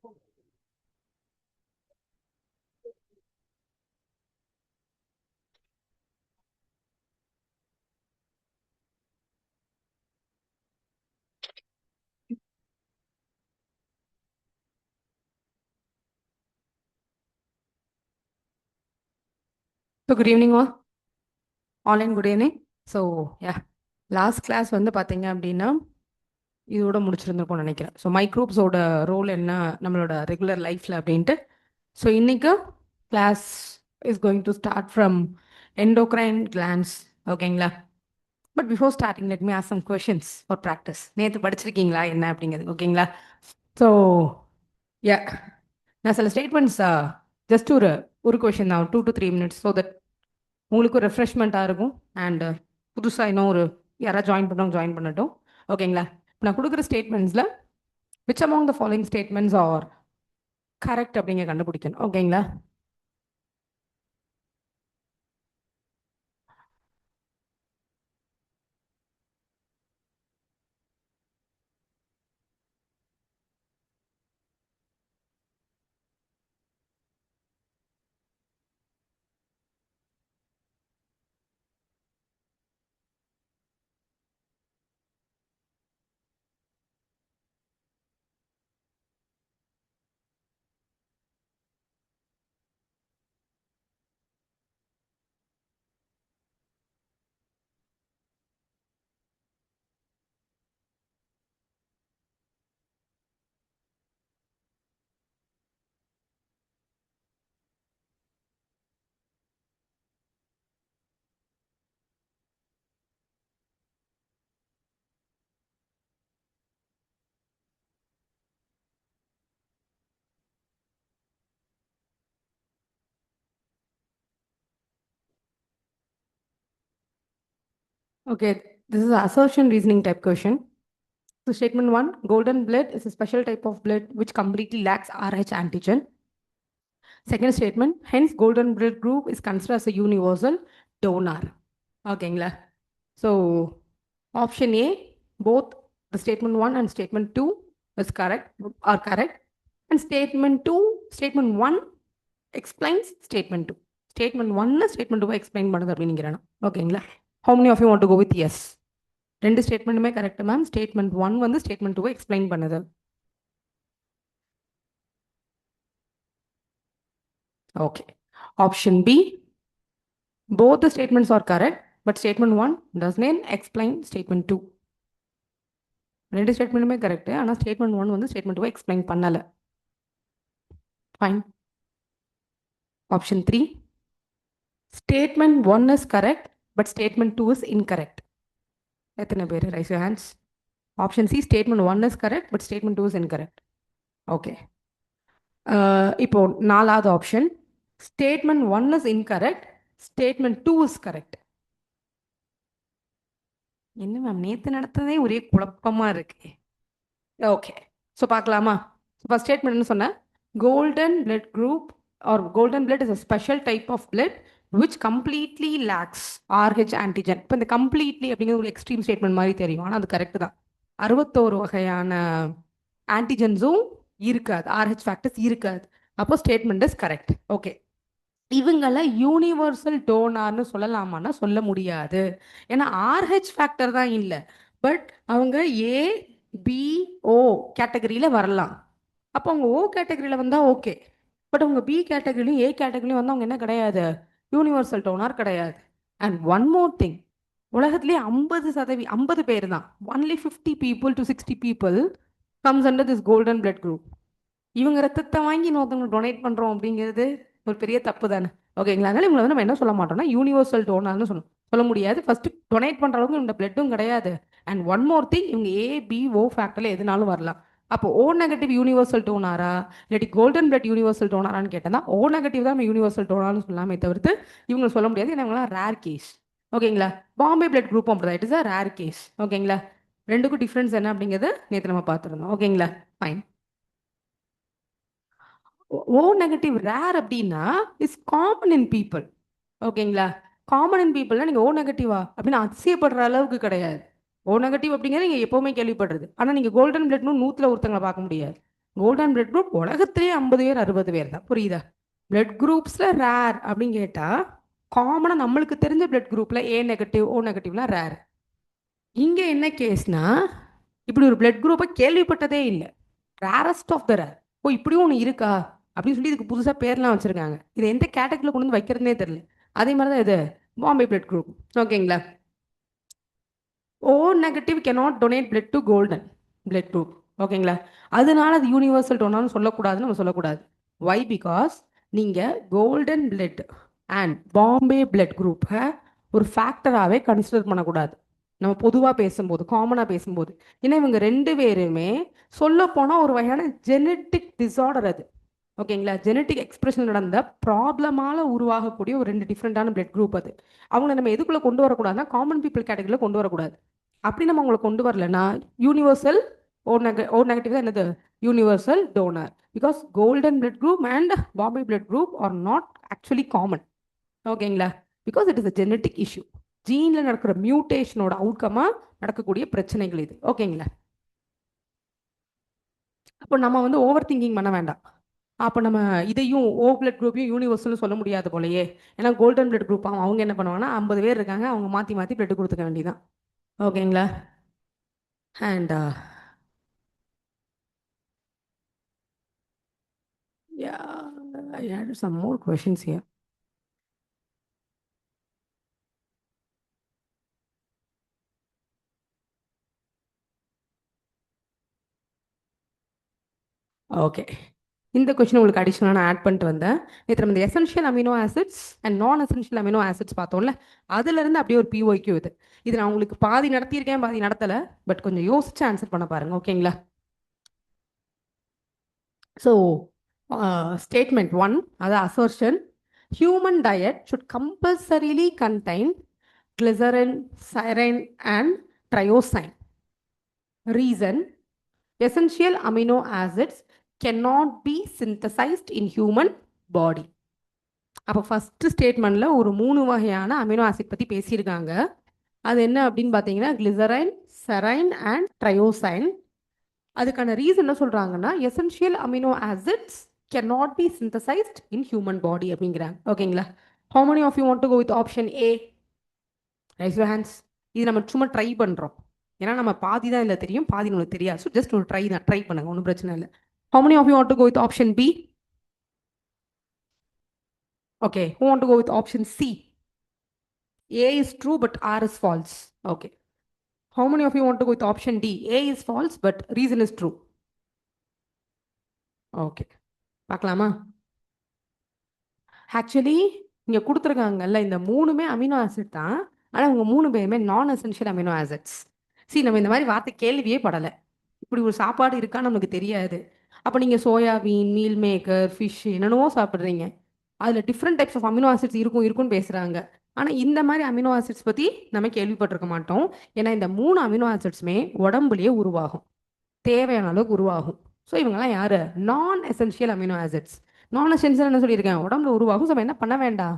So good evening all and good evening. So yeah, last class வந்து பார்த்தீங்க அப்படின்னா இதோட முடிச்சிருந்துருக்கோம்னு நினைக்கிறேன். ஸோ மைக்ரோப்ஸோட ரோல் என்ன நம்மளோட ரெகுலர் லைஃப்பில் அப்படின்ட்டு. ஸோ இன்னைக்கு class is going to start from endocrine glands. ஓகேங்களா? But before starting let me ask some questions for practice. நேற்று படிச்சிருக்கீங்களா என்ன அப்படிங்கிறது? ஓகேங்களா? ஸோ யா, நான் சில ஸ்டேட்மெண்ட்ஸ் ஜஸ்ட் ஒரு ஒரு கொஷின் தான், 2 to 3 minutes, ஸோ தட் உங்களுக்கு ரெஃப்ரெஷ்மெண்ட்டாக இருக்கும். அண்ட் புதுசாக இன்னும் ஒரு யாராவது ஜாயின் பண்ணட்டும். ஓகேங்களா? இப்போ நான் கொடுக்குற ஸ்டேட்மெண்ட்ஸில் which among the following statements are correct அப்படிங்க கண்டுபிடிக்கணும். ஓகேங்களா? Okay, this is assertion reasoning type question. So statement 1, golden blood is a special type of blood which completely lacks RH antigen. Second statement, hence golden blood group is considered as a universal donor. ஓகேங்களா? So option A, both the statement 1 and statement 2 is correct, are correct. And statement 1 explains statement 2. Statement 1 statement 2 explain பண்ணுது அப்படிங்கிறேன். ஓகேங்களா? How many of you want to go with yes? ரெண்டு ஸ்டேட்மெண்ட்டுமே correct ma'am. Statement 1 வந்து statement 2 explain பண்ணுது. Okay. Option B, both the statements are correct, but statement 1 doesn't explain statement 2. ரெண்டு ஸ்டேட்மெண்ட்டுமே correct, ஆனால் statement 1 வந்து statement 2 explain பண்ணலை. Fine. Option 3, statement 1 is correct, but statement 2 is incorrect. எத்தனை பேர் raise your hands? Option C, statement 1 is correct, but statement 2 is incorrect. Okay. இப்போ நாலாவது option, statement 1 is incorrect, statement 2 is correct. என்ன ma'am நேற்று நடத்ததே ஒரே குழப்பமா இருக்கு. ஓகே, ஸோ பார்க்கலாமா? ஃபர்ஸ்ட் ஸ்டேட்மெண்ட் என்ன சொன்னேன்? Golden blood group or golden blood is a special type of blood which completely lacks Rh antigen. இப்போ இந்த கம்ப்ளீட்லி அப்படிங்கிறது ஒரு எக்ஸ்ட்ரீம் ஸ்டேட்மெண்ட் மாதிரி தெரியும், ஆனால் அது கரெக்டு தான். 61 வகையான ஆன்டிஜன்ஸும் இருக்காது, ஆர்ஹெச் ஃபேக்டர்ஸ் இருக்காது. அப்போ ஸ்டேட்மெண்ட் இஸ் கரெக்ட். ஓகே. இவங்களை யூனிவர்சல் டோனார்னு சொல்லலாமான்னா சொல்ல முடியாது. ஏன்னா ஆர்ஹெச் ஃபேக்டர் தான் இல்லை, பட் அவங்க ஏ பி ஓ கேட்டகரியில் வரலாம். அப்போ அவங்க ஓ கேட்டகரியில் வந்தால் ஓகே, பட் அவங்க பி கேட்டகரிலையும் ஏ கேட்டகரிலையும் வந்து அவங்க என்ன கிடையாது? யூனிவர்சல் டோனார் கிடையாது. அண்ட் ஒன் மோர் திங், உலகத்துலேயே 50 பேர் தான், only 50 people to 60 people comes under this golden blood group. இவங்க ரத்தத்தை வாங்கி இன்னொருத்தவங்க டொனேட் பண்ணுறோம் அப்படிங்கிறது ஒரு பெரிய தப்பு தானே? ஓகேங்களா? அதனால இவங்களை வந்து நம்ம என்ன சொல்ல மாட்டோம்னா யூனிவர்சல் டோனார்னு சொல்ல முடியாது. ஃபர்ஸ்ட் டொனேட் பண்ணுற அளவுக்கு இந்த பிளட்டும் கிடையாது. அண்ட் ஒன் மோர் திங், இவங்க ஏ பி ஓ ஃபேக்டரில் எதுனாலும் வரலாம். அப்போ ஓ நெகட்டிவ் யூனிவர்சல் டோனாரா இல்லாட்டி கோல்டன் பிளட் யூனிவர்சல் டோனாரான்னு கேட்டேன்னா ஓ நெகட்டிவ் தான் நம்ம யூனிவர்சல் டோனார்னு சொல்லாமே தவிர்த்து இவங்க சொல்ல முடியாது. ஏன்னா இவங்களாம் ரேர் கேஸ். ஓகேங்களா? பாம்பே பிளட் குரூப் அப்படிதான், it is a rare case. ஓகேங்களா? ரெண்டுக்கும் டிஃப்ரென்ஸ் என்ன அப்படிங்கிறது நேற்று நம்ம பார்த்துருந்தோம். ஓகேங்களா? ஃபைன். ஓ நெகட்டிவ் ரேர் அப்படின்னா இஸ் காமன் இன் பீப்புள். ஓகேங்களா? காமன் இன் பீப்புள்னா நீங்கள் ஓ நெகட்டிவா அப்படின்னு அதிசயப்படுற அளவுக்கு கிடையாது. ஓ நெகட்டிவ் அப்படிங்கிறது நீங்கள் எப்போவுமே கேள்விப்படுறது. ஆனால் நீங்கள் கோல்டன் பிளட்னு 100ல் ஒருத்தங்களை பார்க்க முடியாது. கோல்டன் பிளட் குரூப் உலகத்திலேயே 50 பேர் 60 பேர் தான். புரியுதா? பிளட் குரூப்ஸில் ரேர் அப்படின்னு கேட்டால் காமனாக நம்மளுக்கு தெரிஞ்ச பிளட் குரூப்பில் ஏ நெகட்டிவ் ஓ நெகட்டிவ்லாம் ரேர். இங்கே என்ன கேஸ்னா இப்படி ஒரு பிளட் குரூப்பை கேள்விப்பட்டதே இல்லை. Rarest of the rare. ஓ இப்படியும் ஒன்று இருக்கா அப்படின்னு சொல்லி இதுக்கு புதுசாக பேர்லாம் வச்சுருக்காங்க. இது எந்த கேட்டகரியில் கொண்டு வந்து வைக்கிறதுனே தெரியல. அதே மாதிரி தான் இது பாம்பே பிளட் குரூப். ஓகேங்களா? O negative cannot donate blood to golden blood group. ஓகேங்களா? அதனால அது யூனிவர்சல் டோனர்னு சொல்லக்கூடாதுன்னு நம்ம சொல்லக்கூடாது. வை? பிகாஸ் நீங்கள் golden blood and Bombay blood குரூப்பை ஒரு ஃபேக்டராகவே கன்சிடர் பண்ணக்கூடாது நம்ம பொதுவாக பேசும்போது, காமனாக பேசும்போது. ஏன்னா இவங்க ரெண்டு பேருமே சொல்ல போனால் ஒரு வகையான ஜெனட்டிக் டிஸார்டர் அது. ஓகேங்களா? ஜெனட்டிக் எக்ஸ்பிரஷன் நடந்த ப்ராப்ளமால உருவாகக்கூடிய ஒரு ரெண்டு டிஃப்ரெண்டான பிளட் குரூப் அது. அவங்கள நம்ம எதுக்குள்ளே கொண்டு வரக்கூடாதுன்னா காமன் பீப்புள் கேட்டகரியில் கொண்டு வரக்கூடாது. அப்படி நம்ம அவங்களை கொண்டு வரலன்னா யூனிவர்சல் ஓ நெகட்டிவ் தான் என்னது universal donor. Because golden blood group and Bombay blood group are not actually common. ஓகேங்களா? Because it is a genetic issue. ஜீனில் நடக்கிற மியூட்டேஷனோட அவுட்கமாக நடக்கக்கூடிய பிரச்சனைகள் இது. ஓகேங்களா? அப்போ நம்ம வந்து ஓவர் திங்கிங் பண்ண வேண்டாம். அப்போ நம்ம இதையும் ஓ பிளட் குரூப்பையும் யூனிவர்சல்னு சொல்ல முடியாது போலயே. ஏன்னா கோல்டன் பிளட் குரூப் அவங்க என்ன பண்ணுவாங்கன்னா 50 பேர் இருக்காங்க, அவங்க மாற்றி மாற்றி பிளட் கொடுத்துக்க வேண்டியதான். ஓகேங்களா? And yeah, I had some more questions here. Okay, இந்த கொஸ்டின் உங்களுக்கு அடிஷனலாக நான் ஆட் பண்ணிட்டு வந்தேன். நேற்று நம்ம இந்த எசென்ஷியல் அமினோ ஆசிட்ஸ் அண்ட் நான் எசென்ஷியல் அமினோ ஆசிட்ஸ் பார்த்தோம்ல, அதுலேருந்து அப்படியே ஒரு பிஓக்யூ இது நான் உங்களுக்கு பாதி நடத்தியிருக்கேன் பாதி நடத்தலை. பட் கொஞ்சம் யோசிச்சு ஆன்சர் பண்ண பாருங்க. ஓகேங்களா? ஸோ ஸ்டேட்மெண்ட் 1, அதாவது assertion, human diet should compulsorily contain glycerin, serine and triosine. Reason: essential amino acids cannot be synthesized in human body. அப்போ ஃபர்ஸ்ட் ஸ்டேட்மெண்ட்ல ஒரு 3 வகையான அமினோ ஆசிட் பற்றி பேசியிருக்காங்க. அது என்ன அப்படின்னு பார்த்தீங்கன்னா கிளிசரைன், செரைன் அண்ட் ட்ரையோசைன். அதுக்கான ரீசன் என்ன சொல்கிறாங்கன்னா essential amino acids cannot be synthesized in human body அப்படிங்கிறாங்க. ஓகேங்களா? How many of you want to go with option A? Raise your hands. இது நம்ம சும்மா ட்ரை பண்ணுறோம். ஏன்னா நம்ம பாதி தான் இல்லை தெரியும், பாதி உங்களுக்கு தெரியாது. ஸோ ஜஸ்ட் ஒரு ட்ரை தான், ட்ரை பண்ணுங்க, ஒன்றும் பிரச்சனை இல்லை. How many of you want to go with option B? Okay, who want to go with option C? A is true but R is false. Okay. How many of you want to go with option D? A is false but reason is true. Okay. பார்க்கலாமா? Actually இங்கே கொடுத்துருக்காங்கல்ல, இந்த 3மே amino acid தான். ஆனால் இவங்க 3 பேருமே நான் essential amino acids. சரி, நம்ம இந்த மாதிரி வார்த்தை கேள்வியே படலை. இப்படி ஒரு சாப்பாடு இருக்கான்னு நமக்கு தெரியாது. அப்போ நீங்கள் சோயாபீன், மீல் மேக்கர், ஃபிஷ் என்னென்னவோ சாப்பிட்றீங்க. அதில் different types of amino acids இருக்குன்னு பேசுகிறாங்க. ஆனால் இந்த மாதிரி அமினோ ஆசிட்ஸ் பற்றி நம்ம கேள்விப்பட்டிருக்க மாட்டோம். ஏன்னா இந்த 3 அமினோ ஆசிட்ஸுமே உடம்புலேயே உருவாகும், தேவையான அளவுக்கு உருவாகும். ஸோ இவங்கெல்லாம் யார்? நான் எசென்ஷியல் அமினோ ஆசிட்ஸ். நான் எசென்ஷியல் என்ன சொல்லியிருக்கேன்? உடம்புல உருவாகும். ஸோ நம்ம என்ன பண்ண வேண்டாம்,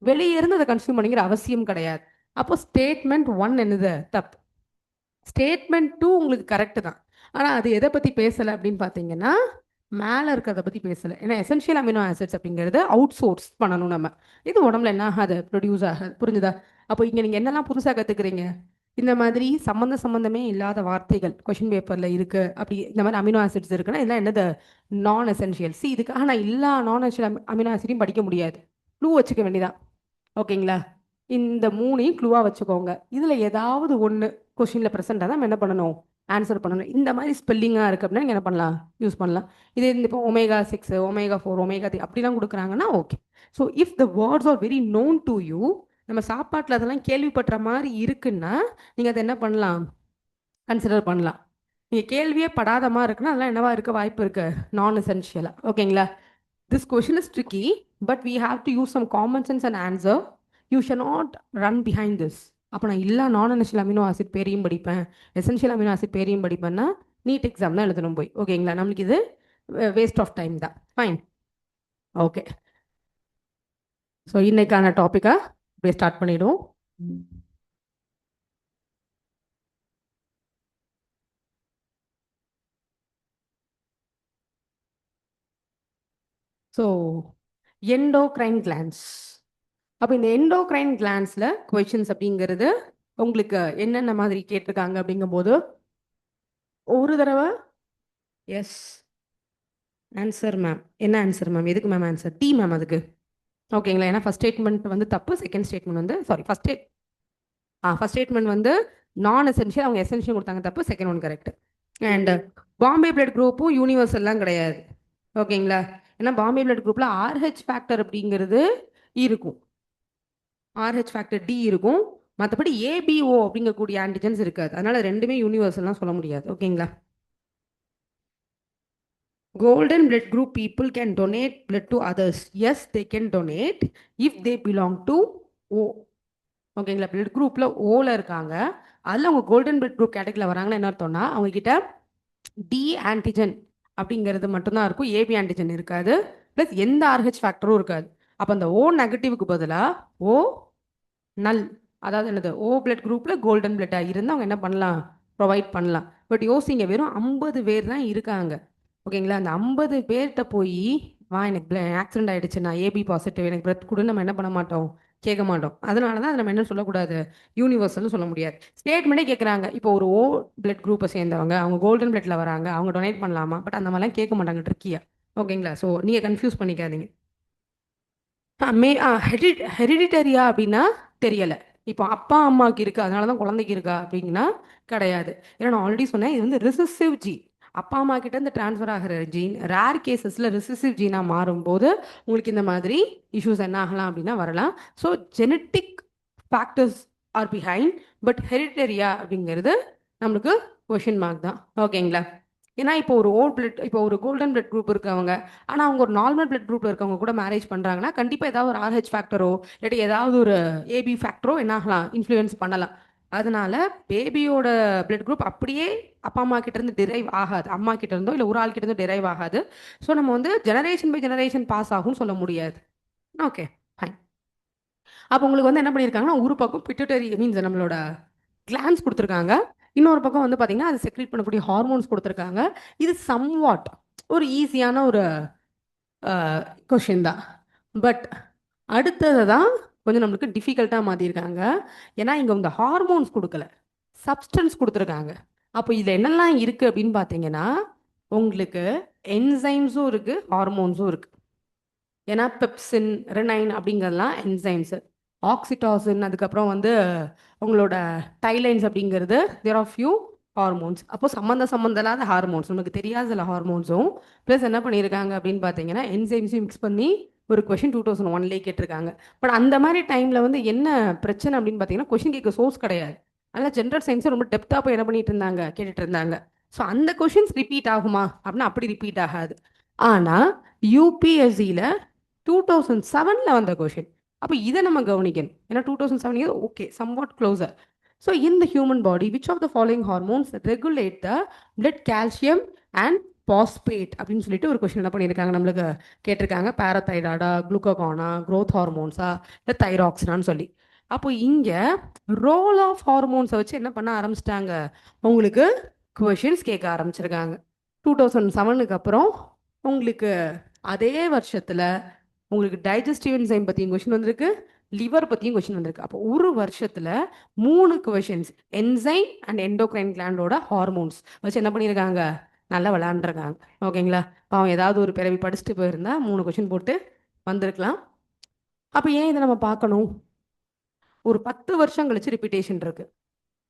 வெளியே இருந்து அதை கன்சியூம் பண்ணிக்கிற அவசியம் கிடையாது. அப்போ ஸ்டேட்மெண்ட் 1 என்னது? தப்பு. ஸ்டேட்மெண்ட் 2 உங்களுக்கு கரெக்டு தான். ஆனால் அது எதை பற்றி பேசலை அப்படின்னு பார்த்தீங்கன்னா மேலே இருக்கிறத பற்றி பேசலை. ஏன்னா எசென்ஷியல் அமினோ ஆசிட்ஸ் அப்படிங்கிறது அவுட் சோர்ஸ் பண்ணணும் நம்ம. இது உடம்புல என்ன ஆகாது, ப்ரொடியூஸ் ஆகாது. புரிஞ்சுதா? அப்போ இங்கே நீங்கள் என்னெல்லாம் புதுசாக கற்றுக்குறீங்க? இந்த மாதிரி சம்மந்தமே இல்லாத வார்த்தைகள் கொஷின் பேப்பரில் இருக்குது. அப்படி இந்த மாதிரி அமினோ ஆசிட்ஸ் இருக்குன்னா இதெல்லாம் என்னது? நான் எசென்ஷியல். சி, இதுக்காக நான் எல்லா நான் எசென்ஷியல் அமினோ ஆசிடையும் படிக்க முடியாது. க்ளூ வச்சுக்க வேண்டியதான். ஓகேங்களா? இந்த 3ஐயும் க்ளூவாக வச்சுக்கோங்க. இதில் ஏதாவது ஒன்று கொஷினில் ப்ரெசென்ட்டாக தான் நம்ம என்ன பண்ணணும், ஆன்சர் பண்ணணும். இந்த மாதிரி ஸ்பெல்லிங்காக இருக்குது அப்படின்னா நீங்கள் என்ன பண்ணலாம், யூஸ் பண்ணலாம். இது இப்போ omega-6, omega-4, omega-3 அப்படிலாம் கொடுக்குறாங்கன்னா okay. So if the words are very known to you, நம்ம சாப்பாட்டில் அதெல்லாம் கேள்விப்படுற மாதிரி இருக்குன்னா நீங்கள் அதை என்ன பண்ணலாம், கன்சிடர் பண்ணலாம். நீங்கள் கேள்வியே படாத மாதிரி இருக்குன்னா அதெல்லாம் என்னவா இருக்க வாய்ப்பு இருக்குது, நான் எசென்ஷியலாக. ஓகேங்களா? This question is tricky but we have to use some common sense and answer. You shall not run behind this. அப்போ நான் எல்லா நான் எசென்ஷியல் அமினோ ஆசிட் பேரையும் படிப்பேன், எசென்ஷியல் அமினோ ஆசிட் பேரையும் படிப்பேன்னா நீட் எக்ஸாம் தான் எழுதணும் போய். ஓகேங்களா? நம்மளுக்கு இது வேஸ்ட் ஆஃப் டைம் தான். ஃபைன். ஓகே, ஸோ இன்னைக்கான டாப்பிக்கை அப்படியே ஸ்டார்ட் பண்ணிவிடுவோம். So endocrine glands. அப்போ இந்த எண்டோக்ரைன் கிளான்ஸில் கொஷின்ஸ் அப்படிங்கிறது உங்களுக்கு என்னென்ன மாதிரி கேட்டிருக்காங்க அப்படிங்கும்போது ஒரு தடவை எஸ் ஆன்சர் மேம். என்ன ஆன்சர் மேம்? எதுக்கு மேம் ஆன்சர்? டி மேம் அதுக்கு. ஓகேங்களா? ஏன்னா ஃபர்ஸ்ட் ஸ்டேட்மெண்ட் வந்து தப்பு, செகண்ட் ஸ்டேட்மெண்ட் வந்து சாரி ஃபர்ஸ்ட் ஸ்டேட்மெண்ட் வந்து நான் எசென்ஷியல், அவங்க எசென்ஷியல் கொடுத்தாங்க தப்பு, second one correct. And Bombay blood குரூப்பும் யூனிவர்சல்லாம் கிடையாது. ஓகேங்களா? ஏன்னா பாம்பே பிளட் குரூப்பில் ஆர்ஹெச் ஃபேக்டர் அப்படிங்கிறது இருக்கும், ஆர்ஹெச் ஃபேக்டர் டி இருக்கும், மற்றபடி ஏபிஓ அப்படிங்கக்கூடிய ஆன்டிஜென்ஸ் இருக்காது. அதனால ரெண்டுமே யூனிவர்சல்லாம் சொல்ல முடியாது. ஓகேங்களா? Golden blood group people can donate blood to others. Yes, they can donate if they belong to O. ஓகேங்களா? பிளட் குரூப்ல ஓல இருக்காங்க, அதில் அவங்க கோல்டன் பிளட் குரூப் கேட்டகரியில் வராங்கன்னு என்ன அர்த்தம்னா அவங்க கிட்ட டி ஆன்டிஜன் அப்படிங்கிறது மட்டும்தான் இருக்கும், ஏபி ஆன்டிஜன் இருக்காது, ப்ளஸ் எந்த ஆர்ஹெச் ஃபேக்டரும் இருக்காது. அப்போ அந்த ஓ நெகட்டிவ்க்கு பதிலாக ஓ நல், அதாவது என்னது, ஓ பிளட் குரூப்ல கோல்டன் பிளட்டாக இருந்து அவங்க என்ன பண்ணலாம், ப்ரொவைட் பண்ணலாம். பட் யோசிங்க, வெறும் 50 பேர் தான் இருக்காங்க. ஓகேங்களா? அந்த 50 பேர்கிட்ட போய் வா எனக்கு ஆக்சிடென்ட் ஆயிடுச்சு, நான் ஏபி பாசிட்டிவ், எனக்கு பிளட் கூட நம்ம என்ன பண்ண மாட்டோம், கேட்க மாட்டோம். அதனால தான் நம்ம என்ன சொல்லக்கூடாது, யூனிவர்சல்னு சொல்ல முடியாது. ஸ்டேட்மெண்ட்டே கேட்குறாங்க, இப்போ ஒரு ஓ பிளட் குரூப்பை சேர்ந்தவங்க அவங்க கோல்டன் பிளட்ல வராங்க, அவங்க டொனேட் பண்ணலாமா? பட் அந்த மாதிரிலாம் கேட்க மாட்டாங்க ட்ரிக்கியா. ஓகேங்களா? ஸோ நீங்கள் கன்ஃபியூஸ் பண்ணிக்காதீங்க. ஹெரிடிட்டரியா அப்படின்னா தெரியலை. இப்போ அப்பா அம்மாவுக்கு இருக்கு அதனால தான் குழந்தைக்கு இருக்கா அப்படின்னா கிடையாது. ஏன்னா நான் ஆல்ரெடி சொன்னேன், இது வந்து ரிசசிவ் ஜீன், அப்பா அம்மா கிட்ட இருந்து டிரான்ஸ்ஃபர் ஆகிற ஜீன். ரேர் கேசஸ்ல ரிசசிவ் ஜீனாக மாறும்போது உங்களுக்கு இந்த மாதிரி இஷ்யூஸ் என்ன ஆகலாம் அப்படின்னா வரலாம். So genetic factors are behind, but ஹெரிடிட்டரியா அப்படிங்கிறது நம்மளுக்கு கொஷின் மார்க் தான். ஓகேங்களா? ஏன்னா இப்போ ஒரு ஓல்ட் பிளட், இப்போ ஒரு கோல்டன் பிளட் குரூப் இருக்கவங்க, ஆனால் அவங்க ஒரு நார்மல் பிளட் குரூப்ல இருக்கவங்க கூட மேரேஜ் பண்ணுறாங்கன்னா கண்டிப்பாக ஏதாவது ஒரு ஆர்ஹெச் ஃபேக்டரோ இல்லாட்டி ஏதாவது ஒரு ஏபி ஃபேக்டரோ என்ன ஆகலாம், இன்ஃப்ளூயன்ஸ் பண்ணலாம். அதனால பேபியோட பிளட் குரூப் அப்படியே அப்பா அம்மா கிட்ட இருந்து டிரைவ் ஆகாது, அம்மா கிட்ட இருந்தோ இல்லை ஒரு ஆள் கிட்ட இருந்தோ டிரைவ் ஆகாது. ஸோ நம்ம வந்து ஜெனரேஷன் பை ஜெனரேஷன் பாஸ் ஆகும்னு சொல்ல முடியாது. Okay fine. அப்போ உங்களுக்கு வந்து என்ன பண்ணியிருக்காங்கன்னா ஒரு பக்கம் பிட்யூட்டரி மீன்ஸ் நம்மளோட கிளான்ஸ் கொடுத்துருக்காங்க, இன்னொரு பக்கம் வந்து பார்த்தீங்கன்னா அது செக்ரேட் பண்ணக்கூடிய ஹார்மோன்ஸ் கொடுத்துருக்காங்க. இது சம்வாட் ஒரு ஈஸியான ஒரு கொஷின் தான். பட் அடுத்தது தான் கொஞ்சம் நம்மளுக்கு டிஃபிகல்ட்டாக மாற்றிருக்காங்க. ஏன்னா இங்கே இந்த ஹார்மோன்ஸ் கொடுக்கல, சப்ஸ்டன்ஸ் கொடுத்துருக்காங்க. அப்போ இதில் என்னெல்லாம் இருக்குது அப்படின்னு பார்த்தீங்கன்னா உங்களுக்கு என்சைம்ஸும் இருக்குது, ஹார்மோன்ஸும் இருக்குது. ஏன்னா பெப்சின், ரெனைன் அப்படிங்கிறதுலாம் என்சைம்ஸு, ஆக்சிடாசின், அதுக்கப்புறம் வந்து உங்களோட டைலைன்ஸ் அப்படிங்கிறது தேர் ஆர் ஃபியூ ஹார்மோன்ஸ். அப்போ சம்மந்தம் இல்லாத ஹார்மோன்ஸ், நமக்கு தெரியாத சில ஹார்மோன்ஸும் ப்ளஸ் என்ன பண்ணியிருக்காங்க அப்படின்னு பார்த்தீங்கன்னா என்சைம்ஸையும் மிக்ஸ் பண்ணி ஒரு கொஷின் 2001 கேட்டிருக்காங்க. பட் அந்த மாதிரி டைமில் வந்து என்ன பிரச்சனை அப்படின்னு பார்த்தீங்கன்னா கொஷின் கேட்க சோர்ஸ் கிடையாது. அதனால் ஜென்ரல் சயின்ஸை ரொம்ப டெப்த்தாக போய் என்ன பண்ணிட்டு இருந்தாங்க, கேட்டுட்டு இருந்தாங்க. ஸோ அந்த கொஷின்ஸ் ரிப்பீட் ஆகுமா அப்படின்னா அப்படி ரிப்பீட் ஆகாது. ஆனால் யூபிஎஸ்சியில் 2007 வந்த கொஷின். அப்போ இதை நம்ம கவனிக்கணும். ஏன்னா 2007 okay somewhat closer. So in the human body which of the following hormones regulate the blood calcium and phosphate அப்படின்னு சொல்லிட்டு ஒரு கொஷின் என்ன பண்ணியிருக்காங்க நம்மளுக்கு கேட்டிருக்காங்க. பேராதைராய்டா, குளுக்கோகானா, க்ரோத் ஹார்மோன்ஸா, இல்லை தைராக்சினான்னு சொல்லி. அப்போ இங்கே ரோல் ஆஃப் ஹார்மோன்ஸை வச்சு என்ன பண்ண ஆரம்பிச்சிட்டாங்க, உங்களுக்கு கொஷின்ஸ் கேட்க ஆரம்பிச்சிருக்காங்க. 2007 அப்புறம் உங்களுக்கு அதே வருஷத்தில் உங்களுக்கு டைஜஸ்டிவ் என்சைம் பற்றியும் கொஷின் வந்திருக்கு, லிவர் பற்றியும் கொஷின் வந்திருக்கு. அப்போ ஒரு வருஷத்தில் 3 கொஷின்ஸ் என்சைம் அண்ட் எண்டோக்ரைன் கிளாண்டோட ஹார்மோன்ஸ் வச்சு என்ன பண்ணியிருக்காங்க, நல்லா விளையாண்டுருக்காங்க. ஓகேங்களா? அவன் ஏதாவது ஒரு பிறவி படிச்சுட்டு போயிருந்தா 3 கொஷின் போட்டு வந்திருக்கலாம். அப்போ ஏன் இதை நம்ம பார்க்கணும், ஒரு 10 வருஷம் கழிச்சு ரிப்பீட்டேஷன் இருக்கு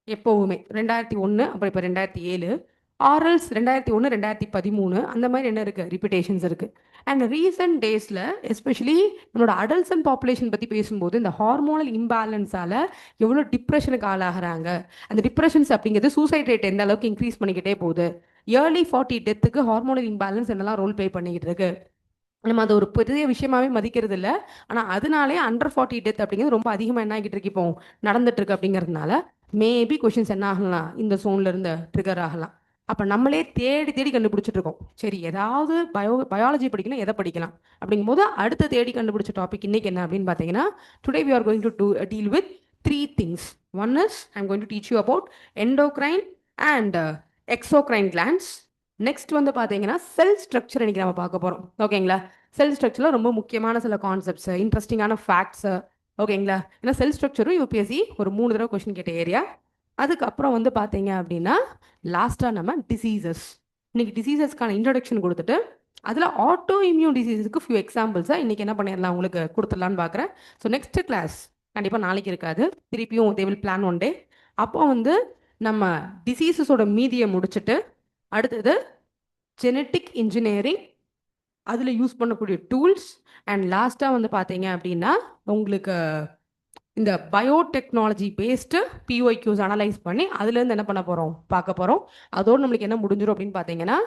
எப்போவுமே. 2001 அப்புறம் இப்போ 2007, ஆர்எல்ஸ் 2001, 2013 அந்த மாதிரி என்ன இருக்குது, ரிப்பீட்டேஷன்ஸ் இருக்குது. அண்ட் ரீசெண்ட் டேஸில் எஸ்பெஷலி நம்மளோட அடல்சன் பாப்புலேஷன் பற்றி பேசும்போது இந்த ஹார்மோனல் இம்பேலன்ஸால் எவ்வளோ டிப்ரெஷனுக்கு ஆளாகிறாங்க, அந்த டிப்ரெஷன்ஸ் அப்படிங்கிறது சூசைட் ரேட் எந்த அளவுக்கு இன்க்ரீஸ் பண்ணிக்கிட்டே போகுது, இயர்லி 40 டெத்துக்கு ஹார்மோனல் இம்பேலன்ஸ் என்னெல்லாம் ரோல் ப்ளே பண்ணிக்கிட்டு இருக்கு. நம்ம அது ஒரு பெரிய விஷயமாவே மதிக்கிறது இல்லை, ஆனால் அதனாலே அண்டர் 40 டெத் அப்படிங்கிறது ரொம்ப அதிகமாக என்ன ஆகிட்டு இருக்கு, இப்போ நடந்துட்டு இருக்கு. அப்படிங்கிறதுனால மேபி கொஷின்ஸ் என்ன ஆகலாம், இந்த சோன்ல இருந்து ட்ரிகர் ஆகலாம். அப்போ நம்மளே தேடி தேடி கண்டுபிடிச்சிட்டு இருக்கோம், சரி ஏதாவது பயாலஜி படிக்கலாம், எதை படிக்கலாம் அப்படிங்கும்போது அடுத்த தேடி கண்டுபிடிச்ச டாபிக் இன்னைக்கு என்ன அப்படின்னு பார்த்தீங்கன்னா today we are going to deal with 3 things. One is I'm going to teach you about endocrine and exocrine glands. Next வந்து பார்த்தீங்கன்னா செல் ஸ்ட்ரக்சர் இன்னைக்கு நம்ம பார்க்க போகிறோம். ஓகேங்களா? செல் ஸ்ட்ரக்சரில் ரொம்ப முக்கியமான சில கான்செப்ட்ஸ், இன்ட்ரெஸ்டிங்கான ஃபேக்ட்ஸ். ஓகேங்களா? ஏன்னா செல் ஸ்ட்ரக்சரும் யூபிஎஸ்சி ஒரு 3 தடவை கொஸ்டின் கேட்ட ஏரியா. அதுக்கப்புறம் வந்து பார்த்தீங்க அப்படின்னா லாஸ்ட்டாக நம்ம டிசீசஸ். இன்னைக்கு டிசீசஸ்க்கான இன்ட்ரடக்ஷன் கொடுத்துட்டு அதில் ஆட்டோ இம்யூன் டிசீஸுக்கு ஃபியூ எக்ஸாம்பிள்ஸை இன்னைக்கு என்ன பண்ணிடலாம் உங்களுக்கு கொடுத்துடலான்னு பார்க்குறேன். ஸோ நெக்ஸ்ட் கிளாஸ் கண்டிப்பாக நாளைக்கு இருக்காது, திருப்பியும் they will plan one day. அப்போ வந்து நம்ம டிசீசஸோட மீதியை முடிச்சுட்டு அடுத்தது ஜெனட்டிக் இன்ஜினியரிங், அதில் யூஸ் பண்ணக்கூடிய டூல்ஸ், அண்ட் லாஸ்ட்டாக வந்து பார்த்தீங்க அப்படின்னா உங்களுக்கு இந்த பயோடெக்னாலஜி பேஸ்டு பிஒய்க்யூஸ் அனலைஸ் பண்ணி அதுலேருந்து என்ன பண்ண போகிறோம் பார்க்க போகிறோம். அதோடு நம்மளுக்கு என்ன முடிஞ்சிடும் அப்படின்னு பார்த்தீங்கன்னா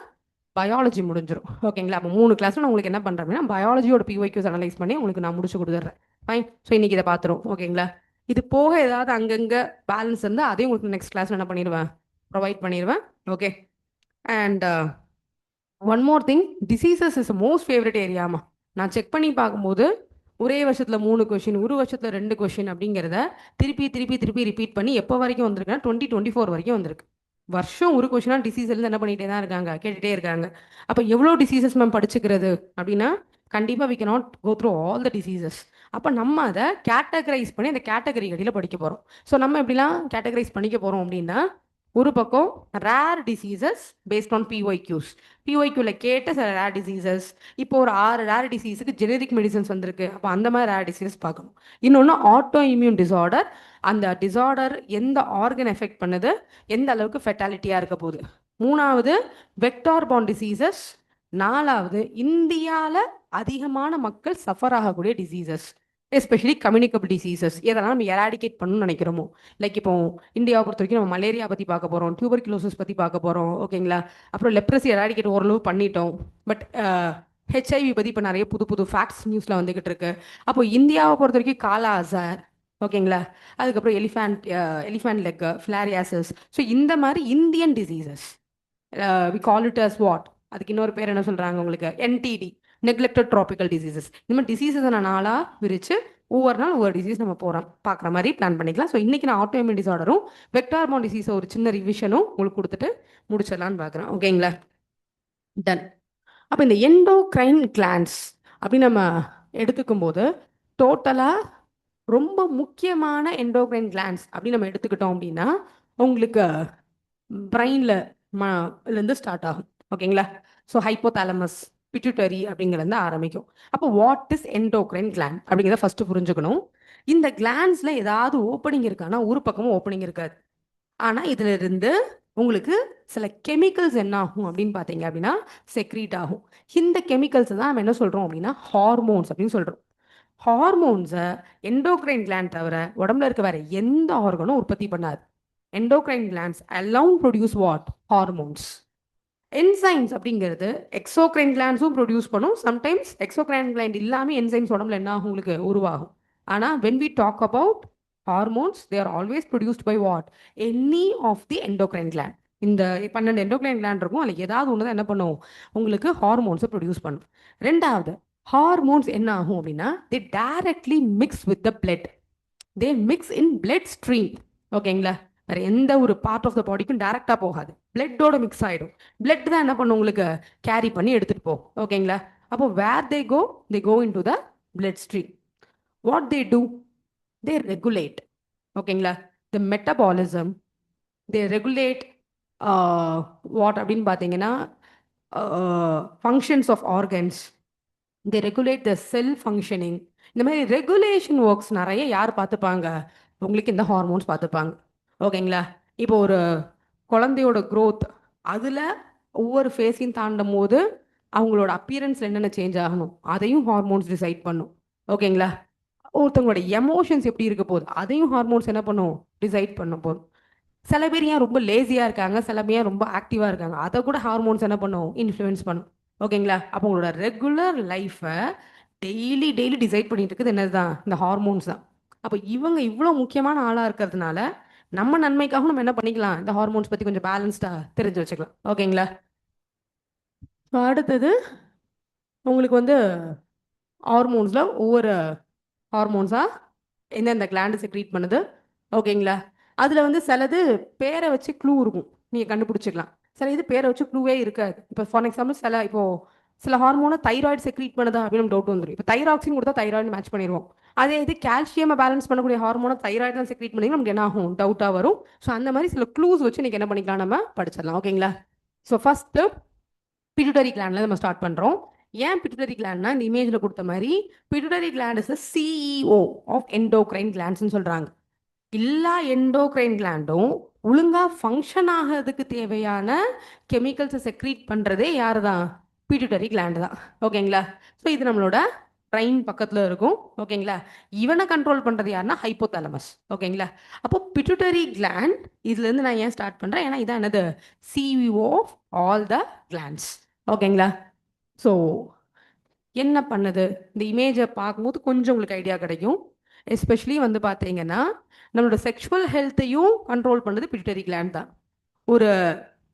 பயாலஜி முடிஞ்சிடும். ஓகேங்களா? அப்போ 3 கிளாஸில் நான் உங்களுக்கு என்ன பண்ணுறேன் அப்படின்னா பயாலஜியோட பிஒய்க்யூஸ் அனலைஸ் பண்ணி உங்களுக்கு நான் முடிச்சு கொடுத்துட்றேன். ஃபைன். ஸோ இன்றைக்கி இதை பார்த்துரும். ஓகேங்களா? இது போக ஏதாவது அங்கங்கே பேலன்ஸ் இருந்தால் அதையும் உங்களுக்கு நெக்ஸ்ட் கிளாஸில் என்ன பண்ணிடுவேன், ப்ரொவைட் பண்ணிடுவேன். Okay. And one more thing, diseases is most favourite ஏரியாமா. நான் செக் பண்ணி பார்க்கும்போது ஒரே வருஷத்தில் 3 கொஷின், ஒரு வருஷத்தில் 2 கொஷின் அப்படிங்கிறத திருப்பி திருப்பி திருப்பி ரிப்பீட் பண்ணி எப்போ வரைக்கும் வந்திருக்குன்னா 2024 வரைக்கும் வந்திருக்கு. வருஷம் ஒரு கொஷினாக டிசீஸ்லேருந்து என்ன பண்ணிகிட்டே தான் இருக்காங்க, கேட்டுகிட்டே இருக்காங்க. அப்போ எவ்வளோ டிசீசஸ் மேம் படிச்சுக்கிறது அப்படின்னா கண்டிப்பாக we cannot go through all the diseases. அப்போ நம்ம அதை கேட்டகரைஸ் பண்ணி அந்த கேட்டகரி அடியில் படிக்க போகிறோம். ஸோ நம்ம எப்படிலாம் கேட்டகரைஸ் பண்ணிக்க போகிறோம் அப்படின்னா ஒரு பக்கம் ரேர் டிசீசஸ் பேஸ்ட் ஆன் பிஒய்க்யூஸ். பிஒய்க்யூவில் கேட்ட சில ரேர் டிசீசஸ். இப்போ ஒரு 6 ரேர் டிசீஸுக்கு ஜெனரிக் மெடிசன்ஸ் வந்திருக்கு. அப்போ அந்த மாதிரி ரேர் டிசீஸ் பார்க்கணும். இன்னொன்று ஆட்டோ இம்யூன் டிசார்டர். அந்த டிசார்டர் எந்த ஆர்கன் எஃபெக்ட் பண்ணுது, எந்த அளவுக்கு ஃபெட்டாலிட்டியாக இருக்க போகுது. 3வது வெக்டார் பாண்ட் டிசீசஸ். 4வது இந்தியாவில் அதிகமான மக்கள் சஃபர் ஆகக்கூடிய டிசீசஸ், எஸ்பெஷலி கம்யூனிகபிள் டிசீசஸ். எதெல்லாம் நம்ம எராடிகேட் பண்ணணும்னு நினைக்கிறோமோ. லைக் இப்போ இந்தியாவை பொறுத்த வரைக்கும் நம்ம மலேரியா பற்றி பார்க்க போகிறோம், டியூபர்குலோசிஸ் பற்றி பார்க்க போகிறோம். ஓகேங்களா? அப்புறம் லெப்ரசி எராடிகேட் ஓரளவு பண்ணிட்டோம். பட் ஹெச்ஐவி பற்றி இப்போ நிறைய புது புது ஃபேக்ட்ஸ் நியூஸில் வந்துக்கிட்டு இருக்கு. அப்போ இந்தியாவை பொறுத்த வரைக்கும் காலா அசார். ஓகேங்களா? அதுக்கப்புறம் எலிஃபண்ட் லெக், ஃபிளாரியாசிஸ். ஸோ இந்த மாதிரி Indian diseases we call it as what, அதுக்கு இன்னொரு பேர் என்ன சொல்கிறாங்க உங்களுக்கு, என்டிடி, நெக்லெக்டட் ட்ராபிக்கல் டிசீசஸ். இந்த மாதிரி டிசீசஸை நான் நாளாக விரித்து ஒவ்வொரு நாள் ஒவ்வொரு டிசீஸ் நம்ம போகிறோம் பார்க்குற மாதிரி பிளான் பண்ணிக்கலாம். ஸோ இன்றைக்கி நான் ஆட்டோ இம்யூன் டிசார்டரும் வெக்டார் பாண்ட் டிசீஸை ஒரு சின்ன ரிவிஷனும் உங்களுக்கு கொடுத்துட்டு முடிச்சிடலான்னு பார்க்குறேன். ஓகேங்களா? டன். அப்போ இந்த எண்டோக்ரைன் கிளான்ஸ் அப்படின்னு நம்ம எடுத்துக்கும் போது டோட்டலாக ரொம்ப முக்கியமான எண்டோக்ரைன் கிளான்ஸ் அப்படின்னு நம்ம எடுத்துக்கிட்டோம் அப்படின்னா உங்களுக்கு பிரெயினில் இருந்து ஸ்டார்ட் ஆகும். ஓகேங்களா? ஸோ ஹைப்போதாலமஸ், பிட்யூட்டரி அப்படிங்கிறது ஆரம்பிக்கும். அப்போ வாட் இஸ் எண்டோக்ரைன் கிளாண்ட் அப்படிங்கிறத ஃபர்ஸ்ட் புரிஞ்சுக்கணும். இந்த கிளாண்ட்ஸ்ல ஏதாவது ஓப்பனிங் இருக்கான்னா ஒரு பக்கமும் ஓப்பனிங் இருக்காது. ஆனால் இதுல இருந்து உங்களுக்கு சில கெமிக்கல்ஸ் என்ன ஆகும் அப்படின்னு பார்த்தீங்க அப்படின்னா செக்ரீட் ஆகும். இந்த கெமிக்கல்ஸ் தான் நம்ம என்ன சொல்றோம் அப்படின்னா ஹார்மோன்ஸ் அப்படின்னு சொல்றோம். ஹார்மோன்ஸை எண்டோக்ரைன் கிளாண்ட் தவிர உடம்புல இருக்க வேற எந்த ஆர்கனும் உற்பத்தி பண்ணாது. Endocrine glands alone produce what, hormones. Enzymes அப்படிங்கிறது எக்ஸோக்ரைன் கிளாண்ட்ஸும் ப்ரொடியூஸ் பண்ணும். சம்டைம்ஸ் எக்ஸோக்ரைன் கிளாண்ட் இல்லாமல் என்சைம்ஸ் உடம்புல என்ன ஆகும் உங்களுக்கு உருவாகும். ஆனால் when we talk about hormones, they are always produced by what, any of the endocrine gland. இந்த 12 எண்டோக்ரைன் கிளாண்ட் இருக்கும், அதில் ஏதாவது ஒன்று தான் என்ன பண்ணும் உங்களுக்கு ஹார்மோன்ஸை ப்ரொடியூஸ் பண்ணும். ரெண்டாவது, ஹார்மோன்ஸ் என்ன ஆகும் அப்படின்னா they directly mix with the blood. they mix in blood stream. ஓகேங்களா? வேற எந்த ஒரு பார்ட் ஆஃப் த பாடிக்கும் டைரக்டா போகாது, பிளட்டோட மிக்ஸ் ஆயிடும். பிளட் தான் என்ன பண்ணும் உங்களுக்கு கேரி பண்ணி எடுத்துட்டு போகும். ஓகேங்களா? அப்போ where they go into the blood stream. What they do, they regulate. ஓகேங்களா? The metabolism, they regulate what அப்படின்னு பார்த்தீங்கன்னா functions of organs, they regulate the cell functioning. இந்த மாதிரி ரெகுலேஷன் ஒர்க்ஸ் நிறைய யார் பார்த்துப்பாங்க உங்களுக்கு, இந்த ஹார்மோன்ஸ் பார்த்துப்பாங்க. ஓகேங்களா? இப்போ ஒரு குழந்தையோட க்ரோத், அதில் ஒவ்வொரு ஃபேஸையும் தாண்டும் போது அவங்களோட அப்பியரன்ஸில் என்னென்ன சேஞ்ச் ஆகணும் அதையும் ஹார்மோன்ஸ் டிசைட் பண்ணும். ஓகேங்களா? ஒருத்தவங்களோட எமோஷன்ஸ் எப்படி இருக்க போகுது அதையும் ஹார்மோன்ஸ் என்ன பண்ணும், டிசைட் பண்ண போதும். சில பேர் ஏன் ரொம்ப லேசியாக இருக்காங்க, சில பேர் ஏன் ரொம்ப ஆக்டிவாக இருக்காங்க, அதை கூட ஹார்மோன்ஸ் என்ன பண்ணும், இன்ஃப்ளூயன்ஸ் பண்ணும். ஓகேங்களா? அப்போ உங்களோட ரெகுலர் லைஃப்பை டெய்லி டிசைட் பண்ணிட்டு இருக்குது என்னது தான், இந்த ஹார்மோன்ஸ் தான். அப்போ இவங்க இவ்வளோ முக்கியமான ஆளாக இருக்கிறதுனால நம்ம நன்மைக்காக நம்ம என்ன பண்ணிக்கலாம், இந்த ஹார்மோன்ஸ் பற்றி கொஞ்சம் பேலன்ஸ்டாக தெரிஞ்சு வச்சுக்கலாம். ஓகேங்களா? அடுத்தது உங்களுக்கு வந்து ஹார்மோன்ஸில் ஒவ்வொரு ஹார்மோன்ஸாக எந்தெந்த கிளாண்டு செக்ரீட் பண்ணுது. ஓகேங்களா? அதில் வந்து சிலது பேரை வச்சு க்ளூ இருக்கும், நீங்கள் கண்டுபிடிச்சிக்கலாம். சில இது பேரை வச்சு க்ளூவே இருக்காது. இப்போ ஃபார் எக்ஸாம்பிள் சில இப்போது சில ஹார்மோனை தைராய்டு செக்ரீட் பண்ணுதா அப்படின்னு டவுட் வந்துடும். இப்போ தைராக்சின் கொடுத்தா தைராய்டு மேட்ச் பண்ணிடுவோம். அதே இது கால்சியம் பேலன்ஸ் பண்ணக்கூடிய ஹார்மோனை தைராய்டு தான் செக்ரீட் பண்ணி நமக்கு என்ன ஆகும், டவுட்டாக வரும். ஸோ அந்த மாதிரி சில க்ளூஸ் வச்சு இன்னைக்கு என்ன பண்ணிக்கலாம், நம்ம படிச்சிடலாம். ஓகேங்களா? ஸோ ஃபர்ஸ்ட் பிட்யூட்டரி கிளாண்ட்ல நம்ம ஸ்டார்ட் பண்றோம். ஏன் பிட்யூட்டரி கிளாண்ட்னா இந்த இமேஜ்ல கொடுத்த மாதிரி pituitary gland is CEO of endocrine கிளாண்ட்ஸ்னு சொல்றாங்க. எல்லா எண்டோக்ரைன் கிளாண்டும் ஒழுங்கா ஃபங்க்ஷன் ஆகிறதுக்கு தேவையான கெமிக்கல்ஸை செக்ரீட் பண்றதே யாரு தான், பிட்யூட்டரி கிளாண்ட் தான். ஓகேங்களா? ஸோ இது நம்மளோட பிரைன் பக்கத்துல இருக்கும். ஓகேங்களா? இவனை கண்ட்ரோல் பண்றது யாருன்னா ஹைப்போதாலமஸ். ஓகேங்களா? அப்போ பிட்யூட்டரி கிளாண்ட் இதுல இருந்து நான் ஏன் ஸ்டார்ட் பண்றேன், ஏன்னா இதான் என்னது, CEO of all the glands. ஓகேங்களா? ஸோ என்ன பண்ணுது, இந்த இமேஜை பார்க்கும்போது கொஞ்சம் உங்களுக்கு ஐடியா கிடைக்கும். எஸ்பெஷலி வந்து பார்த்தீங்கன்னா நம்மளோட செக்ஷுவல் ஹெல்த்தையும் கண்ட்ரோல் பண்ணுறது பிட்யூட்டரி கிளாண்ட் தான். ஒரு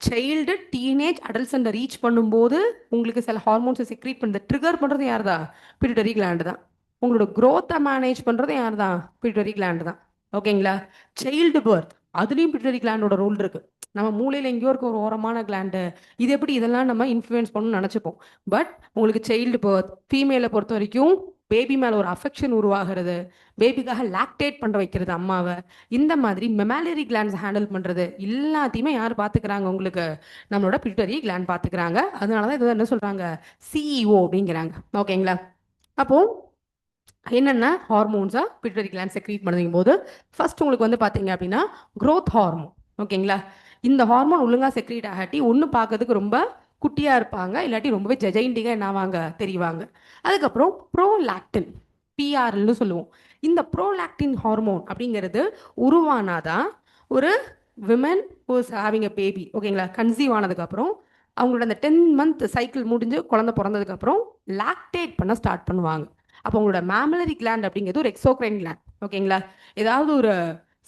சைல்டு டீனேஜ் அடல்சன்ட்டை ரீச் பண்ணும்போது உங்களுக்கு சில ஹார்மோன்ஸை செக்ரீட் பண்ணுறது ட்ரிகர் பண்ணுறது யார் தான், பிட்யூட்டரி கிளாண்ட் தான். உங்களோட க்ரோத்தை மேனேஜ் பண்ணுறது யார் தான், பிட்யூட்டரி கிளாண்ட் தான். ஓகேங்களா? சைல்டு பர்த் அதுலேயும் பிட்யூட்டரி கிளாண்டோட ரோல் இருக்குது. நம்ம மூளையில் எங்கேயோ இருக்க ஒரு ஓரமான கிளாண்டு, இது எப்படி இதெல்லாம் நம்ம இன்ஃப்ளூயன்ஸ் பண்ணணும்னு நினச்சிப்போம். பட் உங்களுக்கு சைல்டு பர்த் ஃபீமேலை பொறுத்த வரைக்கும் பேபி மேலே ஒரு அஃபெக்ஷன் உருவாகிறது, பேபிக்காக லாக்டேட் பண்ண வைக்கிறது அம்மாவை, இந்த மாதிரி மெமாலரி கிளாண்ட்ஸ் ஹேண்டில் பண்ணுறது எல்லாத்தையுமே யார் பார்த்துக்கிறாங்க, உங்களுக்கு நம்மளோட பிட்யூட்டரி கிளாண்ட் பார்த்துக்கிறாங்க. அதனால தான் இதை என்ன சொல்கிறாங்க, சிஇஓ அப்படிங்கிறாங்க. ஓகேங்களா? அப்போது என்னென்ன ஹார்மோன்ஸாக பிட்யூட்டரி கிளாண்ட் செக்ரீட் பண்ணுறதுங்கும் போது ஃபர்ஸ்ட் உங்களுக்கு வந்து பார்த்தீங்க அப்படின்னா க்ரோத் ஹார்மோன். ஓகேங்களா? இந்த ஹார்மோன் ஒழுங்காக செக்ரீட் ஆகாட்டி ஒன்று பார்க்கறதுக்கு ரொம்ப குட்டியாக இருப்பாங்க, இல்லாட்டி ரொம்பவே ஜெஜைண்டிகாக என்னவாங்க தெரிவாங்க. அதுக்கப்புறம் ப்ரோலாக்டின், பிஆர்எல்னு சொல்லுவோம். இந்த ப்ரோலாக்டின் ஹார்மோன் அப்படிங்கிறது உருவானாதான் ஒரு women who's having a baby, ஓகேங்களா, கன்சீவ் ஆனதுக்கப்புறம் அவங்களோட அந்த 10 மந்த் சைக்கிள் முடிஞ்சு குழந்தை பிறந்ததுக்கப்புறம் லாக்டேட் பண்ண ஸ்டார்ட் பண்ணுவாங்க. அப்போ உங்களோட மேமலரி கிளாண்ட் அப்படிங்கிறது ஒரு எக்ஸோக்ரைன் கிளாண்ட். ஓகேங்களா? ஏதாவது ஒரு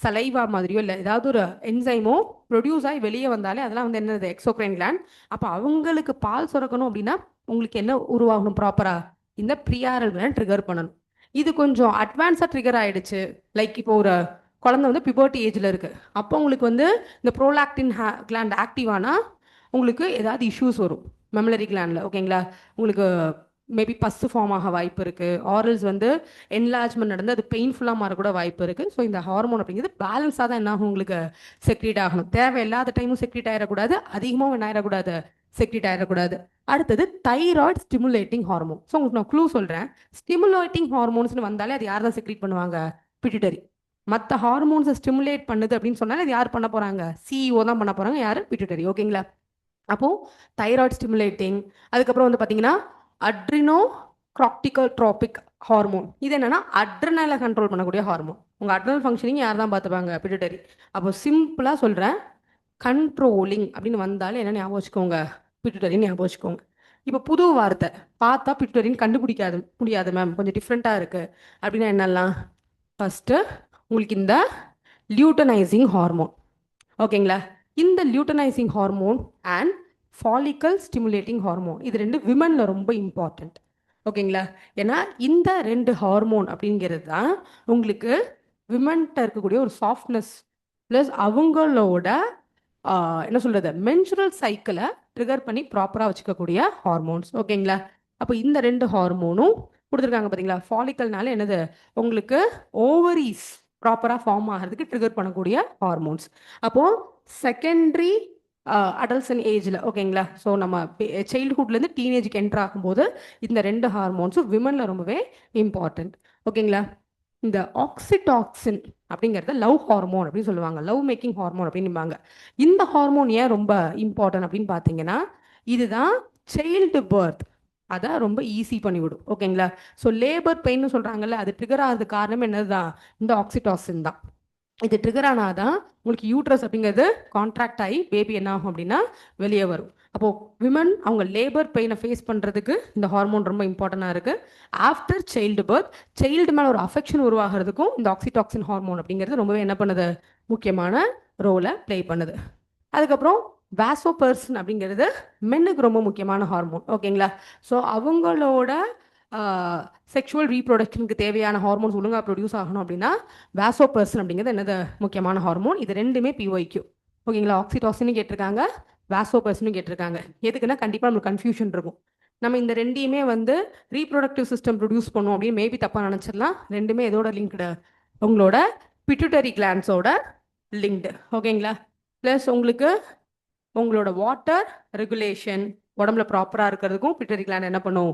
சலைவா மாதிரியோ இல்லை ஏதாவது ஒரு என்சைமோ ப்ரொடியூஸ் ஆகி வெளியே வந்தாலே அதெல்லாம் வந்து என்னது, எக்ஸோக்ரைன் கிளாண்ட். அப்போ அவங்களுக்கு பால் சுரக்கணும் அப்படின்னா உங்களுக்கு என்ன உருவாகணும் ப்ராப்பரா, இந்த ப்ரீஆரல் கிளாண்ட் ட்ரிகர் பண்ணணும். இது கொஞ்சம் அட்வான்ஸாக ட்ரிகர் ஆயிடுச்சு. லைக் இப்போ ஒரு குழந்தை வந்து பிபர்ட்டி ஏஜில் இருக்கு, அப்போ உங்களுக்கு வந்து இந்த ப்ரோலாக்டின் கிளாண்ட் ஆக்டிவ் ஆனால் உங்களுக்கு ஏதாவது இஷ்யூஸ் வரும் மெமலரி கிளாண்டில். ஓகேங்களா? உங்களுக்கு மேபி பஸ்ஸு ஃபார்ம் ஆக வாய்ப்பு இருக்குது, ஆரல்ஸ் வந்து என்லார்ஜ்மெண்ட் நடந்து அது பெயின்ஃபுல்லாக மாறக்கூட வாய்ப்பு இருக்குது. ஸோ இந்த ஹார்மோன் அப்படிங்கிறது பேலன்ஸாக தான் என்ன ஆகும், உங்களுக்கு செக்ரீட் ஆகணும். தேவையில்லாத டைமும் செக்ரீட் ஆகிடக்கூடாது, அதிகமாகவும் என்ன ஆகிடக்கூடாது, செக்ரீட் ஆகிடக்கூடாது. அடுத்தது தைராய்டு ஸ்டிமுலேட்டிங் ஹார்மோன். ஸோ உங்களுக்கு நான் க்ளூ சொல்கிறேன். ஸ்டிமுலேட்டிங் ஹார்மோன்ஸ்னு வந்தாலே அது யார் தான் செக்ரீட் பண்ணுவாங்க, பிட்யூட்டரி. மற்ற ஹார்மோன்ஸை ஸ்டிமுலேட் பண்ணுது அப்படின்னு சொன்னாலே அது யார் பண்ண போகிறாங்க, சிஇஓ தான் பண்ண போகிறாங்க, யார், பிட்யூட்டரி. ஓகேங்களா? அப்போது தைராய்டு ஸ்டிமுலேட்டிங். அதுக்கப்புறம் வந்து பார்த்தீங்கன்னா அட்ரினோ ட்ரோபிக் ஹார்மோன். இது என்னன்னா அட்ரினலை கண்ட்ரோல் பண்ணக்கூடிய ஹார்மோன். உங்கள் அட்ரினல் ஃபங்க்ஷனிங் யார் தான் பார்த்துப்பாங்க, பிட்யூட்டரி. அப்போ சிம்பிளாக சொல்கிறேன், கண்ட்ரோலிங் அப்படின்னு வந்தாலே என்ன ஞாபகம் வச்சுக்கோங்க, பிட்யூட்டரின்னு ஞாபகம் வச்சுக்கோங்க. இப்போ புது வார்த்தை பார்த்தா பிட்யூட்டரின்னு கண்டுபிடிக்காது முடியாது மேம், கொஞ்சம் டிஃப்ரெண்ட்டாக இருக்குது அப்படின்னா என்னெல்லாம், ஃபஸ்ட்டு உங்களுக்கு இந்த லியூட்டனைசிங் ஹார்மோன். ஓகேங்களா? இந்த luteinising hormone and follicle stimulating hormone, இது ரெண்டு விமனில் ரொம்ப இம்பார்ட்டண்ட். ஓகேங்களா? ஏன்னா இந்த ரெண்டு ஹார்மோன் அப்படிங்கிறது தான் உங்களுக்கு விமன்கிட்ட இருக்கக்கூடிய ஒரு சாஃப்ட்னஸ் ப்ளஸ் அவங்களோட என்ன சொல்கிறது, மென்சுரல் சைக்கிளை ட்ரிகர் பண்ணி ப்ராப்பராக வச்சுக்கக்கூடிய ஹார்மோன்ஸ். ஓகேங்களா? அப்போ இந்த ரெண்டு ஹார்மோனும் கொடுத்துருக்காங்க பார்த்தீங்களா. ஃபாலிக்கல்னால என்னது, உங்களுக்கு ஓவரீஸ் ப்ராப்பராக ஃபார்ம் ஆகிறதுக்கு ட்ரிகர் பண்ணக்கூடிய ஹார்மோன்ஸ். அப்போது செகண்டரி அடல்சன் ஏஜில், ஓகேங்களா, ஸோ நம்ம சைல்டுஹுட்லேருந்து டீனேஜுக்கு என்டர் ஆகும்போது இந்த ரெண்டு ஹார்மோன்ஸும் விமனில் ரொம்பவே இம்பார்ட்டண்ட். ஓகேங்களா? இந்த ஆக்சிடாக்சின் அப்படிங்கிறத லவ் ஹார்மோன் அப்படின்னு சொல்லுவாங்க, லவ் மேக்கிங் ஹார்மோன் அப்படின்பாங்க. இந்த ஹார்மோன் ஏன் ரொம்ப இம்பார்ட்டன்ட் அப்படின்னு பார்த்தீங்கன்னா இதுதான் சைல்டு பர்த் அதை ரொம்ப ஈஸி பண்ணிவிடும். ஓகேங்களா? ஸோ லேபர் பெயின்னு சொல்கிறாங்கல்ல, அது ட்ரிகர் ஆகிறது காரணம் என்னதுதான், இந்த ஆக்சிடாக்சின் தான். இது ட்ரிகர் ஆனாதான் உங்களுக்கு யூட்ரஸ் அப்படிங்கிறது கான்ட்ராக்ட் ஆகி பேபி என்ன ஆகும் அப்படின்னா வெளியே வரும். அப்போது விமன் அவங்க லேபர் பெயினை ஃபேஸ் பண்ணுறதுக்கு இந்த ஹார்மோன் ரொம்ப இம்பார்ட்டண்டாக இருக்குது. ஆஃப்டர் சைல்டு பர்த் சைல்டு மேலே ஒரு அஃபெக்ஷன் உருவாகிறதுக்கும் இந்த ஆக்சிடாக்சின் ஹார்மோன் அப்படிங்கிறது ரொம்பவே என்ன பண்ணுது, முக்கியமான ரோலை ப்ளே பண்ணுது. அதுக்கப்புறம் வாசோபர்சன் அப்படிங்கிறது மென்னுக்கு ரொம்ப முக்கியமான ஹார்மோன். ஓகேங்களா? ஸோ அவங்களோட செக்ஷுவல் ரீப்ரொடக்ஷனுக்கு தேவையான ஹார்மோன்ஸ் ஒழுங்காக ப்ரொடியூஸ் ஆகணும் அப்படின்னா வாசோபர்சன் அப்படிங்கிறது என்னது, முக்கியமான ஹார்மோன். இது ரெண்டுமே பிஒய்க்யூ. ஓகேங்களா? ஆக்சிடாக்சினும் கேட்டிருக்காங்க, வாசோபர்சனும் கேட்டிருக்காங்க. எதுக்குன்னா கண்டிப்பாக நம்மளுக்கு கன்ஃபியூஷன் இருக்கும். நம்ம இந்த ரெண்டையுமே வந்து ரீப்ரொடக்டிவ் சிஸ்டம் ப்ரொடியூஸ் பண்ணும் அப்படின்னு மேபி தப்பாக நினச்சிடலாம். ரெண்டுமே எதோட லிங்க்டு, உங்களோட பிட்யூட்டரி கிளான்ஸோட லிங்க்டு. ஓகேங்களா? ப்ளஸ் உங்களுக்கு உங்களோட வாட்டர் ரெகுலேஷன் உடம்புல ப்ராப்பராக இருக்கிறதுக்கும் பிட்யூட்டரி கிளாண்ட் என்ன பண்ணும்,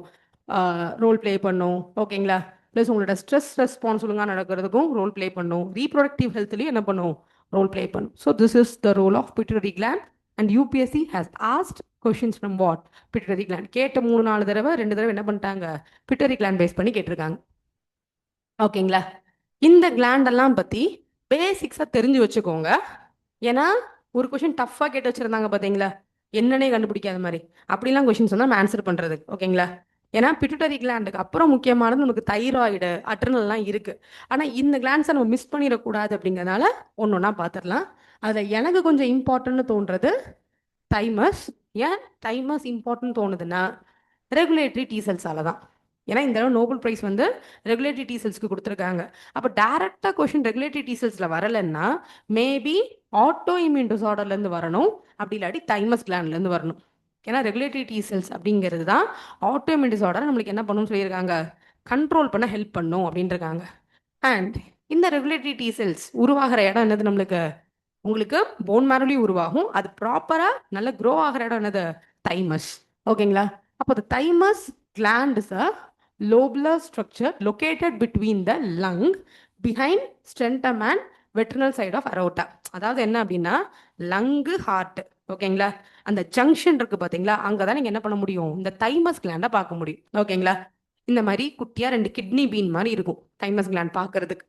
ரோல் ப்ளே பண்ணும். ஓகேங்களா? ப்ளஸ் உங்களோட ஸ்ட்ரெஸ் ரெஸ்பான்ஸ் ஒழுங்காக நடக்கிறதுக்கும் ரோல் ப்ளே பண்ணும். ரீப்ரொடக்டிவ் ஹெல்த்லையும் என்ன பண்ணும், ரோல் ப்ளே பண்ணும். So this is the role of pituitary gland. And UPSC has asked questions from what, pituitary gland. கேட்ட 3-4 தடவை 2 தடவை என்ன பண்ணிட்டாங்க, பிட்யூட்டரி கிளாண்ட் பேஸ் பண்ணி கேட்டிருக்காங்க. ஓகேங்களா? இந்த கிளாண்ட் எல்லாம் பற்றி பேசிக்ஸாக தெரிஞ்சு வச்சுக்கோங்க. ஏன்னா ஒரு கொஷின் டஃப்பாக கேட்டு வச்சுருந்தாங்க பார்த்தீங்களா, என்னன்னே கண்டுபிடிக்காத மாதிரி. அப்படிலாம் கொஷின்ஸ் வந்து நம்ம ஆன்சர் பண்ணுறதுக்கு. ஓகேங்களா? ஏன்னா பிட்யூட்டரி கிளாண்டுக்கு அப்புறம் முக்கியமானது நமக்கு தைராய்டு, அட்ரினல்லாம் இருக்கு. ஆனால் இந்த கிளாண்ட்ஸை நம்ம மிஸ் பண்ணிடக்கூடாது அப்படிங்கிறதுனால ஒன்று ஒன்றா பார்த்துடலாம். அதில் எனக்கு கொஞ்சம் இம்பார்ட்டன்ட்னு தோன்றது தைமஸ். ஏன் தைமஸ் இம்பார்ட்டன்ட் தோணுதுன்னா, ரெகுலேட்டரி டி செல்ஸால தான். ஏன்னா இந்த தடவை நோபல் ப்ரைஸ் வந்து ரெகுலேட்டரி டி செல்ஸ்க்கு கொடுத்துருக்காங்க. அப்போ டேரெக்டாக கொஷின் ரெகுலேட்டரி டி செல்ஸில் வரலைன்னா மேபி ஆட்டோ இம்யூன் டிசார்டர்லேருந்து வரணும், அப்படி இல்லாட்டி தைமஸ் கிளாண்ட்லேருந்து வரணும். ஏன்னா ரெகுலேட்டரி டி செல்ஸ் அப்படிங்கிறது தான் ஆட்டோ இம்யூன் டிசார்டர் நம்மளுக்கு என்ன பண்ணணும்னு சொல்லியிருக்காங்க, கண்ட்ரோல் பண்ண ஹெல்ப் பண்ணும் அப்படின்ட்டுருக்காங்க. அண்ட் இந்த ரெகுலேட்டரி டி செல்ஸ் உருவாகிற இடம் என்னது, நம்மளுக்கு உங்களுக்கு போன் மேரோலையும் உருவாகும். அது ப்ராப்பராக நல்லா க்ரோ ஆகிற இடம் என்னது, தைமஸ். ஓகேங்களா? அப்போ the thymus gland is a lobular structure located between the lung, behind sternum and ventral side of aorta. அதாவது என்ன அப்படின்னா, லங்கு ஹார்ட். ஓகேங்களா? அந்த ஜங்ஷன் இருக்கு பார்த்தீங்களா, அங்கே தான் நீங்கள் என்ன பண்ண முடியும், இந்த தைமஸ் கிளாண்டை பார்க்க முடியும். ஓகேங்களா? இந்த மாதிரி குட்டியாக 2 கிட்னி பீன் மாதிரி இருக்கும் தைமஸ் கிளாண்ட் பார்க்கறதுக்கு.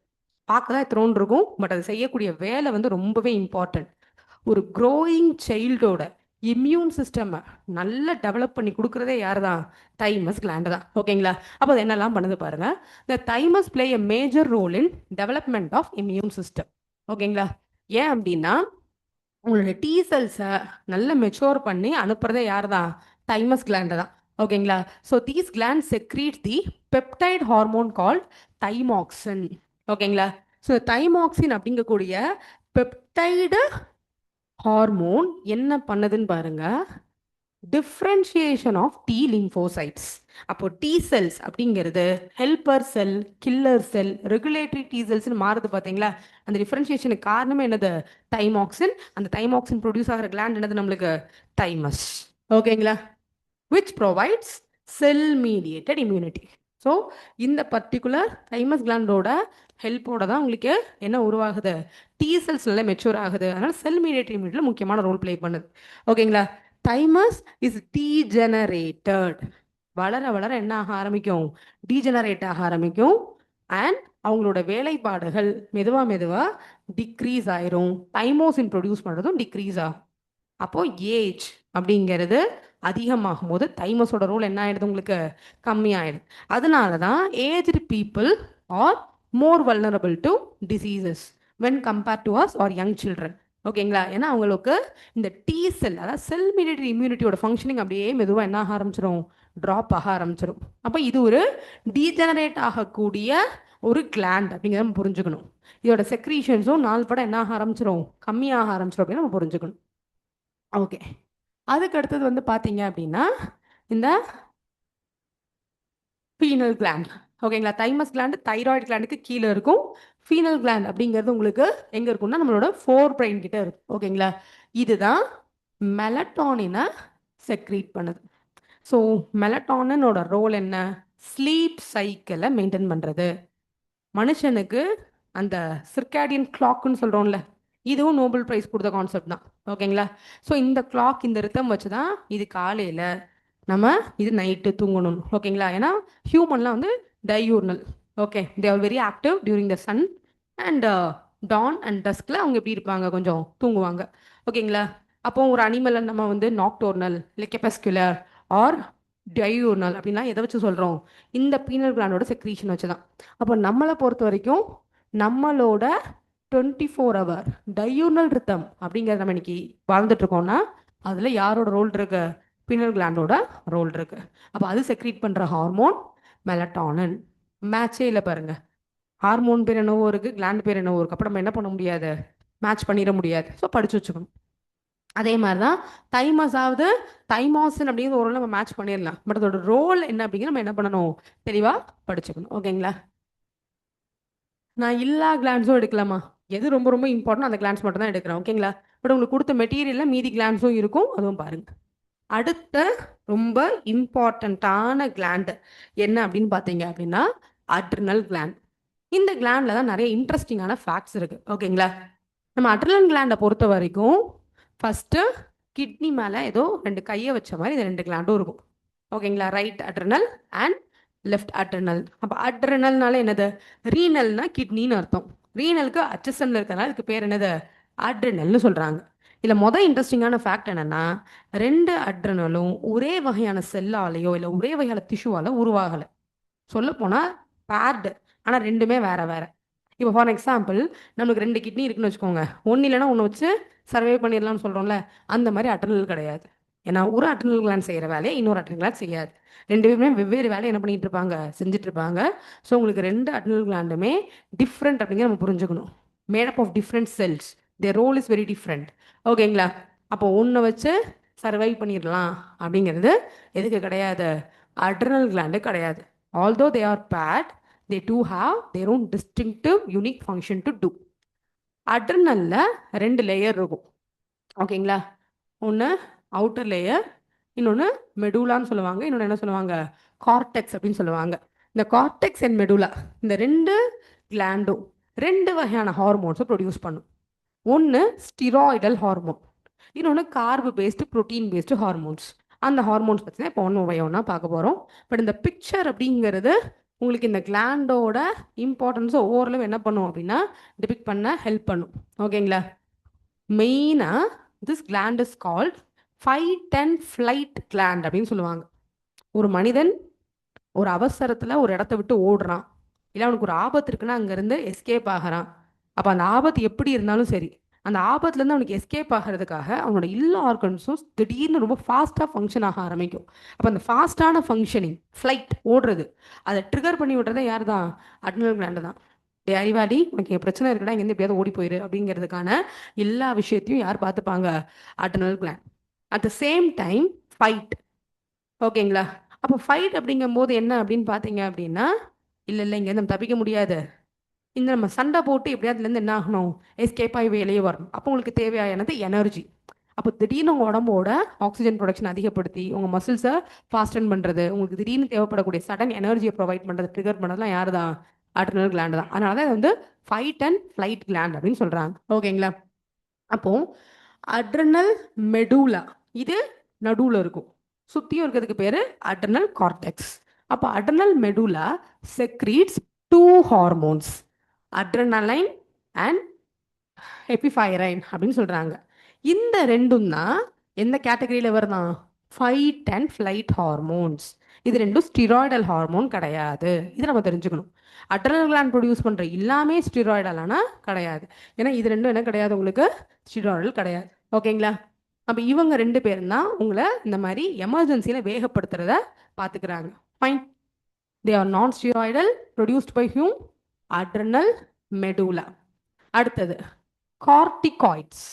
பார்க்க தான் த்ரோன் இருக்கும், பட் அது செய்யக்கூடிய வேலை வந்து ரொம்பவே இம்பார்ட்டன்ட். ஒரு க்ரோயிங் சைல்டோட இம்யூன் சிஸ்டம் நல்லா டெவலப் பண்ணி கொடுக்குறதே யார் தான், தைமஸ் கிளாண்டு தான். ஓகேங்களா? அப்போ அது என்னெல்லாம் பண்ணுது பாருங்க. இந்த thymus play a major role in development of immune system. ஓகேங்களா? ஏன் அப்படின்னா உங்களோட டி செல்ஸை நல்லா மெச்சூர் பண்ணி அனுப்புறதே யார் தான், தைமஸ் கிளாண்டு தான். ஓகேங்களா? So these gland secrete the peptide hormone called thymosin. ஓகேங்களா? ஸோ தைமாக்சின் அப்படிங்கக்கூடிய பெப்டைடு ஹார்மோன் என்ன பண்ணுதுன்னு பாருங்க, டிஃப்ரென்ஷியேஷன் ஆஃப் டி லிம்போசைட்ஸ். அப்போ டி செல்ஸ் அப்படிங்கிறது helper cell, killer cell, regulatory T செல்ஸ்னு மாறுது பார்த்தீங்களா. அந்த டிஃப்ரென்ஷியேஷனுக்கு காரணமே என்னது, தைமாக்சின். அந்த தைமாக்சின் ப்ரொடியூஸ் ஆகிற கிளாண்ட் என்னது, நம்மளுக்கு தைமஸ். ஓகேங்களா? which provides cell mediated immunity. So இந்த பர்டிகுலர் தைமஸ் கிளாண்டோட ஹெல்ப்போட தான் உங்களுக்கு என்ன உருவாகுது, டி செல்ஸ் நல்லா மெச்சூர் ஆகுது. அதனால செல் மீடியேட்டட் இம்யூனிட்டியில் முக்கியமான ரோல் ப்ளே பண்ணுது. ஓகேங்களா? Thymus is degenerated. வளர வளர என்ன ஆக ஆரம்பிக்கும், டீஜெனரேட் ஆக ஆரம்பிக்கும். அண்ட் அவங்களோட வேலைப்பாடுகள் மெதுவாக டிக்ரீஸ் ஆயிரும். தைமோசின் ப்ரொடியூஸ் பண்ணுறதும் டிக்ரீஸ் ஆகும். அப்போ ஏஜ் அப்படிங்கிறது அதிகமாகும் போது தைமஸோட ரோல் என்ன ஆயிடுது, உங்களுக்கு கம்மியாயிடுது. அதனால தான் aged people are more vulnerable to diseases when compared to us are young children. ஓகேங்களா? ஏன்னா அவங்களுக்கு இந்த டி செல், அதாவது செல் மீடியேட்டட் இம்யூனிட்டியோட ஃபங்க்ஷனிங் அப்படியே மெதுவாக என்ன ஆக ஆரம்பிச்சிடும், ட்ராப் ஆக ஆரம்பிச்சிடும். அப்போ இது ஒரு டீஜெனரேட் ஆகக்கூடிய ஒரு கிளாண்ட் அப்படிங்கிறத நம்ம புரிஞ்சுக்கணும். இதோட செக்ரீஷன்ஸும் நாள் படம் என்ன ஆக ஆரம்பிச்சிடும், கம்மியாக ஆரம்பிச்சிடும் அப்படின்னு நம்ம புரிஞ்சுக்கணும். ஓகே, அதுக்கு அடுத்தது வந்து பார்த்தீங்க அப்படின்னா இந்த ஃபீனல் கிளாண்ட். ஓகேங்களா? தைமஸ் கிளாண்டு தைராய்டு கிளாண்டுக்கு கீழே இருக்கும். ஃபீனல் கிளாண்ட் அப்படிங்கிறது உங்களுக்கு எங்கே இருக்கும்னா நம்மளோட ஃபோர் பிரெயின் கிட்ட இருக்கும். ஓகேங்களா? இதுதான் மெலட்டானினை செக்ரீட் பண்ணுது. ஸோ மெலட்டானினோட ரோல் என்ன, ஸ்லீப் சைக்கிளை மெயின்டைன் பண்ணுறது. மனுஷனுக்கு அந்த சிர்காடியன் கிளாக்குன்னு சொல்கிறோம்ல, இதுவும் நோபல் ப்ரைஸ் கொடுத்த கான்செப்ட் தான். ஓகேங்களா? ஸோ இந்த கிளாக், இந்த ரித்தம் வச்சு தான் இது காலையில் நம்ம இது நைட்டு தூங்கணும். ஓகேங்களா? ஏன்னா ஹியூமன்லாம் வந்து diurnal. Okay, they are very active during the sun and dawn and டஸ்கில் அவங்க எப்படி இருப்பாங்க, கொஞ்சம் தூங்குவாங்க. ஓகேங்களா? அப்போ ஒரு அனிமலை நம்ம வந்து நாக்டோர்னல் இல்லை கெப்பஸ்குலர் ஆர் டையூர்னல் அப்படின்லாம் எதை வச்சு சொல்கிறோம், இந்த பீனல் கிளாண்டோட செக்ரீஷன் வச்சு தான். அப்போ நம்மளை பொறுத்த வரைக்கும் நம்மளோட 24 hour டையூர்னல் ரித்தம் அப்படிங்கிறத நம்ம இன்னைக்கு வாழ்ந்துட்டு இருக்கோம்னா அதில் யாரோட ரோல் இருக்கு, பீனல் கிளாண்டோட ரோல் இருக்கு. அப்போ அது செக்ரீட் பண்ணுற ஹார்மோன் மெலட்டானின். மேட்சே இல்லை பாருங்க, ஹார்மோன் பேர் என்னவோ இருக்கு, கிளாண்ட் பேர் என்னவோ இருக்கு. அப்போ நம்ம என்ன பண்ண முடியாது, மேட்ச் பண்ணிட முடியாது. ஸோ படிச்சு வச்சுக்கணும். அதே மாதிரி தான் தைமஸாவது தைமாசின் அப்படிங்கிறது ஒரு நம்ம மேட்ச் பண்ணிடலாம். பட் அதோட ரோல் என்ன அப்படிங்கிற நம்ம என்ன பண்ணணும், தெளிவாக படிச்சுக்கணும். ஓகேங்களா? நான் எல்லா கிளான்ஸும் எடுக்கலாமா? எது ரொம்ப ரொம்ப இம்பார்ட்டன் அந்த கிளான்ஸ் மட்டும் தான் எடுக்கிறேன். ஓகேங்களா? பட் உங்களுக்கு கொடுத்த மெட்டீரியலில் மீதி கிளான்ஸும் இருக்கும், அதுவும் பாருங்க. அடுத்த ரொம்ப இம்பார்ட்டண்ட்டான கிளாண்ட் என்ன அப்படின்னு பார்த்தீங்க அப்படின்னா அட்ரினல் கிளாண்ட். இந்த கிளாண்டில் தான் நிறைய இன்ட்ரெஸ்டிங்கான ஃபேக்ட்ஸ் இருக்கு. ஓகேங்களா? நம்ம அட்ரினல் கிளாண்டை பொறுத்த வரைக்கும் ஃபர்ஸ்ட்டு கிட்னி மேலே ஏதோ ரெண்டு கையை வச்ச மாதிரி இந்த ரெண்டு கிளாண்டும் இருக்கும். ஓகேங்களா? Right adrenal and left adrenal. அப்போ அட்ரினல்னால என்னது? ரீனல்னா கிட்னின்னு அர்த்தம். ரீனலுக்கு அச்சசன்ல இருக்கிறதுனால இதுக்கு பேர் என்னது? அட்ரினல்னு சொல்றாங்க. இதில் மொதல் இன்ட்ரெஸ்டிங்கான ஃபேக்ட் என்னன்னா, ரெண்டு அட்ரினலும் ஒரே வகையான செல்லாலேயோ இல்லை ஒரே வகையான திஷுவால உருவாகலை. சொல்ல போனால் பேர்டு, ஆனால் ரெண்டுமே வேற வேற. இப்போ ஃபார் எக்ஸாம்பிள் நம்மளுக்கு ரெண்டு கிட்னி இருக்குன்னு வச்சுக்கோங்க, ஒன்று இல்லைன்னா ஒன்று வச்சு சர்வே பண்ணிடலாம்னு சொல்கிறோம்ல, அந்த மாதிரி அட்ரினல் கிடையாது. ஏன்னா ஒரு அட்ரினல் கிளாண்ட் செய்கிற வேலையை இன்னொரு அட்ரினல் கிளாண்ட் செய்யாது. ரெண்டு பேருமே வெவ்வேறு வேலையை என்ன பண்ணிட்டு இருப்பாங்க, செஞ்சுட்டு இருப்பாங்க. ஸோ உங்களுக்கு ரெண்டு அட்ரினல் கிளாண்டுமே டிஃப்ரெண்ட் அப்படிங்கிற நம்ம புரிஞ்சுக்கணும். Made up of different cells, there role is very different. ஓகேங்களா? அப்போ ஒன்றை வச்சு சர்வை பண்ணிடலாம் அப்படிங்கிறது எதுக்கு கிடையாது? அட்ரினல் கிளாண்டு கிடையாது. Although they are bad, they do have their own distinctive unique function to do. அட்ரினல்ல ரெண்டு லேயர் இருக்கும். ஓகேங்களா? ஒன்று அவுட்டர் லேயர், இன்னொன்று மெடூலான்னு சொல்லுவாங்க, இன்னொன்று என்ன சொல்லுவாங்க, கார்டெக்ஸ் அப்படின்னு சொல்லுவாங்க. இந்த கார்டெக்ஸ் அண்ட் மெடூலா இந்த ரெண்டு கிளாண்டும் ரெண்டு வகையான ஹார்மோன்ஸை ப்ரொடியூஸ் பண்ணும். ஒன்று ஸ்டிராய்டல் ஹார்மோன், இன்னொன்று கார்பு பேஸ்டு ப்ரோட்டீன் பேஸ்டு ஹார்மோன்ஸ். அந்த ஹார்மோன்ஸ் பற்றி தான் இப்போ ஒன்று ஒன்றா பார்க்க போகிறோம். பட் இந்த பிக்சர் அப்படிங்கிறது உங்களுக்கு இந்த கிளாண்டோட இம்பார்ட்டன்ஸை ஓரளவு என்ன பண்ணும் அப்படின்னா டிபிக் பண்ண ஹெல்ப் பண்ணும். ஓகேங்களா? மெயினாக this gland is called fight and flight gland அப்படின்னு சொல்லுவாங்க. ஒரு மனிதன் ஒரு அவசரத்தில் ஒரு இடத்த விட்டு ஓடுறான், இல்லை அவனுக்கு ஒரு ஆபத்து இருக்குன்னா அங்கேருந்து எஸ்கேப் ஆகிறான். அப்போ அந்த ஆபத்து எப்படி இருந்தாலும் சரி, அந்த ஆபத்துலேருந்து அவனுக்கு எஸ்கேப் ஆகிறதுக்காக அவனோட எல்லா ஆர்கன்ஸும் திடீர்னு ரொம்ப ஃபாஸ்ட்டாக ஃபங்க்ஷன் ஆக ஆரம்பிக்கும். அப்போ அந்த ஃபாஸ்ட்டான ஃபங்க்ஷனிங், ஃப்ளைட், ஓடுறது, அதை ட்ரிகர் பண்ணி விட்றதே யார் தான்? அட்ரினல் கிளாண்டு தான். டே அறிவாளி, உனக்கு பிரச்சனை இருக்குன்னா இங்கேருந்து எப்படியாவது ஓடி போயிரு அப்படிங்கிறதுக்கான எல்லா விஷயத்தையும் யார் பார்த்துப்பாங்க? Adrenal gland. At the same time fight. ஓகேங்களா? அப்போ ஃபைட் அப்படிங்கும்போது என்ன அப்படின்னு பார்த்தீங்க அப்படின்னா, இல்லை இல்லை இங்கே நம்ம தப்பிக்க முடியாது, இந்த நம்ம சண்டை போட்டு எப்படியாதுலேருந்து என்ன ஆகணும், எஸ்கேப் ஆகி வெளியே வரணும். அப்போ உங்களுக்கு தேவையானது எனர்ஜி. அப்போ திடீர்னு உங்கள் உடம்போட ஆக்சிஜன் ப்ரொடக்ஷன் அதிகப்படுத்தி உங்கள் மசில்ஸை ஃபாஸ்டன் பண்ணுறது, உங்களுக்கு திடீர்னு தேவைப்படக்கூடிய சடன் எனர்ஜியை ப்ரொவைட் பண்ணுறது, ட்ரிகர் பண்ணுறதுலாம் யார் தான்? அட்ரினல் கிளாண்டு தான். அதனால தான் இது வந்து ஃபைட் அண்ட் ஃப்ளைட் கிளாண்ட் அப்படின்னு சொல்கிறாங்க. ஓகேங்களா? அப்போ அட்ரினல் மெடூலா இது நடுவில் இருக்கும், சுற்றியும் இருக்கிறதுக்கு பேர் அட்ரினல் கார்டெக்ஸ். அப்போ adrenal medulla secretes two hormones, adrenaline and epinephrine அப்படின்னு சொல்கிறாங்க. இந்த ரெண்டும் தான் எந்த கேட்டகரியில் வருதான்? Fight and flight hormones. இது ரெண்டும் ஸ்டிராய்டல் ஹார்மோன் கிடையாது. இது நம்ம தெரிஞ்சுக்கணும். அட்ரினல் கிளாண்ட் ப்ரொடியூஸ் பண்ணுற எல்லாமே ஸ்டிராய்டலானா கிடையாது. ஏன்னா இது ரெண்டும் என்ன கிடையாது, உங்களுக்கு ஸ்டிராய்டல் கிடையாது. ஓகேங்களா? அப்போ இவங்க ரெண்டு பேரும் தான் உங்களை இந்த மாதிரி எமர்ஜென்சியில் வேகப்படுத்துறத பார்த்துக்கிறாங்க. Fine. They are non steroidal, produced by ஹியூம் அட்ரினல் மெடூலா. அடுத்தது கார்டிகாய்ட்ஸ்.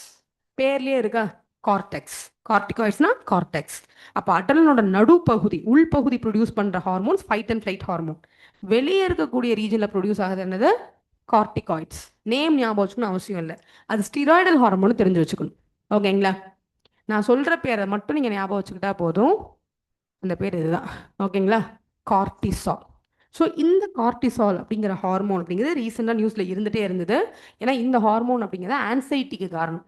பேர்லயே இருக்கா கார்டெக்ஸ். கார்டிகாய்ட்ஸ்னா கார்டெக்ஸ். அப்போ அட்ரினலோட நடுப்பகுதி, உள்பகுதி ப்ரொடியூஸ் பண்ணுற hormones fight and flight hormone. வெளியே இருக்கக்கூடிய ரீஜனில் ப்ரொடியூஸ் ஆகுது என்னது? கார்டிகாய்ட்ஸ். நேம் ஞாபகம் வச்சுக்கணும் அவசியம் இல்லை, அது ஸ்டிராய்டல் ஹார்மோன் தெரிஞ்சு வச்சுக்கணும். ஓகேங்களா? நான் சொல்கிற பேரை மட்டும் நீங்கள் ஞாபகம் வச்சுக்கிட்டா போதும். அந்த பேர் இதுதான். ஓகேங்களா? கார்டிசால். ஸோ இந்த கார்டிசால் அப்படிங்கிற ஹார்மோன் அப்படிங்கிறது ரீசெண்டாக நியூஸில் இருந்துகிட்டே இருந்தது. ஏன்னா இந்த ஹார்மோன் அப்படிங்கிறது ஆன்சைட்டிக்கு காரணம்.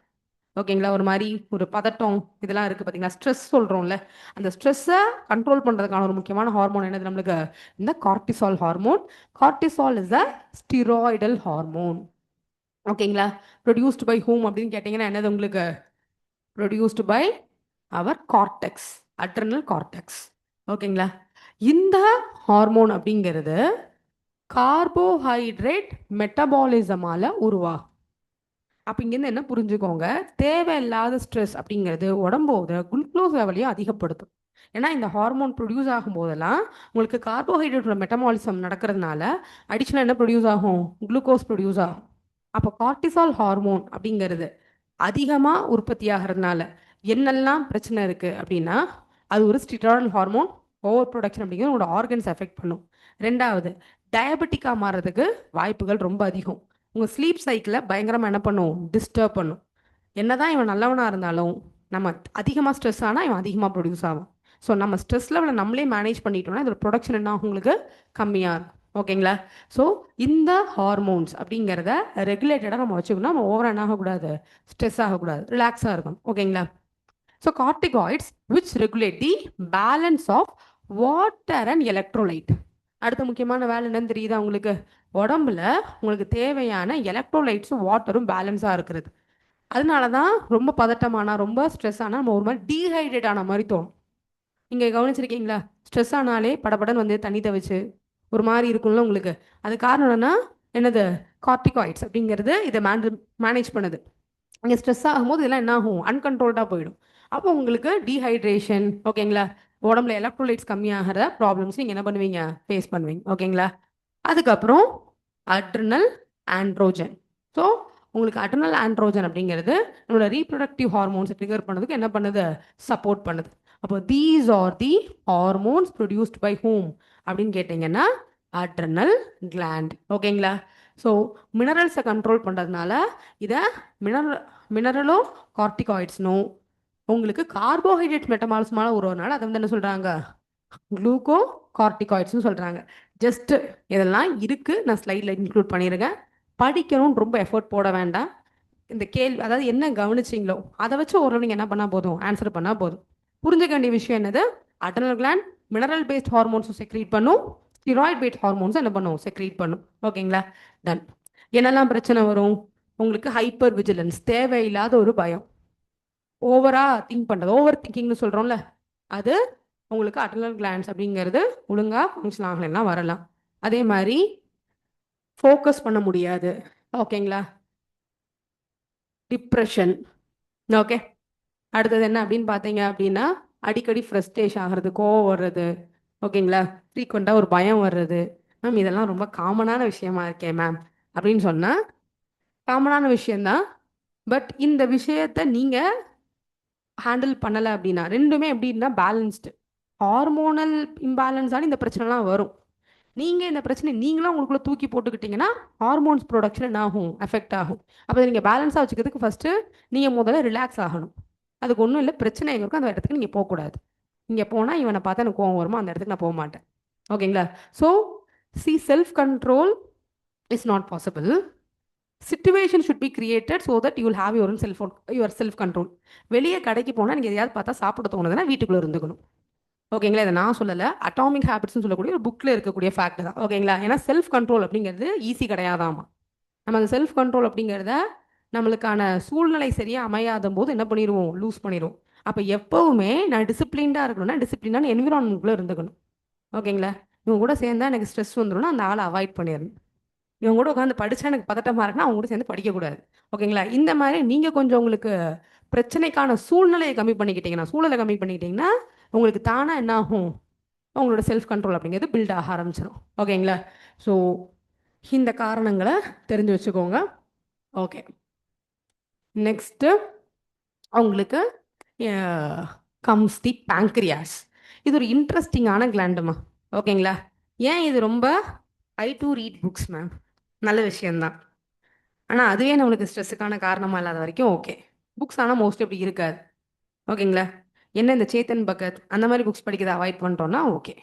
ஓகேங்களா? ஒரு மாதிரி ஒரு பதட்டம் இதெல்லாம் இருக்குது பார்த்தீங்களா, ஸ்ட்ரெஸ் சொல்கிறோம்ல, அந்த ஸ்ட்ரெஸ்ஸை கண்ட்ரோல் பண்ணுறதுக்கான ஒரு முக்கியமான ஹார்மோன் என்னது நம்மளுக்கு? இந்த cortisol hormone. Cortisol is a steroidal hormone. ஓகேங்களா? ப்ரொடியூஸ்டு பை ஹூம் அப்படின்னு கேட்டிங்கன்னா என்னது உங்களுக்கு? Produced by our cortex, adrenal cortex. ஓகேங்களா? இந்த ஹார்மோன் அப்படிங்கிறது கார்போஹைட்ரேட் மெட்டபாலிசமால உருவாகும். அப்போ இங்கேருந்து என்ன புரிஞ்சுக்கோங்க, தேவையில்லாத ஸ்ட்ரெஸ் அப்படிங்கிறது உடம்போட குளுக்கோஸ் லெவலையும் அதிகப்படுத்தும். ஏன்னா இந்த ஹார்மோன் ப்ரொடியூஸ் ஆகும் போதெல்லாம் உங்களுக்கு கார்போஹைட்ரேட்டோட மெட்டபாலிசம் நடக்கிறதுனால அடிஷனலாக என்ன ப்ரொடியூஸ் ஆகும்? குளுக்கோஸ் ப்ரொடியூஸ் ஆகும். அப்போ கார்டிசால் ஹார்மோன் அப்படிங்கிறது அதிகமாக உற்பத்தி ஆகிறதுனால என்னெல்லாம் பிரச்சனை இருக்குது அப்படின்னா, அது ஒரு ஸ்டிராய்டல் ஹார்மோன் ஓவர் ப்ரொடக்ஷன் அப்படிங்கிறது உங்களோட ஆர்கன்ஸ் எஃபெக்ட் பண்ணும். ரெண்டாவது, டயபெட்டிக்காக மாறுறதுக்கு வாய்ப்புகள் ரொம்ப அதிகம். உங்கள் ஸ்லீப் சைக்கிளை பயங்கரமாக என்ன பண்ணும், டிஸ்டர்ப் பண்ணும். என்னதான் இவன் நல்லவனாக இருந்தாலும் நம்ம அதிகமாக ஸ்ட்ரெஸ் ஆனால் இவன் அதிகமாக ப்ரொடியூஸ் ஆகும். ஸோ நம்ம ஸ்ட்ரெஸ் லெவலை நம்மளே மேனேஜ் பண்ணிட்டோம்னா இதோட ப்ரொடக்ஷன் என்ன ஆகும், உங்களுக்கு கம்மியாக இருக்கும். ஓகேங்களா? ஸோ இந்த ஹார்மோன்ஸ் அப்படிங்கிறத ரெகுலேட்டடாக நம்ம வச்சுக்கணும். நம்ம ஓவராக என்ன ஆகக்கூடாது, ஸ்ட்ரெஸ் ஆகக்கூடாது, ரிலாக்ஸாக இருக்கணும். ஓகேங்களா? So corticoids which regulate the balance of water and electrolyte. அடுத்த முக்கியமான வேலை என்னன்னு தெரியுதா உங்களுக்கு? உடம்புல உங்களுக்கு தேவையான எலக்ட்ரோலைட்ஸும் வாட்டரும் பேலன்ஸாக இருக்கிறது. அதனால தான் ரொம்ப பதட்டமானா, ரொம்ப ஸ்ட்ரெஸ் ஆனால் நம்ம ஒரு மாதிரி டீஹைட்ரேட் ஆன மாதிரி தோணும். நீங்கள் கவனிச்சிருக்கீங்களா? ஸ்ட்ரெஸ் ஆனாலே படபடன்னு வந்து தண்ணி தவிச்சு ஒரு மாதிரி இருக்கும்ல உங்களுக்கு. அது காரணம் என்னன்னா, என்னது, கார்டிகாய்ட்ஸ் அப்படிங்கிறது இதை மேனேஜ் பண்ணுது. நீங்கள் ஸ்ட்ரெஸ் ஆகும்போது இதெல்லாம் என்ன ஆகும், அன்கண்ட்ரோல்டாக போயிடும். அப்போ உங்களுக்கு டீஹைட்ரேஷன், ஓகேங்களா, உடம்புல எலக்ட்ரோலைட்ஸ் கம்மியாகிற ப்ராப்ளம்ஸ் நீங்கள் என்ன பண்ணுவீங்க, ஃபேஸ் பண்ணுவீங்க. ஓகேங்களா? அதுக்கப்புறம் அட்ரினல் ஆண்ட்ரோஜன். ஸோ உங்களுக்கு அட்ரினல் ஆண்ட்ரோஜன் அப்படிங்கிறது நம்மளோட ரீப்ரொடக்டிவ் ஹார்மோன்ஸ் ட்ரிகர் பண்ணதுக்கு என்ன பண்ணுது, சப்போர்ட் பண்ணுது. அப்போ these are the hormones produced by whom அப்படின்னு கேட்டிங்கன்னா அட்ரினல் கிளாண்ட். ஓகேங்களா? ஸோ மினரல்ஸை கண்ட்ரோல் பண்ணுறதுனால இதை மினரலோ கார்டிகாய்ட்ஸ்னோ உங்களுக்கு கார்போஹைட்ரேட் மெட்டபாலிசமால உருவனால அதை வந்து என்ன சொல்கிறாங்க, குளூக்கோ கார்டிகாய்ட்ஸ்னு சொல்கிறாங்க. ஜஸ்ட்டு இதெல்லாம் இருக்குது, நான் ஸ்லைடில் இன்க்ளூட் பண்ணியிருக்கேன். படிக்கணும்னு ரொம்ப எஃபர்ட் போட வேண்டாம். இந்த கேள்வி அதாவது என்ன கவனிச்சிங்களோ அதை வச்சு ஓரளவு நீங்கள் என்ன பண்ணால் போதும், ஆன்சர் பண்ணால் போதும். புரிஞ்சுக்க வேண்டிய விஷயம் என்னது, அட்ரினல் கிளாண்ட் மினரல் பேஸ்ட் ஹார்மோன்ஸும் செக்ரீட் பண்ணும், ஸ்டிராய்ட் பேஸ்ட் ஹார்மோன்ஸும் என்ன பண்ணும், செக்ரீட் பண்ணும். ஓகேங்களா? டன். என்னெல்லாம் பிரச்சனை வரும் உங்களுக்கு, ஹைப்பர் விஜிலன்ஸ், தேவையில்லாத ஒரு பயம், ஓவரா திங்க் பண்ணுறது, ஓவர் திங்கிங்னு சொல்கிறோம்ல, அது உங்களுக்கு அட்ரினல் கிளாண்ட்ஸ் அப்படிங்கிறது ஒழுங்காக ஃபங்க்ஷன் ஆகலைன்னா வரலாம். அதே மாதிரி ஃபோக்கஸ் பண்ண முடியாது. ஓகேங்களா? டிப்ரெஷன். ஓகே, அடுத்தது என்ன அப்படின்னு பார்த்தீங்க அப்படின்னா, அடிக்கடி ஃப்ரஸ்ட்ரேஷன் ஆகிறது, கோவம் வர்றது. ஓகேங்களா? ஃப்ரீக்வெண்ட்டாக ஒரு பயம் வர்றது. மேம் இதெல்லாம் ரொம்ப காமனான விஷயமா இருக்கே மேம் அப்படின்னு சொன்னால் காமனான விஷயந்தான். பட் இந்த விஷயத்தை நீங்கள் ஹேண்டில் பண்ணலை அப்படின்னா, ரெண்டுமே எப்படின்னா பேலன்ஸ்டு. ஹார்மோனல் இம்பேலன்ஸான இந்த பிரச்சனைலாம் வரும். நீங்கள் இந்த பிரச்சனை நீங்களும் உங்களுக்குள்ள தூக்கி போட்டுக்கிட்டிங்கன்னா ஹார்மோன்ஸ் ப்ரொடக்ஷன் என்ன ஆகும், எஃபெக்ட் ஆகும். அப்போ நீங்கள் பேலன்ஸாக வச்சுக்கிறதுக்கு ஃபஸ்ட்டு நீங்கள் முதல்ல ரிலாக்ஸ் ஆகணும். அதுக்கு ஒன்றும் இல்லை, பிரச்சனை எங்கே இருக்கும் அந்த இடத்துக்கு நீங்கள் போகக்கூடாது. இங்கே போனால் இவனை பார்த்தா எனக்கு கோவம் வருமா, அந்த இடத்துக்கு நான் போக மாட்டேன். ஓகேங்களா? So self control is not possible. Situation should be created so that you will have your self control. வெளியே கடைக்கு போனால் நீங்கள் எதையாவது பார்த்தா சாப்பிட தோணுதுன்னா வீட்டுக்குள்ளே இருந்துக்கணும். ஓகேங்களா? இதை நான் சொல்லலை, அட்டாமிக் ஹேபிட்ஸ்னு சொல்லக்கூடிய ஒரு புக்கில் இருக்கக்கூடிய ஃபேக்ட் தான். ஓகேங்களா? ஏன்னா செல்ஃப் கண்ட்ரோல் அப்படிங்கிறது ஈஸி கிடையாதாமா. நம்ம அந்த செல்ஃப் கண்ட்ரோல் அப்படிங்கிறத நம்மளுக்கான சூழ்நிலை சரியாக அமையாத போது என்ன பண்ணிடுவோம், லூஸ் பண்ணிடுவோம். அப்போ எப்போவுமே நான் டிசிப்ளின்டாக இருக்கணும்னா டிசிப்ளினான என்விரான்மெண்ட்குள்ளே இருந்துக்கணும். ஓகேங்களா? இவங்க கூட சேர்ந்தா எனக்கு ஸ்ட்ரெஸ் வந்துடும்னா அந்த ஆளை அவாய்ட் பண்ணிடணும். இவங்க கூட உட்காந்து படித்தா எனக்கு பதட்டமாக இருக்குன்னா அவங்க கூட சேர்ந்து படிக்கக்கூடாது. ஓகேங்களா? இந்த மாதிரி நீங்கள் கொஞ்சம் உங்களுக்கு பிரச்சனைக்கான சூழ்நிலையை கம்மி பண்ணிக்கிட்டீங்கன்னா, சூழலை கம்மி பண்ணிக்கிட்டிங்கன்னா உங்களுக்கு தானாக என்ன ஆகும், உங்களோட செல்ஃப் கண்ட்ரோல் அப்படிங்கிறது பில்ட் ஆக ஆரம்பிச்சிடும். ஓகேங்களா? ஸோ இந்த காரணங்களை தெரிஞ்சு வச்சுக்கோங்க. ஓகே, நெக்ஸ்ட்டு உங்களுக்கு கம்ஸ் தி பேங்க்ரியாஸ். இது ஒரு இன்ட்ரெஸ்டிங்கான கிளாண்டுமா. ஓகேங்களா? ஏன் இது ரொம்ப ஐ டு ரீட் புக்ஸ் மேம், நல்ல விஷயந்தான். ஆனால் அதுவே நம்மளுக்கு ஸ்ட்ரெஸ்ஸுக்கான காரணமாக இல்லாத வரைக்கும் ஓகே. புக்ஸ் ஆனால் மோஸ்ட்லி அப்படி இருக்காது. ஓகேங்களா? என்ன இந்த சேத்தன் பகத் அந்த மாதிரி புக்ஸ் படிக்கிறத அவாய்ட் பண்ணிட்டோம்னா ஓகே.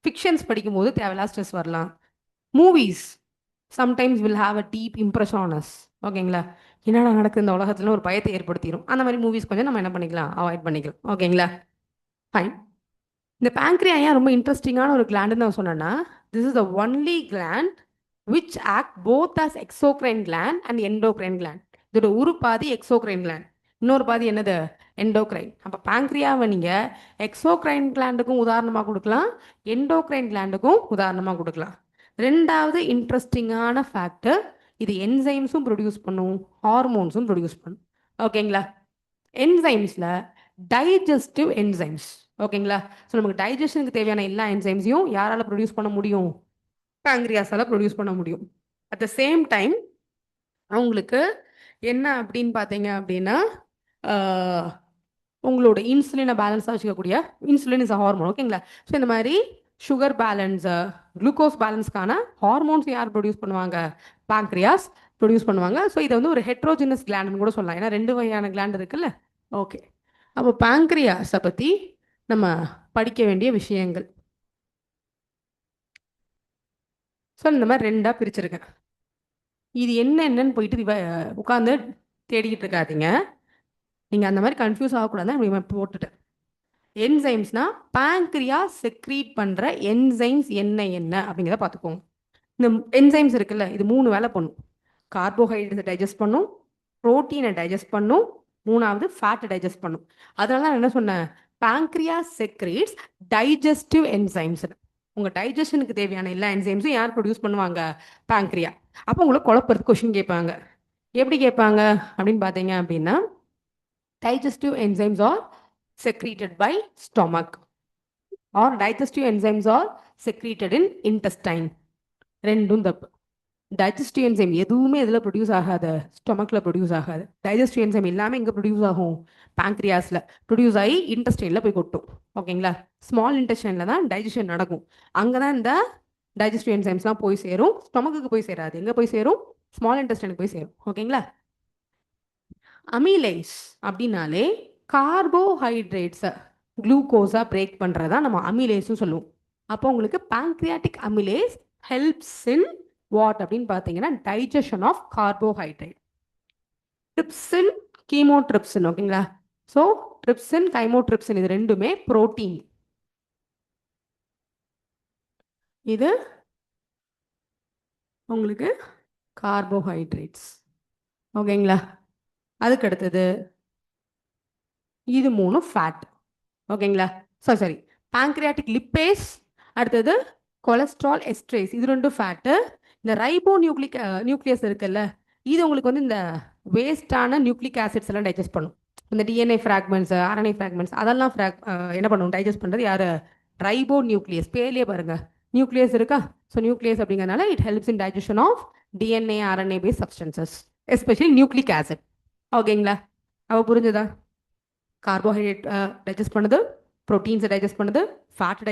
ஃபிக்ஷன்ஸ் படிக்கும்போது தேவையில்லா ஸ்ட்ரெஸ் வரலாம். Movies sometimes will have a deep impression on us. ஓகேங்களா? என்னடா நடக்குது இந்த உலகத்துல ஒரு பயத்தை ஏற்படுத்திடும். அந்த மாதிரி மூவிஸ் கொஞ்சம் நம்ம என்ன பண்ணிக்கலாம், அவாய்ட் பண்ணிக்கலாம். ஓகேங்களா? ஃபைன். இந்த பேங்க்ரியா ஏன் ரொம்ப இன்ட்ரெஸ்டிங்கான ஒரு கிளாண்டுன்னு நான் சொன்னேன்னா, this is the only gland which act both as exocrine gland and endocrine gland. இதோட ஒரு பாதி எக்ஸோக்ரைன் கிளாண்ட், இன்னொரு பாதி என்னது, எண்டோக்ரைன். அப்போ பேங்க்ரியாவை நீங்கள் எக்ஸோக்ரைன் கிளாண்டுக்கும் உதாரணமாக கொடுக்கலாம், எண்டோக்ரைன் கிளாண்டுக்கும் உதாரணமாக கொடுக்கலாம். ரெண்டாவது இன்ட்ரெஸ்டிங்கான ஃபேக்டர், இது என்சைம்ஸும் ப்ரொடியூஸ் பண்ணும், ஹார்மோன்ஸும் ப்ரொடியூஸ் பண்ணும். ஓகேங்களா? என்சைம்ஸில் டைஜஸ்டிவ் என்சைம்ஸ். ஓகேங்களா? ஸோ நமக்கு டைஜஷனுக்கு தேவையான எல்லா என்சைம்ஸையும் யாரால் ப்ரொடியூஸ் பண்ண முடியும், பேங்க்ரியாஸால் ப்ரொடியூஸ் பண்ண முடியும். அட் த சேம் டைம் அவங்களுக்கு என்ன அப்படின்னு பார்த்தீங்க அப்படின்னா உங்களோட இன்சுலினை பேலன்ஸாக வச்சுக்கக்கூடிய இன்சுலின் இஸ் அ ஹார்மோன் ஓகேங்களா. ஸோ இந்த மாதிரி சுகர் பேலன்ஸு குளுக்கோஸ் பேலன்ஸ்க்கான ஹார்மோன்ஸ் யார் ப்ரொடியூஸ் பண்ணுவாங்க? பாங்க்ரியாஸ் ப்ரொடியூஸ் பண்ணுவாங்க. ஸோ இதை வந்து ஒரு ஹெட்ரோஜினஸ் கிளாண்டுன்னு கூட சொல்லலாம், ஏன்னா 2 வகையான கிளாண்ட் இருக்குல்ல. ஓகே, அப்போ பாங்க்ரியாஸை பற்றி நம்ம படிக்க வேண்டிய விஷயங்கள். ஸோ இந்த மாதிரி 2ஆக பிரிச்சிருக்கேன். இது என்னன்னு போயிட்டு உட்காந்து தேடிக்கிட்டு இருக்காதீங்க. நீங்கள் அந்த மாதிரி கன்ஃபியூஸ் ஆகக்கூடாது அப்படி போட்டுட்டேன். என்சைம்ஸ்னா பாங்க்ரியாஸ் செக்ரீட் பண்ணுற என்சைம்ஸ் என்ன அப்படிங்கிறத பார்த்துக்கோங்க. இந்த என்சைம்ஸ் இருக்குல்ல, இது 3 வேலை பண்ணும். கார்போஹைட்ரேட்ஸை டைஜஸ்ட் பண்ணும், ப்ரோட்டீனை டைஜஸ்ட் பண்ணும், 3வது ஃபேட்டை டைஜஸ்ட் பண்ணும். அதனால நான் என்ன சொன்னேன், பாங்க்ரியாஸ் செக்ரீட்ஸ் டைஜஸ்டிவ் என்சைம்ஸ். உங்கள் டைஜஷனுக்கு தேவையான எல்லா என்சைம்ஸும் யார் ப்ரொடியூஸ் பண்ணுவாங்க? பாங்க்ரியா. அப்போ உங்களை குழப்பறதுக்கு கொஷின் கேட்பாங்க. எப்படி கேட்பாங்க அப்படின்னு பார்த்தீங்க அப்படின்னா, digestive enzymes are secreted by stomach or digestive enzymes are secreted in intestine. ரெண்டும் தப்பு. டைஜஸ்டிவ் என்சைம் எதுவுமே இதில் ப்ரொடியூஸ் ஆகாது, ஸ்டொமக்கில் ப்ரொடியூஸ் ஆகாது. டைஜஸ்டிவ் என்சைம் எல்லாமே இங்கே ப்ரொடியூஸ் ஆகும், பாங்க்ரியாஸில் ப்ரொடியூஸ் ஆகி இன்டெஸ்டைனில் போய் கொட்டும். ஓகேங்களா. ஸ்மால் இன்டெஸ்டைனில் தான் டைஜஷன் நடக்கும். அங்கே தான் இந்த டைஜஸ்டிவ் என்சைம்ஸ்லாம் போய் சேரும். ஸ்டொமக்குக்கு போய் சேராது. எங்கே போய் சேரும்? ஸ்மால் இன்டெஸ்டைனுக்கு போய் சேரும். ஓகேங்களா. அமிலேஸ் அப்படின்னாலே கார்போஹைட்ரேட்ஸை குளுக்கோஸாக பிரேக் பண்ணுறதா நம்ம அமிலேஸ்னு சொல்லுவோம். அப்போ உங்களுக்கு பாங்க்ரியாட்டிக் அமிலேஸ் ஹெல்ப்ஸ் இன் வாட் அப்படின்னு பார்த்தீங்கன்னா டைஜஷன் ஆஃப் கார்போஹைட்ரேட். ட்ரிப்சின், கீமோட்ரிப்சின். ஓகேங்களா. ஸோ ட்ரிப்சின், கைமோட்ரிப்சின் இது ரெண்டுமே புரோட்டீன். இது உங்களுக்கு கார்போஹைட்ரேட்ஸ். ஓகேங்களா. அதுக்கு அடுத்தது இது 3 ஃபேட். ஓகேங்களா. சரி, பாங்க்ரியாட்டிக் லிப்பேஸ், அடுத்தது கொலஸ்ட்ரால் எஸ்ட்ரேஸ், இது 2 ஃபேட்டு. இந்த ரைபோ நியூக்ளியஸ் இருக்குல்ல, இது உங்களுக்கு வந்து இந்த வேஸ்டான நியூக்ளிக் ஆசிட்ஸ் எல்லாம் டைஜஸ்ட் பண்ணும். இந்த டிஎன்ஏ ஃப்ராக்மெண்ட்ஸ், ஆர்என்ஏ ஃப்ராக்மெண்ட்ஸ் அதெல்லாம் என்ன பண்ணும்? டைஜஸ்ட் பண்ணுறது யார்? Ribo nucleus. பேர்லேயே பாருங்க நியூக்ளியஸ் இருக்கா. ஸோ நியூக்ளியஸ் அப்படிங்கிறதுனால it helps in digestion of DNA RNA based substances, especially nucleic acid. ஓகேங்களா. அவ புரிஞ்சுதா? கார்போஹைட்ரேட் டைஜஸ்ட் பண்ணுது, ப்ரோட்டீன்ஸை டைஜஸ்ட் பண்ணுது, ஃபேட்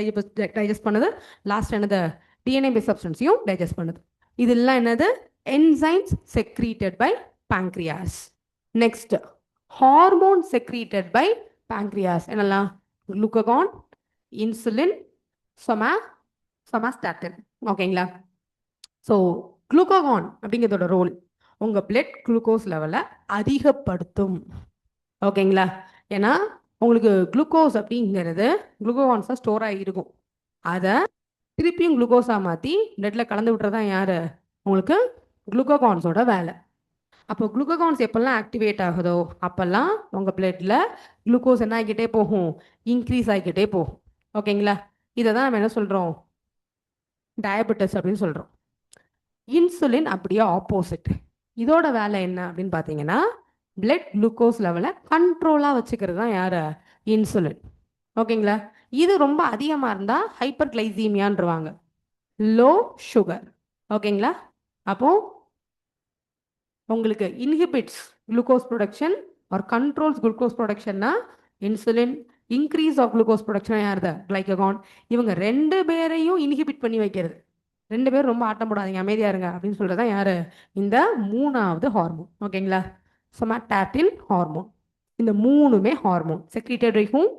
டைஜஸ்ட் பண்ணுது, லாஸ்ட் என்னது? டிஎன்ஏ பேஸ் சப்ஸ்டன்ஸையும் டைஜஸ்ட் பண்ணுது. இதெல்லாம் என்னது? Enzymes secreted by pancreas. Next hormone secreted by pancreas. என்னெல்லாம்? Glucagon, insulin, somatostatin. ஓகேங்களா. ஸோ குளுக்ககான் அப்படிங்கிறதோட ரோல் உங்கள் பிளட் குளுக்கோஸ் லெவலை அதிகப்படுத்தும். ஓகேங்களா. ஏன்னா உங்களுக்கு குளுக்கோஸ் அப்படிங்கிறது குளுக்கோகான்ஸாக ஸ்டோர் ஆகி இருக்கும். அதை திருப்பியும் குளுக்கோஸாக மாற்றி பிளட்டில் கலந்து விட்டுறதான் யார்? உங்களுக்கு குளுக்கோகான்ஸோட வேலை. அப்போ குளுக்கோகான்ஸ் எப்பெல்லாம் ஆக்டிவேட் ஆகுதோ அப்போல்லாம் உங்கள் பிளட்டில் குளுக்கோஸ் என்ன ஆகிக்கிட்டே போகும்? இன்க்ரீஸ் ஆகிக்கிட்டே போகும். ஓகேங்களா. இதை தான் நம்ம என்ன சொல்கிறோம்? டயபெட்டிஸ் அப்படின்னு சொல்கிறோம். இன்சுலின் அப்படியே ஆப்போசிட். இதோட வேலை என்ன அப்படின்னு பார்த்தீங்கன்னா பிளட் குளுக்கோஸ் லெவலை கண்ட்ரோலாக வச்சுக்கிறது தான் யார்? இன்சுலின். ஓகேங்களா. இது ரொம்ப அதிகமாக இருந்தால் ஹைப்பர் கிளைசீமியான்ருவாங்க, லோ சுகர். ஓகேங்களா. அப்போ உங்களுக்கு inhibits glucose production or controls glucose ப்ரொடக்ஷன்னா insulin, increase of glucose production யாருது? கிளைக்ககான். இவங்க 2 பேரையும் இன்ஹிபிட் பண்ணி வைக்கிறது. 2 பேரும் ரொம்ப ஆட்டம் போடாதீங்க, அமைதியா இருங்க அப்படின்னு சொல்றது தான் யாரு? இந்த 3வது ஹார்மோன். ஓகேங்களா. சொமாட்டாட்டின் ஹார்மோன். இந்த 3மே ஹார்மோன் செக்ரீட்டட் இருக்கும்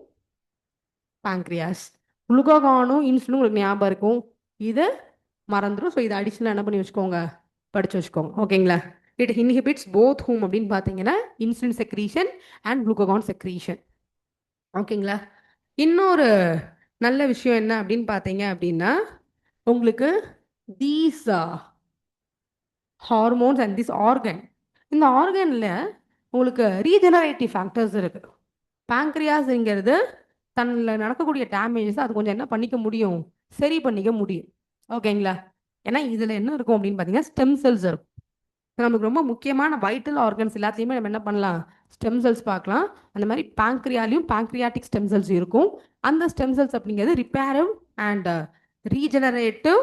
பாங்க்ரியாஸ். குளுக்ககானும் இன்சுலினும் உங்களுக்கு ஞாபகம் இருக்கும், இது மறந்துடும். ஸோ இதை அடிஷனலாக என்ன பண்ணி வச்சுக்கோங்க, படிச்சு வச்சுக்கோங்க. ஓகேங்களா. இட் இன்ஹிபிட்ஸ் போத் ஹூம் அப்படின்னு பார்த்தீங்கன்னா insulin secretion and glucagon secretion. ஓகேங்களா. இன்னொரு நல்ல விஷயம் என்ன அப்படின்னு பார்த்தீங்க அப்படின்னா உங்களுக்கு these hormones and this organ, இந்த ஆர்கனில் உங்களுக்கு ரீஜெனரேட்டிவ் ஃபேக்டர்ஸ் இருக்குது. பாங்க்ரியாஸ்ங்கிறது தன்னில் நடக்கக்கூடிய டேமேஜஸ் அது கொஞ்சம் என்ன பண்ணிக்க முடியும்? சரி பண்ணிக்க முடியும். ஓகேங்களா. ஏன்னா இதில் என்ன இருக்கும் அப்படின்னு பார்த்தீங்கன்னா ஸ்டெம் செல்ஸ் இருக்கும். நமக்கு ரொம்ப முக்கியமான வைட்டல் ஆர்கன்ஸ் எல்லாத்தையுமே நம்ம என்ன பண்ணலாம்? ஸ்டெம் செல்ஸ் பார்க்கலாம். அந்த மாதிரி பாங்க்ரியாலையும் பாங்க்ரியாட்டிக் ஸ்டெம் செல்ஸ் இருக்கும். அந்த ஸ்டெம் செல்ஸ் அப்படிங்கிறது ரிப்பேரிவ் அண்ட் ரீஜெனரேட்டிவ்.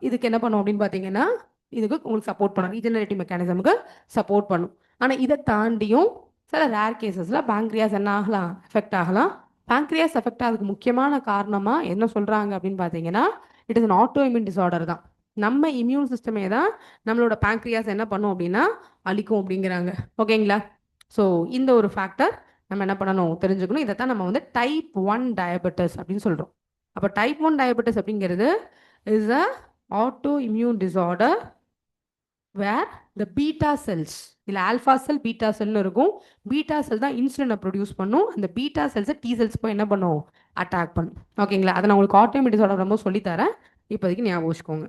இதுக்கு என்ன பண்ணும் அப்படின்னு பார்த்தீங்கன்னா இதுக்கு உங்களுக்கு சப்போர்ட் பண்ணும், ரீஜெனரேட்டிவ் மெக்கானிசமுக்கு சப்போர்ட் பண்ணும். ஆனால் இதை தாண்டியும் சில ரேர் கேசஸில் பேங்க்ரியாஸ் என்ன ஆகலாம், எஃபெக்ட் ஆகலாம். பேங்க்ரியாஸ் எஃபெக்ட் ஆகுதுக்கு முக்கியமான காரணமாக என்ன சொல்கிறாங்க அப்படின்னு பார்த்தீங்கன்னா, it is an auto immune disorder தான். நம்ம இம்யூன் சிஸ்டமே தான் நம்மளோட பேங்க்ரியாஸ் என்ன பண்ணும் அப்படின்னா அழிக்கும் அப்படிங்கிறாங்க. ஓகேங்களா? ஸோ இந்த ஒரு ஃபேக்டர் நம்ம என்ன பண்ணணும் தெரிஞ்சுக்கணும். இதை தான் நம்ம வந்து டைப் 1 டயபெட்டிஸ் அப்படின்னு சொல்கிறோம். அப்போ டைப் 1 டயபெட்டிஸ் அப்படிங்கிறது is a auto immune disorder where the beta cells, இல்லை ஆல்ஃபா செல் பீட்டா செல்னு இருக்கும். பீட்டா செல் தான் இன்சுலினை ப்ரொடியூஸ் பண்ணும். அந்த பீட்டா செல்ஸை டி செல்ஸ் போய் என்ன பண்ணும், அட்டாக் பண்ணும். ஓகேங்களா? அதை நான் உங்களுக்கு ஆட்டோமிக் டிசார்டர் ரொம்ப சொல்லித்தரேன், இப்போதைக்கு ஞாபகம் வச்சுக்கோங்க.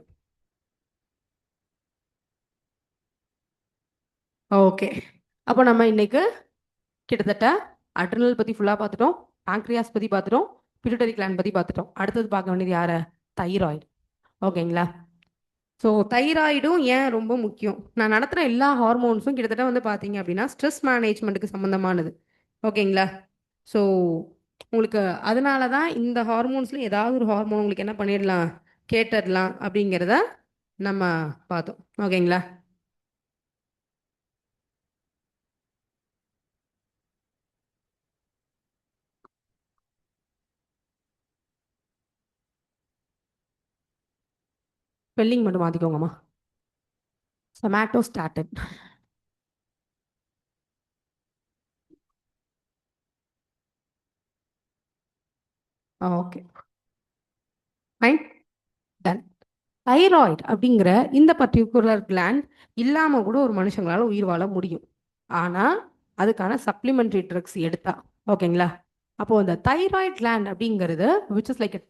ஓகே, அப்போ நம்ம இன்னைக்கு கிட்டத்தட்ட அட்ரினல் பற்றி ஃபுல்லாக பார்த்துட்டோம், பாங்க்ரியாஸ் பற்றி பார்த்துட்டோம், பிட்யூட்டரி கிளாண்ட் பற்றி பார்த்துட்டோம். அடுத்தது பார்க்க வேண்டியது யாரை, தைராய்டு. ஓகேங்களா? ஸோ தைராய்டும் ஏன் ரொம்ப முக்கியம், நான் நடத்துகிற எல்லா ஹார்மோன்ஸும் கிட்டத்தட்ட வந்து பார்த்தீங்க அப்படின்னா ஸ்ட்ரெஸ் மேனேஜ்மெண்ட்டுக்கு சம்மந்தமானது. ஓகேங்களா? ஸோ உங்களுக்கு அதனால தான் இந்த ஹார்மோன்ஸில் ஏதாவது ஒரு ஹார்மோன் உங்களுக்கு என்ன பண்ணிடலாம், கேட்டுடலாம் அப்படிங்கிறத நம்ம பார்த்தோம். ஓகேங்களா? ஸ்பெல்லிங் மட்டும் மாற்றிக்கோங்கம்மா. Somatostatin. Okay, fine, done. Thyroid அப்படிங்கிற இந்த பர்டிகுலர் கிளாண்ட் இல்லாமல் கூட ஒரு மனுஷங்களால உயிர் வாழ முடியும். ஆனால் அதுக்கான சப்ளிமெண்ட்ரி ட்ரக்ஸ் எடுத்தா. ஓகேங்களா? அப்போ இந்த தைராய்டு கிளாண்ட் அப்படிங்கிறது விச் இஸ் லைக்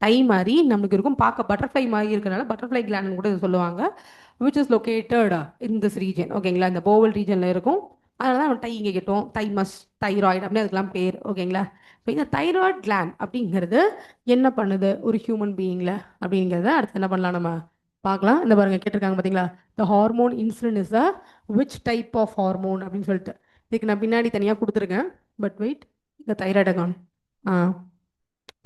டை மாதிரி நம்மளுக்கு இருக்கும், பார்க்க பட்டர்ஃப்ளை மாதிரி இருக்கிறனால பட்டர்ஃப்ளை கிளாண்ட் கூட இது சொல்லுவாங்க. Which is located in this region. ஓகேங்களா? இந்த போவல் ரீஜனில் இருக்கும். அதனால தான் நம்ம டை இங்கே கேட்டோம், தைமஸ், தைராய்டு அப்படின்னு அதுக்கெல்லாம் பேர். ஓகேங்களா? இப்போ இந்த தைராய்டு கிளாண்ட் அப்படிங்கிறது என்ன பண்ணுது ஒரு ஹியூமன் பீயிங்கில் அப்படிங்கிறத அடுத்து என்ன பண்ணலாம் நம்ம பார்க்கலாம். இந்த பாருங்க கேட்டிருக்காங்க பார்த்தீங்களா, the hormone insulin is a which type of hormone அப்படின்னு சொல்லிட்டு. இதுக்கு நான் பின்னாடி தனியாக கொடுத்துருக்கேன், பட் வெயிட், இந்த தைராய்டை காணும்.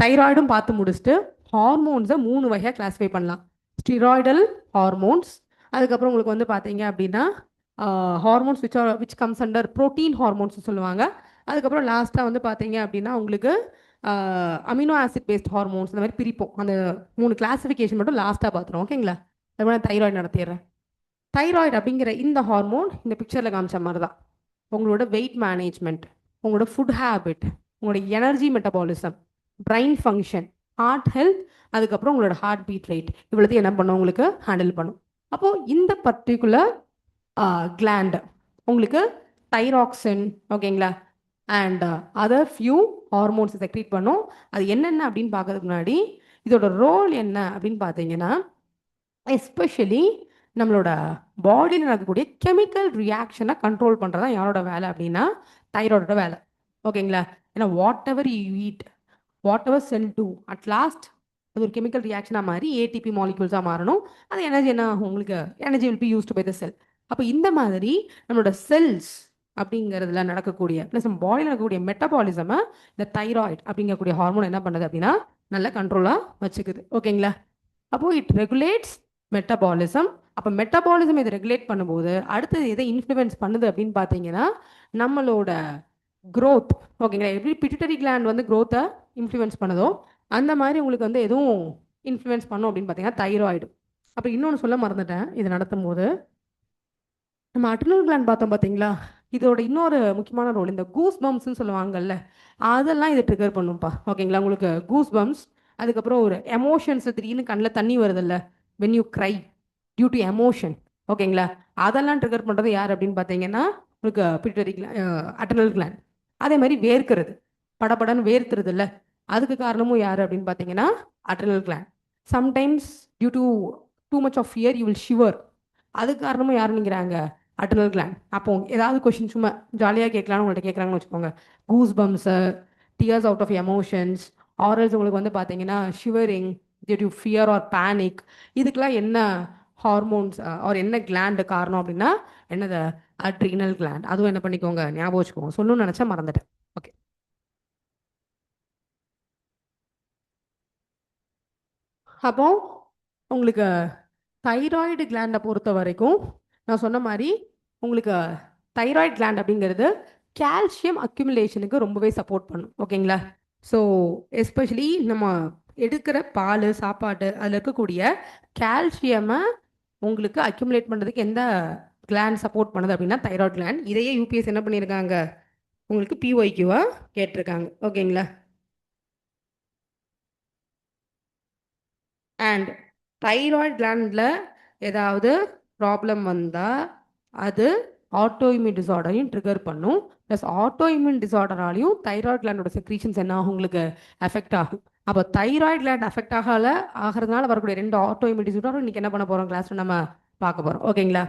தைராய்டும் பார்த்து முடிச்சுட்டு ஹார்மோன்ஸை 3 வகையாக கிளாஸிஃபை பண்ணலாம். ஸ்டிராய்டல் ஹார்மோன்ஸ், அதுக்கப்புறம் உங்களுக்கு வந்து பார்த்தீங்க அப்படின்னா hormones which comes under protein hormones சொல்லுவாங்க. அதுக்கப்புறம் லாஸ்ட்டாக வந்து பார்த்தீங்க அப்படின்னா உங்களுக்கு அமினோ ஆசிட் பேஸ்ட் ஹார்மோன்ஸ் இந்த மாதிரி பிரிப்போம். அந்த 3 கிளாஸிஃபிகேஷன் மட்டும் லாஸ்ட்டாக பார்த்துருவோம். ஓகேங்களா? அதுமாதிரி தைராய்டு நடத்திடுறேன். தைராய்டு அப்படிங்கிற இந்த ஹார்மோன் இந்த பிக்சரில் காமிச்ச மாதிரி தான் உங்களோட வெயிட் மேனேஜ்மெண்ட், உங்களோட ஃபுட் ஹேபிட், உங்களோட energy metabolism, brain function, heart health, அதுக்கப்புறம் உங்களோட ஹார்ட் பீட் ரேட், இவ்வளோத்தையும் என்ன பண்ணும் உங்களுக்கு ஹேண்டில் பண்ணும். அப்போது இந்த பர்டிகுலர் கிளாண்ட் உங்களுக்கு தைராக்சின், ஓகேங்களா, and other few hormones secrete பண்ணும். அது என்னென்ன அப்படின்னு பார்க்கறதுக்கு முன்னாடி இதோட ரோல் என்ன அப்படின்னு பார்த்தீங்கன்னா, எஸ்பெஷலி நம்மளோட பாடியில் நடக்கக்கூடிய கெமிக்கல் ரியாக்ஷனை கண்ட்ரோல் பண்ணுறது தான் யாரோட வேலை அப்படின்னா தைராய்டோட வேலை. ஓகேங்களா? ஏன்னா whatever you eat, whatever cell do, at last அது ஒரு கெமிக்கல் ரியாக்ஷனாக மாறி ஏடிபி மாலிகூல்ஸாக மாறணும். அது எனர்ஜி என்ன ஆகும் உங்களுக்கு, energy will be used by the cell. அப்போ இந்த மாதிரி நம்மளோட செல்ஸ் அப்படிங்கிறதுல நடக்கக்கூடிய ப்ளஸ் நம்ம பாடியில் நடக்கக்கூடிய மெட்டபாலிசமை இந்த தைராய்டு அப்படிங்கக்கூடிய ஹார்மோன் என்ன பண்ணுது அப்படின்னா நல்ல கண்ட்ரோலாக வச்சுக்குது. ஓகேங்களா? அப்போது இட் ரெகுலேட்ஸ் மெட்டபாலிசம். அப்போ மெட்டபாலிசம் இதை ரெகுலேட் பண்ணும்போது அடுத்தது எதை இன்ஃப்ளூயன்ஸ் பண்ணுது அப்படின்னு பார்த்தீங்கன்னா நம்மளோட க்ரோத். ஓகேங்களா? எப்படி பிட்யூட்டரி கிளாண்ட் வந்து க்ரோத்தை இன்ஃப்ளூயன்ஸ் பண்ணுதோ அந்த மாதிரி உங்களுக்கு வந்து எதுவும் இன்ஃப்ளூயன்ஸ் பண்ணும் அப்படின்னு பார்த்தீங்கன்னா தைராய்டு. அப்போ இன்னொன்று சொல்ல மறந்துட்டேன், இது நடத்தும் போது நம்ம அட்ரினல் கிளாண்ட் பார்த்தோம் பார்த்தீங்களா, இதோட இன்னொரு முக்கியமான ரோல் இந்த கூஸ் பம்ப்ஸ்ன்னு சொல்லுவாங்கல்ல, அதெல்லாம் இது ட்ரிகர் பண்ணும்ப்பா. ஓகேங்களா? உங்களுக்கு கூஸ் பம்ப்ஸ், அதுக்கப்புறம் ஒரு எமோஷன்ஸ், திடீர்னு கண்ணில் தண்ணி வருதில்ல, when you cry due to emotion. ஓகேங்களா? அதெல்லாம் ட்ரிகர் பண்ணுறது யார் அப்படின்னு பார்த்தீங்கன்னா உங்களுக்கு பிட்யூட்டரி அட்ரினல் கிளாண்ட். அதே மாதிரி வேர்க்கிறது, படபடன்னு வேர்க்கிறது இல்லை, அதுக்கு காரணமும் யார் அப்படின்னு பார்த்தீங்கன்னா adrenal gland. Sometimes due to too much of fear you will shiver, அதுக்கு காரணமும் யாருன்னுங்கிறாங்க அட்ரினல் கிளாண்ட். அப்போ ஏதாவது கொஷின் சும்மா ஜாலியாக கேட்கலான்னு உங்கள்கிட்ட கேட்குறாங்கன்னு வச்சுக்கோங்க, goose bumps, tears out of emotions, ஆரல்ஸ் உங்களுக்கு வந்து பார்த்தீங்கன்னா shivering due to fear or panic, இதுக்கெல்லாம் என்ன ஹார்மோன்ஸ் ஆர் என்ன கிளாண்டு காரணம் அப்படின்னா என்னது அட்ரினல் கிளாண்ட். அதுவும் என்ன பண்ணிக்கோங்க ஞாபகம் வச்சுக்கோங்க, சொல்லணும்னு நினச்சா மறந்துட்டேன். ஓகே, அப்போ உங்களுக்கு தைராய்டு கிளாண்டை பொறுத்த வரைக்கும் நான் சொன்ன மாதிரி உங்களுக்கு தைராய்டு கிளாண்ட் அப்படிங்கிறது கால்சியம் அக்யூமுலேஷனுக்கு ரொம்பவே சப்போர்ட் பண்ணும். ஓகேங்களா? ஸோ எஸ்பெஷலி நம்ம எடுக்கிற பால் சாப்பாடு அதில் இருக்கக்கூடிய கால்சியமை உங்களுக்கு அக்யூமுலேட் பண்ணுறதுக்கு எந்த கிளாண்ட் சப்போர்ட் பண்ணுது அப்படின்னா தைராய்டு கிளாண்ட். இதையே யூபிஎஸ் என்ன பண்ணியிருக்காங்க, உங்களுக்கு பிஒய்க்யூவா கேட்டிருக்காங்க. ஓகேங்களா? அண்ட் தைராய்டு கிளாண்டில் ஏதாவது ப்ராப்ளம் வந்தால் அது ஆட்டோஇம்யூன் டிசார்டரையும் ட்ரிகர் பண்ணும். ப்ளஸ் ஆட்டோஇம்யூன் டிசார்டராலையும் தைராய்டு கிளாண்டோட செக்ரீஷன்ஸ் என்ன ஆகும், உங்களுக்கு எஃபெக்ட் ஆகும். அப்போ தைராய்டு கிளாண்ட் எஃபெக்ட் ஆகிறதுனால வரக்கூடிய 2 ஆட்டோஇம்யூன் டிசார்டரும் இன்னைக்கு என்ன பண்ண போகிறோம், கிளாஸில் நம்ம பார்க்க போகிறோம். ஓகேங்களா?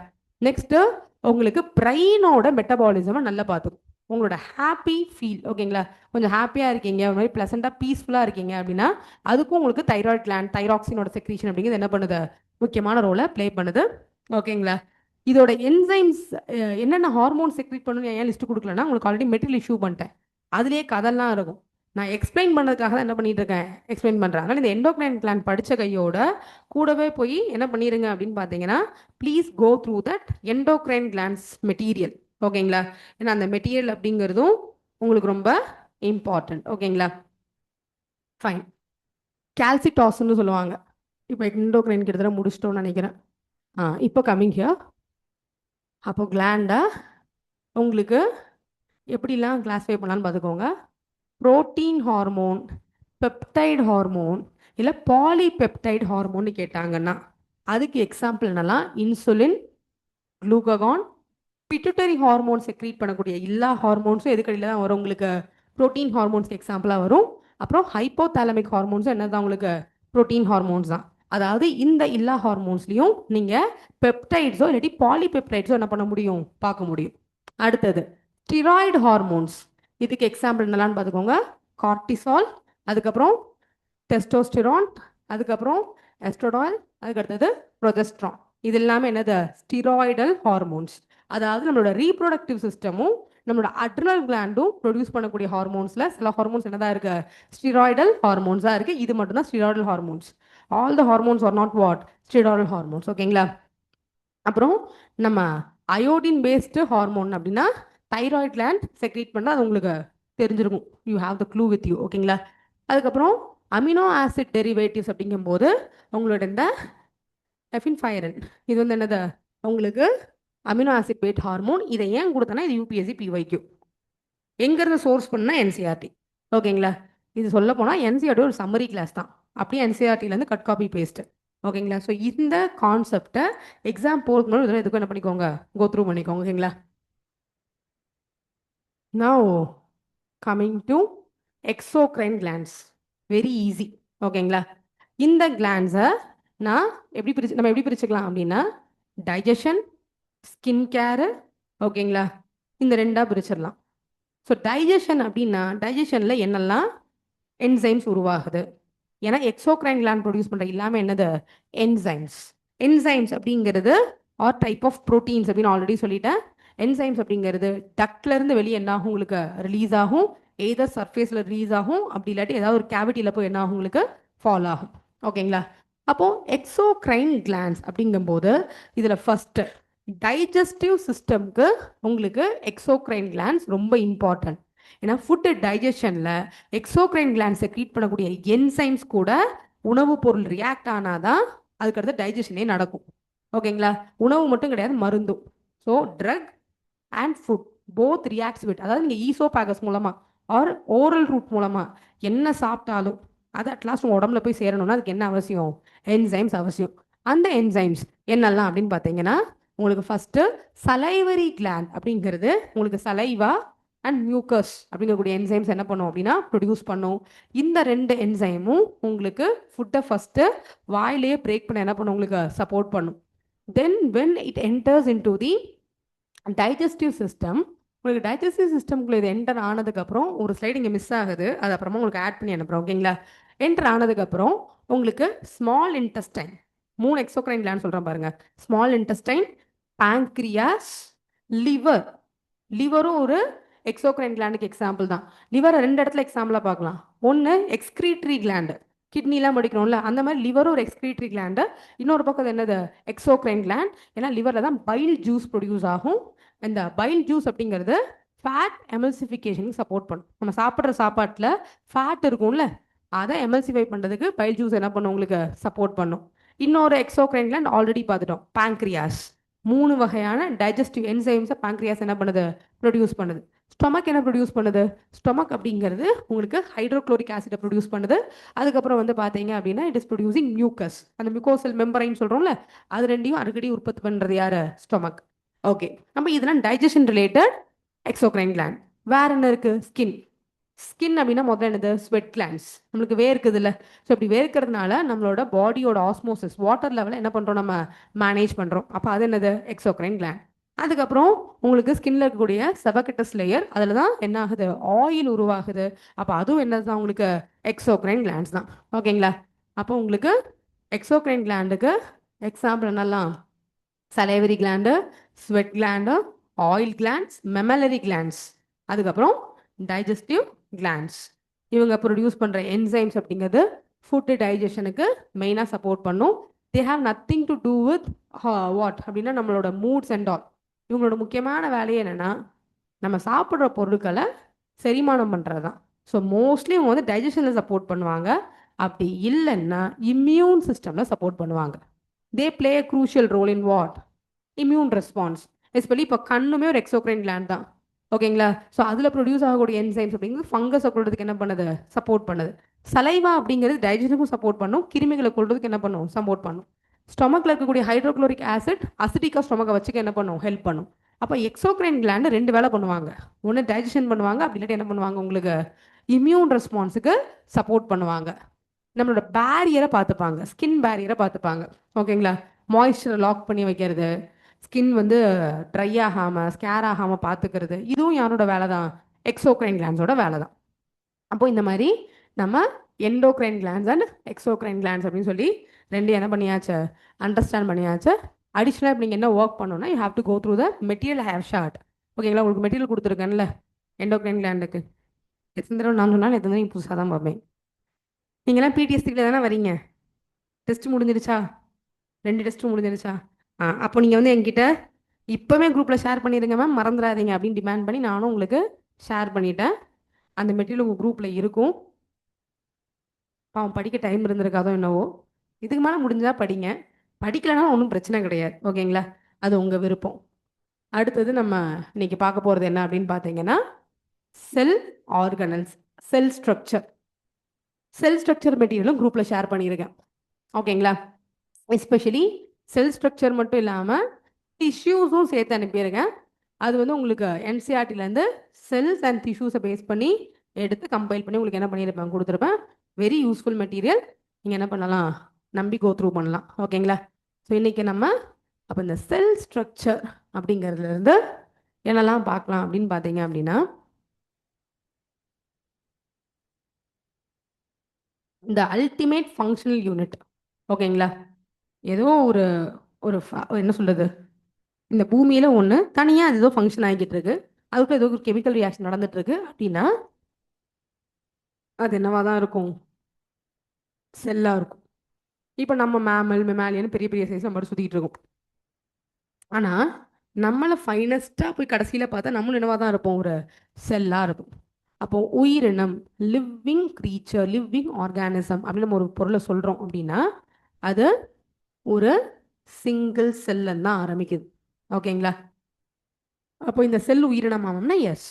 நெக்ஸ்ட்டு உங்களுக்கு பிரெயினோட மெட்டபாலிசமை நல்லா பார்த்துக்கும். உங்களோட ஹாப்பி ஃபீல், ஓகேங்களா, கொஞ்சம் ஹாப்பியாக இருக்கீங்க, ஒரு மாதிரி ப்ளசண்ட்டாக பீஸ்ஃபுல்லாக இருக்கீங்க அப்படின்னா அதுக்கும் உங்களுக்கு தைராய்டு கிளாண்ட் தைராக்சினோட செக்ரீஷன் அப்படிங்கிறது என்ன பண்ணுது, முக்கியமான ரோலை ப்ளே பண்ணுது. ஓகேங்களா? இதோட என்சைம்ஸ் என்னென்ன ஹார்மோன் செக்ரீட் பண்ணணும் ஏன் லிஸ்ட் கொடுக்கலன்னா உங்களுக்கு ஆல்ரெடி மெட்டீரியல் இஷ்யூ பண்ணிட்டேன், அதுலேயே கதெல்லாம் இருக்கும். நான் எக்ஸ்பிளைன் பண்ணதுக்காக தான் என்ன பண்ணிட்டு இருக்கேன், எக்ஸ்பிளைன் பண்ணுறேன். அதனால் இந்த எண்டோக்ரைன் கிளாண்ட் படித்த கையோட கூடவே போய் என்ன பண்ணிடுங்க அப்படின்னு பார்த்தீங்கன்னா please go through that endocrine glands material. ஓகேங்களா? ஏன்னா அந்த மெட்டீரியல் அப்படிங்கிறதும் உங்களுக்கு ரொம்ப இம்பார்ட்டன்ட். ஓகேங்களா? ஃபைன். கால்சிடாஸ்ன்னு சொல்லுவாங்க. இப்போ எண்டோக்ரைன் கிட்டத்தட்ட முடிச்சிட்டோம்னு நினைக்கிறேன். இப்போ கம்மிங் ஹியர். அப்போ கிளாண்டை உங்களுக்கு எப்படிலாம் கிளாஸிஃபை பண்ணலான்னு பார்த்துக்கோங்க. புரோட்டீன் ஹார்மோன், பெப்டைடு ஹார்மோன், இல்லை பாலிபெப்டைடு ஹார்மோன்னு கேட்டாங்கன்னா அதுக்கு எக்ஸாம்பிள் என்னெல்லாம், இன்சுலின், குளூககான், பிட்டுட்டரி ஹார்மோன் செக்ரீட் பண்ணக்கூடிய எல்லா ஹார்மோன்ஸும் எதுக்கடியில் தான் வரும், உங்களுக்கு ப்ரோட்டீன் ஹார்மோன்ஸ்க்கு எக்ஸாம்பிளாக வரும். அப்புறம் ஹைப்போதாலமிக் ஹார்மோன்ஸும் என்னதான், உங்களுக்கு ப்ரோட்டீன் ஹார்மோன்ஸ் தான். அதாவது இந்த எல்லா ஹார்மோன்ஸ்லையும் நீங்கள் பெப்டைட்ஸோ இல்லாட்டி பாலிபெப்டைட்ஸோ என்ன பண்ண முடியும், பார்க்க முடியும். அடுத்தது ஸ்டிராய்டு ஹார்மோன்ஸ். இதுக்கு எக்ஸாம்பிள் என்னலான்னு பார்த்துக்கோங்க. கார்டிசால், அதுக்கப்புறம் டெஸ்டோஸ்டிரான், அதுக்கப்புறம் எஸ்ட்ரோடால், அதுக்கு அடுத்தது ப்ரொஜெஸ்ட்ரான். இது எல்லாமே என்னது, ஸ்டிராய்டல் ஹார்மோன்ஸ். அதாவது நம்மளோட ரீப்ரொடக்டிவ் சிஸ்டமும் நம்மளோட அட்ரினல் கிளாண்டும் ப்ரொடியூஸ் பண்ணக்கூடிய ஹார்மோன்ஸில் சில ஹார்மோன்ஸ் என்னதான் இருக்கு, ஸ்டிராய்டல் ஹார்மோன்ஸாக இருக்கு. இது மட்டும்தான் steroidal hormones. All the hormones are not what, steroidal hormones. ஓகேங்களா? அப்புறம் நம்ம அயோடின் பேஸ்டு ஹார்மோன் அப்படின்னா தைராய்டு கிளாண்ட் செக்ரீட் பண்ணால் அது உங்களுக்கு தெரிஞ்சிருக்கும். You have the clue with you. ஓகேங்களா? அதுக்கப்புறம் அமினோ ஆசிட் டெரிவேட்டிவ்ஸ் அப்படிங்கும்போது உங்களோட இந்த எஃபின்ஃபைரன், இது வந்து என்னது, உங்களுக்கு அமினோ ஆசிட் பேட் ஹார்மோன். இதை ஏன் கொடுத்தனா இது யூபிஎஸ்சி பிஒய்க்யூ. எங்கேருந்து சோர்ஸ் பண்ணால் என்சிஆர்டி. ஓகேங்களா? இது சொல்ல போனால் என்சிஆர்டி ஒரு சம்மரி கிளாஸ் தான், அப்படியே என்சிஆர்டிலேருந்து கட் காப்பி பேஸ்ட்டு. ஓகேங்களா? ஸோ இந்த கான்செப்டை எக்ஸாம் போகிறதுக்கு முன்னாடி இதெல்லாம் எதுக்கும் என்ன பண்ணிக்கோங்க, கோ த்ரூ பண்ணிக்கோங்க. ஓகேங்களா? Now coming to exocrine glands. Very easy. ஓகேங்களா? இந்த கிளாண்ட்ஸை நம்ம எப்படி பிரிச்சுக்கலாம் அப்படின்னா டைஜஷன், ஸ்கின் கேரு, ஓகேங்களா, இந்த 2ஆக பிரிச்சிடலாம். ஸோ டைஜஷன் அப்படின்னா டைஜஷனில் என்னெல்லாம் என்சைம்ஸ் உருவாகுது, ஏன்னா எக்ஸோக்ரைன் கிளாண்ட் ப்ரொடியூஸ் பண்ணுற எல்லாமே என்னது, என்சைம்ஸ். என்சைம்ஸ் அப்படிங்கிறது ஆர் டைப் ஆஃப் ப்ரோட்டீன்ஸ் அப்படின்னு ஆல்ரெடி சொல்லிட்டேன். என்சைம்ஸ் அப்படிங்கிறது டக்ட்லேருந்து வெளியே என்ன ஆகும், உங்களுக்கு ரிலீஸ் ஆகும். எய்தர் சர்ஃபேஸில் ரிலீஸ் ஆகும், அப்படி இல்லாட்டி ஏதாவது ஒரு கேவிட்டியில் போய் என்ன ஆகும், உங்களுக்கு ஃபால் ஆகும். ஓகேங்களா? அப்போது எக்ஸோக்ரைன் கிளாண்ட்ஸ் அப்படிங்கும்போது இதில் ஃபஸ்ட்டு டைஜஸ்டிவ் சிஸ்டம்க்கு உங்களுக்கு எக்ஸோக்ரைன் கிளாண்ட்ஸ் ரொம்ப இம்பார்ட்டன்ட். ஏன்னா ஃபுட்டு டைஜஷனில் எக்ஸோக்ரைன் கிளாண்ட் செக்ரீட் பண்ணக்கூடிய என்சைம்ஸ் கூட உணவுப் பொருள் ரியாக்ட் ஆனாதான் அதுக்கடுத்து டைஜஷனே நடக்கும். ஓகேங்களா? உணவு மட்டும் கிடையாது, மருந்தும். So drug and food both reacts with, அதாவது நீங்கள் ஈசோபாகஸ் மூலமாக ஆர் ஓரல் ரூட் மூலமாக என்ன சாப்பிட்டாலும் அது அட்லாஸ்ட் உங்கள் உடம்புல போய் சேரணும்னா அதுக்கு என்ன அவசியம், என்சைம்ஸ் அவசியம். அந்த என்சைம்ஸ் என்னெல்லாம் அப்படின்னு பார்த்தீங்கன்னா உங்களுக்கு ஃபஸ்ட்டு சலைவரி கிளாண்ட் அப்படிங்கிறது உங்களுக்கு சலைவா அண்ட் மியூக்கஸ் அப்படிங்கக்கூடிய என்சைம்ஸ் என்ன பண்ணும் அப்படின்னா ப்ரொடியூஸ் பண்ணும். இந்த 2 என்சைமும் உங்களுக்கு ஃபுட்டை ஃபஸ்ட்டு வாயிலேயே பிரேக் பண்ண என்ன பண்ணும், உங்களுக்கு சப்போர்ட் பண்ணும். Then when it enters in to the digestive system, உங்களுக்கு டைஜஸ்டிவ் சிஸ்டம்குள்ளே இது என்டர் ஆனதுக்கப்புறம் ஒரு ஸ்லைடு இங்கே மிஸ் ஆகுது, அது அப்புறமா உங்களுக்கு ஆட் பண்ணி அனுப்புகிறோம். ஓகேங்களா? என்டர் ஆனதுக்கப்புறம் உங்களுக்கு ஸ்மால் இன்டெஸ்டைன், 3 எக்ஸோக்ரைன் கிளாண்ட் சொல்கிறேன் பாருங்கள். Small intestine, pancreas, liver. லிவரும் ஒரு எக்ஸோக்ரைன் கிளாண்டுக்கு எக்ஸாம்பிள் தான். லிவரை 2 இடத்துல எக்ஸாம்பிளாக பார்க்கலாம். ஒன்று எக்ஸ்கிரீட்ரி கிளாண்டு, கிட்னிலாம் படிக்கிறோம்ல அந்த மாதிரி லிவரும் ஒரு எக்ஸ்கிரீட்டரி கிளாண்டு. இன்னொரு பக்கம் அது என்னது எக்ஸோக்ரைன் கிளாண்ட். ஏன்னா லிவரில் தான் பைல் ஜூஸ் ப்ரொடியூஸ் ஆகும். இந்த பைல் ஜூஸ் அப்படிங்கிறது ஃபேட் எமல்சிஃபிகேஷனுக்கு சப்போர்ட் பண்ணும். நம்ம சாப்பிட்ற சாப்பாட்டில் ஃபேட் இருக்கும்ல, அதை எமல்சிஃபை பண்ணுறதுக்கு பைல் ஜூஸ் என்ன பண்ணும், உங்களுக்கு சப்போர்ட் பண்ணும். இன்னொரு எக்ஸோக்ரைன் கிளாண்ட் ஆல்ரெடி பார்த்துட்டோம், பேங்க்ரியாஸ். 3 வகையான டைஜஸ்டிவ் என்சைம்ஸை பேங்க்ரியாஸ் என்ன பண்ணுது, ப்ரொடியூஸ் பண்ணுது. ஸ்டொமக் என்ன ப்ரொடியூஸ் பண்ணுது, ஸ்டொமக் அப்படிங்கிறது உங்களுக்கு ஹைட்ரோக்ளோரிக் ஆசிடை ப்ரொடியூஸ் பண்ணுது. அதுக்கப்புறம் வந்து பார்த்தீங்க அப்படின்னா இட் இஸ் ப்ரொடியூசிங் மியூக்கஸ், அந்த மியூக்கோசல் மெம்பரைன் சொல்கிறோம்ல, அது ரெண்டையும் அடிக்கடி உற்பத்தி பண்ணுறது யார், ஸ்டொமக். ஓகே, நம்ம இதெல்லாம் டைஜஷன் ரிலேட்டட் எக்ஸோக்ரைன் கிளாண்ட். வேற என்ன இருக்கு, ஸ்கின். ஸ்கின் அப்படின்னா முதல்ல என்னது, ஸ்வெட் கிளாண்ட்ஸ். நம்மளுக்கு வேர்க்குது இல்லை, ஸோ இப்படி வேர்க்கிறதுனால நம்மளோட பாடியோட ஆஸ்மோசிஸ் வாட்டர் லெவலை என்ன பண்ணுறோம், நம்ம மேனேஜ் பண்ணுறோம். அப்போ அது என்னது, எக்ஸோக்ரைன் கிளாண்ட். அதுக்கப்புறம் உங்களுக்கு ஸ்கின்ல இருக்கக்கூடிய செபகட்டஸ் லேயர், அதில் தான் என்ன ஆகுது, ஆயில் உருவாகுது. அப்போ அதுவும் என்னது தான், உங்களுக்கு எக்ஸோக்ரைன் கிளாண்ட்ஸ் தான். ஓகேங்களா. அப்போ உங்களுக்கு எக்ஸோக்ரைன் கிளாண்டுக்கு எக்ஸாம்பிள் என்னெல்லாம், salivary gland, sweat gland, oil glands, mammary glands, அதுக்கப்புறம் டைஜஸ்டிவ் கிளாண்ட்ஸ். இவங்க ப்ரொடியூஸ் பண்ணுற என்சைம்ஸ் அப்படிங்கிறது ஃபுட்டு டைஜஷனுக்கு மெயினாக சப்போர்ட் பண்ணும். They have nothing to do with what அப்படின்னா நம்மளோட மூட்ஸ் அண்ட் ஆல். இவங்களோட முக்கியமான வேலையே என்னென்னா நம்ம சாப்பிட்ற பொருட்களை செரிமானம் பண்ணுறது தான். ஸோ மோஸ்ட்லி இவங்க வந்து டைஜஷனில் சப்போர்ட் பண்ணுவாங்க. அப்படி இல்லைன்னா இம்யூன் சிஸ்டமில் சப்போர்ட் பண்ணுவாங்க. They play a crucial role in what, immune response. Especially இப்போ கண்ணுமே ஒரு எக்ஸோக்ரைன் கிளாண்ட் தான். ஓகேங்களா. ஸோ அதில் ப்ரொடியூஸ் ஆகக்கூடிய என்சைம்ஸ் அப்படிங்கிறது ஃபங்கஸை கொள்றதுக்கு என்ன பண்ணுது, சப்போர்ட் பண்ணுது. சலைவா அப்படிங்கிறது டைஜஷனுக்கும் சப்போர்ட் பண்ணும், கிருமிகளை கொள்றதுக்கு என்ன பண்ணும், சப்போர்ட் பண்ணும். ஸ்டொமக்கில் இருக்கக்கூடிய ஹைட்ரோக்ளோரிக் ஆசிட் அசிடிக்காக ஸ்டொமக்கை வச்சுக்க என்ன பண்ணும், ஹெல்ப் பண்ணும். அப்போ எக்ஸோக்ரைன் கிளாண்டு 2 வேலை பண்ணுவாங்க. ஒன்று டைஜஷன் பண்ணுவாங்க, அப்படி இல்லாட்டி என்ன பண்ணுவாங்க, உங்களுக்கு இம்யூன் ரெஸ்பான்ஸுக்கு சப்போர்ட் பண்ணுவாங்க. நம்மளோட பேரியரை பார்த்துப்பாங்க, ஸ்கின் பேரியரை பார்த்துப்பாங்க. ஓகேங்களா. மாய்ஸ்சரை லாக் பண்ணி வைக்கிறது, ஸ்கின் வந்து ட்ரை ஆகாமல் ஸ்கேர் ஆகாமல் பார்த்துக்கிறது, இதுவும் யாரோட வேலை தான், எக்ஸோக்ரைன் கிளாண்ட்ஸோட வேலை தான். அப்போ இந்த மாதிரி நம்ம endocrine glands and exocrine glands அப்படின்னு சொல்லி 2 என்ன பண்ணியாச்சு, அண்டர்ஸ்டாண்ட் பண்ணியாச்சு. அடிஷ்னலாக இப்போ நீங்கள் என்ன ஒர்க் பண்ணணும்னா you have to go through the material have short. ஓகேங்களா. உங்களுக்கு மெட்டீரியல் கொடுத்துருக்கேன்ல எண்டோக்ரைன் கிளாண்டுக்கு. எத்தனை தடவை நான் சொன்னாலும் எத்தனை தடவை புதுசாக தான் பார்ப்பேன். நீங்களாம் பிடிஎஸ்டியில் தானே வரீங்க. டெஸ்ட் முடிஞ்சிருச்சா, 2 டெஸ்ட்டும் முடிஞ்சிருச்சா? அப்போ நீங்கள் வந்து என்கிட்ட இப்போவே குரூப்பில் ஷேர் பண்ணிடுங்க மேம், மறந்துடாதீங்க அப்படின்னு டிமாண்ட் பண்ணி நானும் உங்களுக்கு ஷேர் பண்ணிட்டேன். அந்த மெட்டீரியல் உங்கள் குரூப்பில் இருக்கும். அவன் படிக்க டைம் இருந்திருக்காதோ என்னவோ. இதுக்கு மேலே முடிஞ்சால் படிங்க, படிக்கலைனாலும் ஒன்றும் பிரச்சனை கிடையாது. ஓகேங்களா. அது உங்கள் விருப்பம். அடுத்தது நம்ம இன்னைக்கு பார்க்க போகிறது என்ன அப்படின்னு பார்த்தீங்கன்னா cell organelles, cell structure. Cell structure material குரூப்பில் ஷேர் பண்ணியிருக்கேன். ஓகேங்களா. எஸ்பெஷலி செல் ஸ்ட்ரக்சர் மட்டும் இல்லாமல் டிஷ்யூஸும் சேர்த்து அனுப்பியிருக்கேன். அது வந்து உங்களுக்கு என்சிஆர்டிலேருந்து செல்ஸ் அண்ட் டிஷ்யூஸை பேஸ் பண்ணி எடுத்து கம்பைல் பண்ணி உங்களுக்கு என்ன பண்ணியிருப்பேன், கொடுத்துருப்பேன். Very useful material. நீங்கள் என்ன பண்ணலாம், நம்பி கோ த்ரூ பண்ணலாம். ஓகேங்களா. ஸோ இன்றைக்கி நம்ம அப்போ இந்த செல் ஸ்ட்ரக்சர் அப்படிங்கிறதுலேருந்து என்னெல்லாம் பார்க்கலாம் அப்படின்னு பார்த்தீங்க அப்படின்னா இந்த அல்டிமேட் ஃபங்க்ஷனல் யூனிட். ஓகேங்களா. ஏதோ ஒரு ஒரு என்ன சொல்கிறது, இந்த பூமியில் ஒன்று தனியாக அது ஏதோ ஃபங்க்ஷன் ஆகிக்கிட்டு இருக்கு, அதுக்கு ஏதோ ஒரு கெமிக்கல் ரியாக்ஷன் நடந்துட்டு இருக்கு அப்படின்னா அது என்னவா தான் இருக்கும், செல்லாக இருக்கும். இப்போ நம்ம மேமல் மெமாலியன் பெரிய பெரிய சைஸ் நம்ம சுற்றிக்கிட்டு இருக்கோம். ஆனால் நம்மளை ஃபைனஸ்ட்டாக போய் கடைசியில் பார்த்தா நம்மளும் என்னவா தான் இருப்போம், ஒரு செல்லாக இருக்கும். அப்போ உயிரினம், லிவிங் க்ரீச்சர், லிவிங் ஆர்கானிசம் அப்படின்னு நம்ம ஒரு பொருளை சொல்கிறோம் அப்படின்னா அது ஒரு சிங்கிள் செல்லுன்னு தான் ஆரம்பிக்குது. ஓகேங்களா. அப்போ இந்த செல் உயிரினம் ஆகும்னா எஸ்,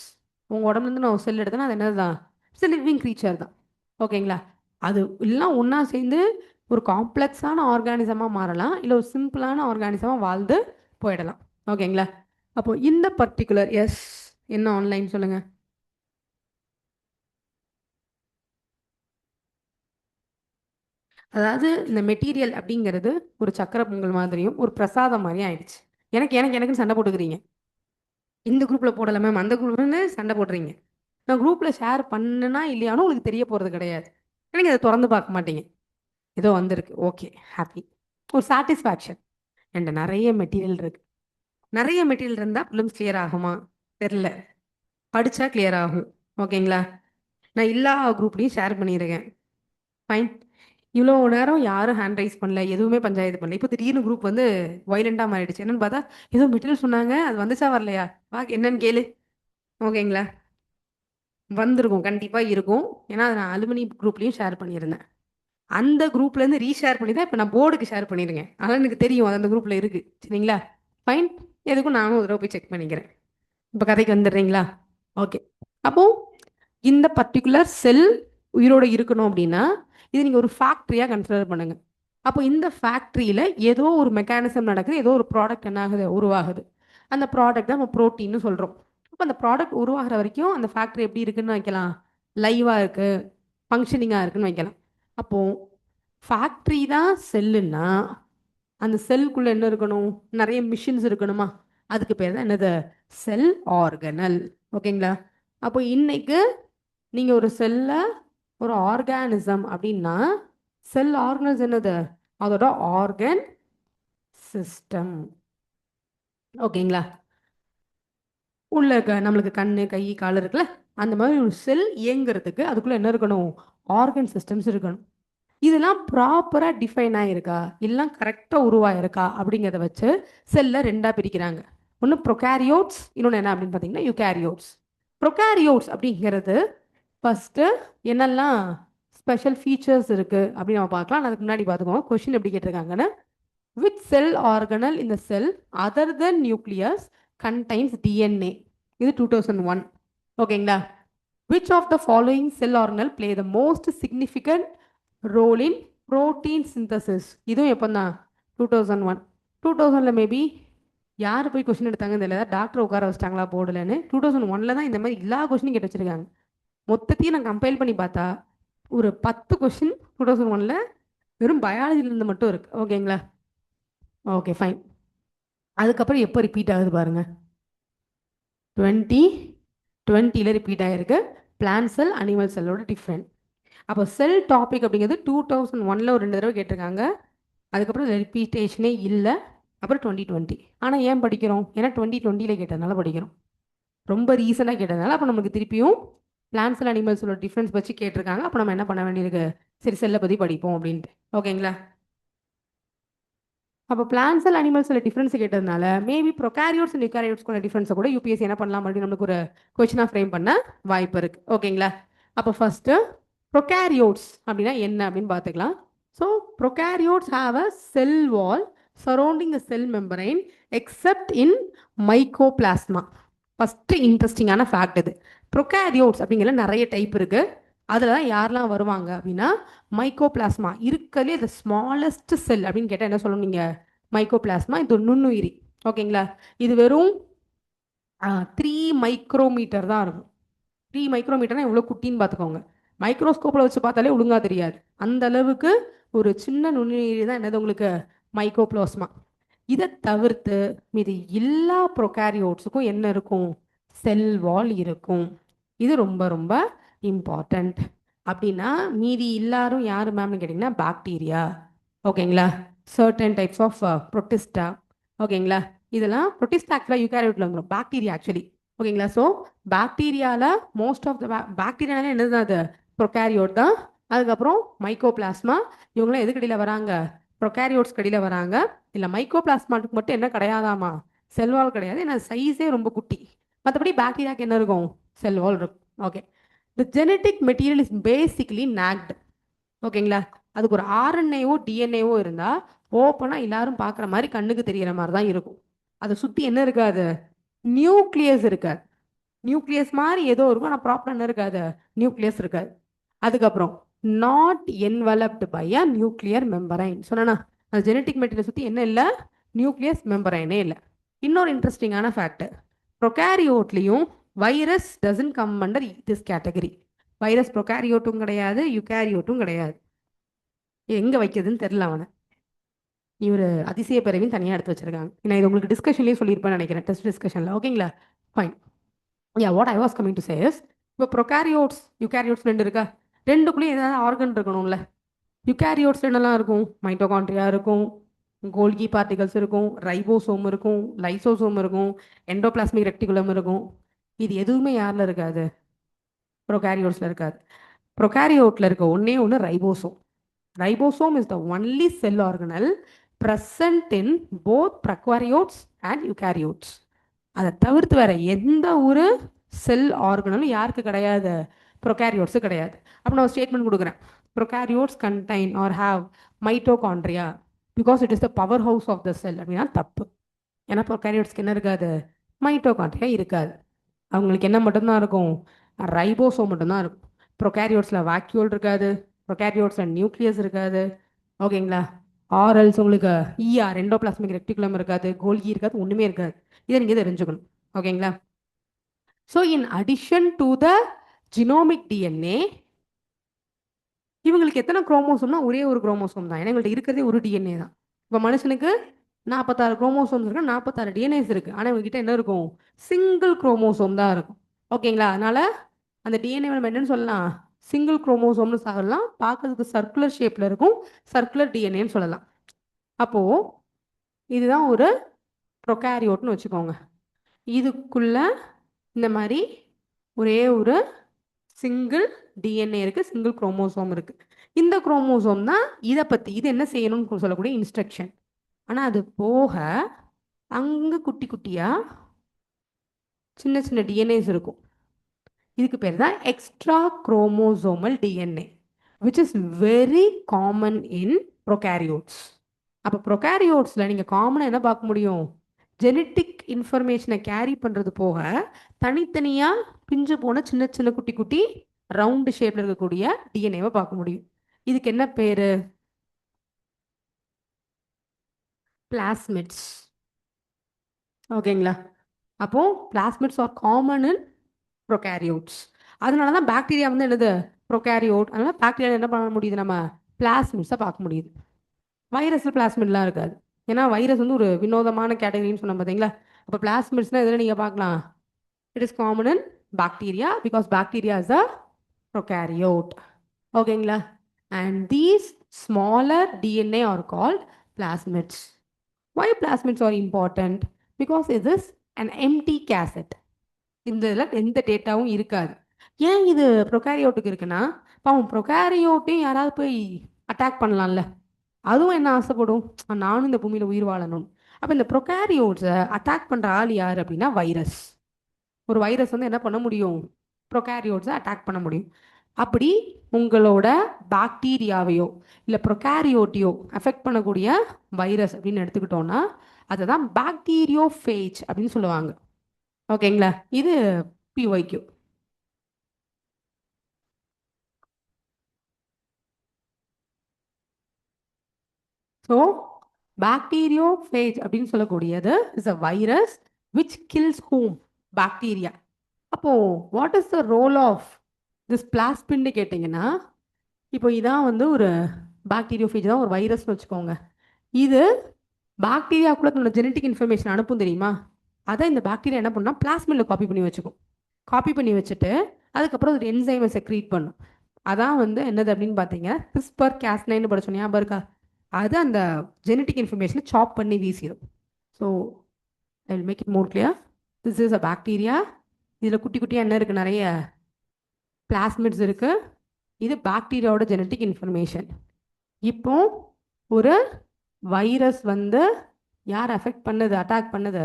உங்கள் உடம்புலேருந்து நான் ஒரு செல் எடுத்தேன்னா அது என்னது தான், இட்ஸ் லிவிங் க்ரீச்சர் தான். ஓகேங்களா. அது எல்லாம் ஒன்றா சேர்ந்து ஒரு காம்ப்ளெக்ஸான ஆர்கானிசமாக மாறலாம், இல்லை ஒரு சிம்பிளான ஆர்கானிசமாக வாழ்ந்து போயிடலாம். ஓகேங்களா. அப்போ இந்த பர்டிகுலர் எஸ் என்ன ஆன்லைன் சொல்லுங்கள். அதாவது இந்த மெட்டீரியல் அப்படிங்கிறது ஒரு சக்கரை பொங்கல் மாதிரியும் ஒரு பிரசாதம் மாதிரியும் ஆயிடுச்சு. எனக்கு எனக்கு எனக்குன்னு சண்டை போட்டுக்கிறீங்க. இந்த குரூப்பில் போடலை மேம், அந்த குரூப்னு சண்டை போடுறீங்க. நான் குரூப்பில் ஷேர் பண்ணனா இல்லையானோ உங்களுக்கு தெரிய போகிறது கிடையாது. எனக்கு அதை திறந்து பார்க்க மாட்டீங்க. ஏதோ வந்திருக்கு, ஓகே, ஹாப்பி, ஒரு சாட்டிஸ்ஃபேக்ஷன். என்கிட்ட நிறைய மெட்டீரியல் இருக்கு. நிறைய மெட்டீரியல் இருந்தால் ப்ரிலிம்ஸ் கிளியர் ஆகுமா தெரில, படித்தா கிளியர் ஆகும். ஓகேங்களா. நான் எல்லா குரூப்லேயும் ஷேர் பண்ணியிருக்கேன். ஃபைன். இவ்வளோ நேரம் யாரும் ஹேண்ட் ரைஸ் பண்ணல, எதுவுமே பஞ்சாயத்து பண்ணல. இப்போ திடீர்னு குரூப் வந்து வயலண்டா மாறிடுச்சு. என்னன்னு பார்த்தா ஏதோ மெட்டீரியல் சொன்னாங்க, அது வந்துச்சா வரலையா, வா என்னன்னு கேளு. ஓகேங்களா? வந்திருக்கும், கண்டிப்பா இருக்கும். ஏன்னா அதை நான் அலுமினி குரூப்லயும் ஷேர் பண்ணியிருந்தேன். அந்த குரூப்ல இருந்து ரீஷேர் பண்ணி தான் இப்போ நான் போர்டுக்கு ஷேர் பண்ணிருக்கேன். அதனால எனக்கு தெரியும் அது அந்த குரூப்ல இருக்கு. சரிங்களா? ஃபைன். எதுக்கும் நானும் ஒரு தடவை போய் செக் பண்ணிக்கிறேன். இப்போ கதைக்கு வந்துடுறீங்களா? ஓகே. அப்போ இந்த பர்டிகுலர் செல் உயிரோட இருக்கணும் அப்படின்னா இது நீங்க ஒரு ஃபேக்டரியா கன்சிடர் பண்ணுங்க. அப்போ இந்த ஃபேக்டரியில ஏதோ ஒரு மெக்கானிசம் நடக்குது, ஏதோ ஒரு ப்ராடக்ட் என்ன ஆகுது, உருவாகுது. அந்த ப்ராடக்ட் தான் நம்ம ப்ரோட்டீன்னு சொல்றோம். அப்போ அந்த ப்ராடக்ட் உருவாகிற வரைக்கும் அந்த ஃபேக்டரி எப்படி இருக்குன்னு வைக்கலாம், லைவா இருக்கு, ஃபங்க்ஷனிங்கா இருக்குன்னு வைக்கலாம். அப்போ ஃபேக்டரி தான் செல்லுன்னா அந்த செல்லுக்குள்ள என்ன இருக்கணும், நிறைய மிஷின்ஸ் இருக்கணுமா? அதுக்கு பேர் தான் என்னது, செல் ஆர்கனல். ஓகேங்களா? அப்போ இன்னைக்கு நீங்க ஒரு செல்ல ஒரு ஆர்கானிசம் அப்படின்னா செல் ஆர்கனல்ஸ் என்னது, அதோட ஆர்கன் சிஸ்டம். ஓகேங்களா? உள்ள இருக்க நம்மளுக்கு கண்ணு கை கால் இருக்குல்ல, அந்த மாதிரி ஒரு செல் இயங்குறதுக்கு அதுக்குள்ள என்ன இருக்கணும், ஆர்கன் சிஸ்டம்ஸ் இருக்கணும். இதெல்லாம் ப்ராப்பரா டிஃபைன் ஆயிருக்கா, எல்லாம் கரெக்டா உருவாயிருக்கா அப்படிங்கிறத வச்சு செல்ல ரெண்டா பிரிக்கிறாங்க. ஒன்று ப்ரொகாரியோட்ஸ், இன்னொன்று என்ன அப்படின்னு பார்த்தீங்கன்னா யூகேரியோட்ஸ். ப்ரொகாரியோட்ஸ் அப்படிங்கிறது ஃபர்ஸ்ட் என்னெல்லாம் ஸ்பெஷல் ஃபீச்சர்ஸ் இருக்கு அப்படின்னு நம்ம பார்க்கலாம். அதுக்கு முன்னாடி பார்த்துக்கோங்க கொஸ்டின் எப்படி கேட்டிருக்காங்கன்னு. விச் செல் ஆர்கனல் இந்த cell other then nucleus contains DNA? இது 2001. ஓகேங்களா? Which of the following cell organelle play the most significant role in protein synthesis? இதுவும் எப்போ தான், 2001. 2000ல் மேபி யார் போய் கொஸ்டின் எடுத்தாங்கன்னு தெரியல, டாக்டர் உட்கார வச்சிட்டாங்களா போர்டுலன்னு. 2001ல் தான் இந்த மாதிரி எல்லா கொஸ்டினும் கேட்டு வச்சிருக்காங்க. மொத்தத்தையும் நான் கம்பைல் பண்ணி பார்த்தா ஒரு 10 கொஸ்டின் 2001ல் வெறும் பயாலஜிலேருந்து மட்டும் இருக்கு. ஓகேங்களா? Okay fine. அதுக்கப்புறம் எப்போ ரிப்பீட் ஆகுது பாருங்க, 2020ல் ரிப்பீட் ஆகிருக்கு. பிளான்ட் செல் அனிமல் செல்லோட டிஃப்ரெண்ட். அப்போ செல் டாபிக் அப்படிங்கிறது 2001ல் ஒரு 2 தடவை கேட்டிருக்காங்க. அதுக்கப்புறம் ரிப்பீட்டேஷனே இல்லை. அப்புறம் 2020. ஆனால் ஏன் படிக்கிறோம், ஏன்னா 2020ல் கேட்டதுனால படிக்கிறோம். ரொம்ப ரீசனாக கேட்டதுனால அப்போ நமக்கு திருப்பியும் பிளான்ஸ் அண்ட் அனிமல்ஸோட டிஃப்ரென்ஸ் வச்சு கேட்டிருக்காங்க. அப்போ நம்ம என்ன பண்ண வேண்டியிருக்கு, சரி செல்லை பற்றி படிப்போம் அப்படின்ட்டு. ஓகேங்களா? அப்போ பிளான்ஸ் அண்ட் அனிமல்ஸில் டிஃப்ரென்ஸ் கேட்டதுனால மேபி ப்ரொகாரியோட்ஸ் அண்ட் யூகாரியோட்ஸ்க்குள்ள டிஃப்ரென்ஸை கூட யூபிஎஸ்சி என்ன பண்ணலாம் அப்படின்னு நமக்கு ஒரு கொஸ்டினாக ஃப்ரேம் பண்ண வாய்ப்பு இருக்கு. ஓகேங்களா? அப்போ ஃபர்ஸ்ட் ப்ரொகாரியோட்ஸ் அப்படின்னா என்ன அப்படின்னு பார்த்துக்கலாம். So prokaryotes have a cell wall surrounding the cell membrane except in mycoplasma. First இன்ட்ரெஸ்டிங்கான ஃபேக்ட் இது. ப்ரொகாரியோட்ஸ் அப்படிங்கிற நிறைய டைப் இருக்கு. அதில் தான் யாரெல்லாம் வருவாங்க அப்படின்னா மைக்கோபிளாஸ்மா இருக்கிறதுலே the ஸ்மாலஸ்ட் செல் அப்படின்னு கேட்டால் என்ன சொல்லணும் நீங்கள், மைக்கோபிளாஸ்மா. இது ஒரு நுண்ணுயிரி. ஓகேங்களா? இது வெறும் 3 மைக்ரோமீட்டர் தான் இருக்கும். 3 மைக்ரோமீட்டர்னா எவ்வளோ குட்டின்னு பார்த்துக்கோங்க. மைக்ரோஸ்கோப்பில் வச்சு பார்த்தாலே ஒழுங்காக தெரியாது. அந்த அளவுக்கு ஒரு சின்ன நுண்ணுயிரி தான் என்னது உங்களுக்கு மைக்கோபிளாஸ்மா. இதை தவிர்த்து மீது எல்லா ப்ரொகாரியோட்ஸுக்கும் என்ன இருக்கும், செல் வால் இருக்கும். இது ரொம்ப ரொம்ப இம்பார்ட்டண்ட். அப்படின்னா மீதி எல்லாரும் யார் மேம்னு கேட்டிங்கன்னா பாக்டீரியா. ஓகேங்களா? Certain types of protista. ஓகேங்களா? இதெல்லாம் ப்ரொட்டிஸ்டா ஆக்சுவலாக யூகேரியோட்டில் வந்துடும், பாக்டீரியா ஆக்சுவலி. ஓகேங்களா? ஸோ பாக்டீரியாவில் மோஸ்ட் ஆஃப் த பாக்டீரியானால என்னது அது, ப்ரொகாரியோட் தான். அதுக்கப்புறம் மைக்கோபிளாஸ்மா. இவங்களாம் எது கடியில் வராங்க, ப்ரொகாரியோட்ஸ் கடியில் வராங்க. இல்லை மைக்கோபிளாஸ்மாட்டுக்கு மட்டும் என்ன கிடையாதாமா, செல்வால் கிடையாது, ஏன்னா சைஸே ரொம்ப குட்டி. மற்றபடி பாக்டீரியாவுக்கு என்ன இருக்கும், செல்வால் இருக்கும். Okay. The genetic material is basically knocked. ஓகேங்களா? அதுக்கு ஒரு ஆர்என்ஏவோ டிஎன்ஏவோ இருந்தால் ஓப்பனாக எல்லாரும் பார்க்குற மாதிரி கண்ணுக்கு தெரிகிற மாதிரி தான் இருக்கும். அதை சுற்றி என்ன இருக்காது, நியூக்ளியஸ் இருக்காது. நியூக்ளியஸ் மாதிரி ஏதோ இருக்கும், ஆனால் ப்ராப்பராக என்ன இருக்காது, நியூக்ளியஸ் இருக்காது. அதுக்கப்புறம் not enveloped by a nuclear membrane. சொன்னா அந்த ஜெனட்டிக் மெட்டீரியல் சுற்றி என்ன இல்லை, நியூக்ளியஸ் மெம்பரைனே இல்லை. இன்னொரு இன்ட்ரெஸ்டிங்கான ஃபேக்ட், ப்ரொகாரியோட்லேயும் virus doesn't come under this category. Virus ப்ரொகாரியோட்டும் கிடையாது, யுகாரியோட்டும் கிடையாது. எங்கே வைக்கிறதுன்னு தெரியல அவனை. இவர் அதிசய பிறவின்னு தனியாக எடுத்து வச்சிருக்காங்க. நான் இது உங்களுக்கு டிஸ்கஷன்லேயே சொல்லியிருப்பேன்னு நினைக்கிறேன், டெஸ்ட் டிஸ்கஷனில். ஓகேங்களா? Fine. Ya what I was coming to says, இப்போ ப்ரொகாரியோட்ஸ் யுகாரியோட்ஸ் ரெண்டு இருக்கா, ரெண்டுக்குள்ளேயும் ஏதாவது ஆர்கன் இருக்கணும்ல. யுகாரியோட்ஸ் என்னெல்லாம் இருக்கும், மைட்டோகாண்ட்ரியா இருக்கும், கோல்கி பார்ட்டிகல்ஸ் இருக்கும், ரைபோசோம் இருக்கும், லைசோசோம் இருக்கும், எண்டோபிளாஸ்மிக் ரெக்டிகுலம் இருக்கும். இது எதுவுமே யாரில் இருக்காது, ப்ரொகாரியோட்ஸில் இருக்காது. ப்ரொகாரியோட்டில் இருக்க ஒன்றே ஒன்று ribosome. Ribosome is the only cell organelle present in both prokaryotes and eukaryotes. அதை தவிர்த்து வேற எந்த ஒரு செல் ஆர்கனும் யாருக்கு கிடையாது? ப்ரொகாரியோட்ஸு கிடையாது. அப்போ நான் ஸ்டேட்மெண்ட் கொடுக்குறேன். Prokaryotes contain or have mitochondria because it is the power house of the cell அப்படின்னா தப்பு. ஏன்னா ப்ரொகாரியோட்ஸ்க்கு என்ன இருக்காது? மைட்டோகாண்ட்ரியா இருக்காது. அவங்களுக்கு என்ன மட்டும்தான் இருக்கும்? ரைபோசோம் மட்டும்தான் இருக்கும். ப்ரொகாரியோட்ஸில் வாக்யூல் இருக்காது, ப்ரொகாரியோட்ஸில் நியூக்ளியஸ் இருக்காது. ஓகேங்களா? ஆர்எல்ஸ் உங்களுக்கு இஆர் எண்டோபிளாஸ்மிக் ரெக்டிகுலம் இருக்காது, கோல்கி இருக்காது, ஒன்றுமே இருக்காது. இதை நீங்கள் தெரிஞ்சுக்கணும். ஓகேங்களா? So in addition to the genomic DNA இவங்களுக்கு எத்தனை குரோமோசோம்னா ஒரே ஒரு குரோமோசோம் தான். ஏன்னா எங்கள்கிட்ட இருக்கிறதே ஒரு டிஎன்ஏ தான். இப்போ மனுஷனுக்கு 46 குரோமோசோம்ஸ் இருக்கு, 46 டிஎன்ஏஸ் இருக்கு. ஆனால் இவங்ககிட்ட என்ன இருக்கும்? சிங்கிள் குரோமோசோம் தான் இருக்கும். ஓகேங்களா? அதனால அந்த டிஎன்ஏ நம்ம என்னன்னு சொல்லலாம்? சிங்கிள் குரோமோசோம்னு சொல்லலாம். பார்க்கறதுக்கு சர்க்குலர் ஷேப்ல இருக்கும், சர்க்குலர் டிஎன்ஏன்னு சொல்லலாம். அப்போ இதுதான் ஒரு ப்ரொகாரியோட்னு வச்சுக்கோங்க. இதுக்குள்ள இந்த மாதிரி ஒரே ஒரு சிங்கிள் டிஎன்ஏ இருக்கு, சிங்கிள் குரோமோசோம் இருக்கு. இந்த குரோமோசோம் தான் இதை பத்தி இது என்ன செய்யணும்னு சொல்லக்கூடிய இன்ஸ்ட்ரக்ஷன். ஆனா அது போக அங்க குட்டி குட்டியா சின்ன சின்ன டிஎன்ஏஸ் இருக்கும். இதுக்கு பேர் தான் extra chromosomal DNA which is very common in prokaryotes. அப்போ ப்ரொகாரியோட்ஸில் நீங்கள் காமனாக என்ன பார்க்க முடியும்? ஜெனட்டிக் இன்ஃபர்மேஷனை கேரி பண்ணுறது போக தனித்தனியாக பிஞ்சு போன சின்ன சின்ன குட்டி குட்டி ரவுண்டு ஷேப்பில் இருக்கக்கூடிய டிஎன்ஏவை பார்க்க முடியும். இதுக்கு என்ன பேர்? பிளாஸ்மிட்ஸ். ஓகேங்களா? அப்போ பிளாஸ்மிட்ஸ் ஆர் காமன் இன் ப்ரொகாரியோட்ஸ். அதனால தான் பாக்டீரியா வந்து என்னது? ப்ரொகாரியோட். அதனால பாக்டீரியா என்ன பண்ண முடியுது? நம்ம பிளாஸ்மிட்ஸை பார்க்க முடியுது. வைரஸில் பிளாஸ்மிட்லாம் இருக்காது. ஏன்னா வைரஸ் வந்து ஒரு வினோதமான கேட்டகரின்னு சொன்ன பார்த்தீங்களா? அப்போ பிளாஸ்மிட்ஸ்னால் இதில் நீங்கள் பார்க்கலாம். It is common in bacteria because bacteria is a prokaryote. ஓகேங்களா? And these smaller DNA are called plasmids. Why plasmids are important? Because it is an empty cassette. இந்த இதில் எந்த டேட்டாவும் இருக்காது. ஏன் இது ப்ரொகாரியோட்டுக்கு இருக்குன்னா, பாவம் ப்ரொகாரியோட்டையும் யாராவது போய் அட்டாக் பண்ணலாம்ல. அதுவும் என்ன ஆசைப்படும்? நானும் இந்த பூமியில் உயிர் வாழணும். அப்போ இந்த ப்ரொகாரியோட்ஸை அட்டாக் பண்ணுற ஆள் யார் அப்படின்னா வைரஸ். ஒரு வைரஸ் வந்து என்ன பண்ண முடியும்? ப்ரொகாரியோட்ஸை அட்டாக் பண்ண முடியும். அப்படி உங்களோட பாக்டீரியாவையோ இல்லை ப்ரொகாரியோட்டையோ அஃபெக்ட் பண்ணக்கூடிய வைரஸ் அப்படின்னு எடுத்துக்கிட்டோம்னா அதை தான் பாக்டீரியோஃபேஜ் அப்படின்னு சொல்லுவாங்க. ஓகேங்களா? இது பிஒய்க்யூ. ஸோ பாக்டீரியோஃபேஜ் அப்படின்னு சொல்லக்கூடியது is a virus which kills hmm? Bacteria. அப்போ what is the role of this பிளாஸ்மிட்னு கேட்டிங்கன்னா, இப்போ இதான் வந்து ஒரு பாக்டீரியோஃபேஜ் தான் ஒரு வைரஸ்னு வச்சுக்கோங்க. இது பாக்டீரியாவுக்குள்ள தன்னோட ஜெனட்டிக் இன்ஃபர்மேஷன் அனுப்பும் தெரியுமா? அதை இந்த பாக்டீரியா என்ன பண்ணால் பிளாஸ்மிடில் காப்பி பண்ணி வச்சுக்கும். காப்பி பண்ணி வச்சுட்டு அதுக்கப்புறம் ஒரு என்சைமை செக்ரீட் பண்ணும். அதான் வந்து என்னது அப்படின்னு பார்த்தீங்க, CRISPR-Cas9 படிச்சோம், ஞாபகம் இருக்கா? அது அந்த ஜெனட்டிக் இன்ஃபர்மேஷனை சாப் பண்ணி வீசிடும். So I will make it more clear. This is a bacteria. இதில் குட்டி குட்டியாக என்ன இருக்குது? நிறைய பிளாஸ்மிட்ஸ் இருக்குது. இது பாக்டீரியாவோட ஜெனட்டிக் இன்ஃபர்மேஷன். இப்போ ஒரு வைரஸ் வந்து யார் அஃபெக்ட் பண்ணுது, அட்டாக் பண்ணுது?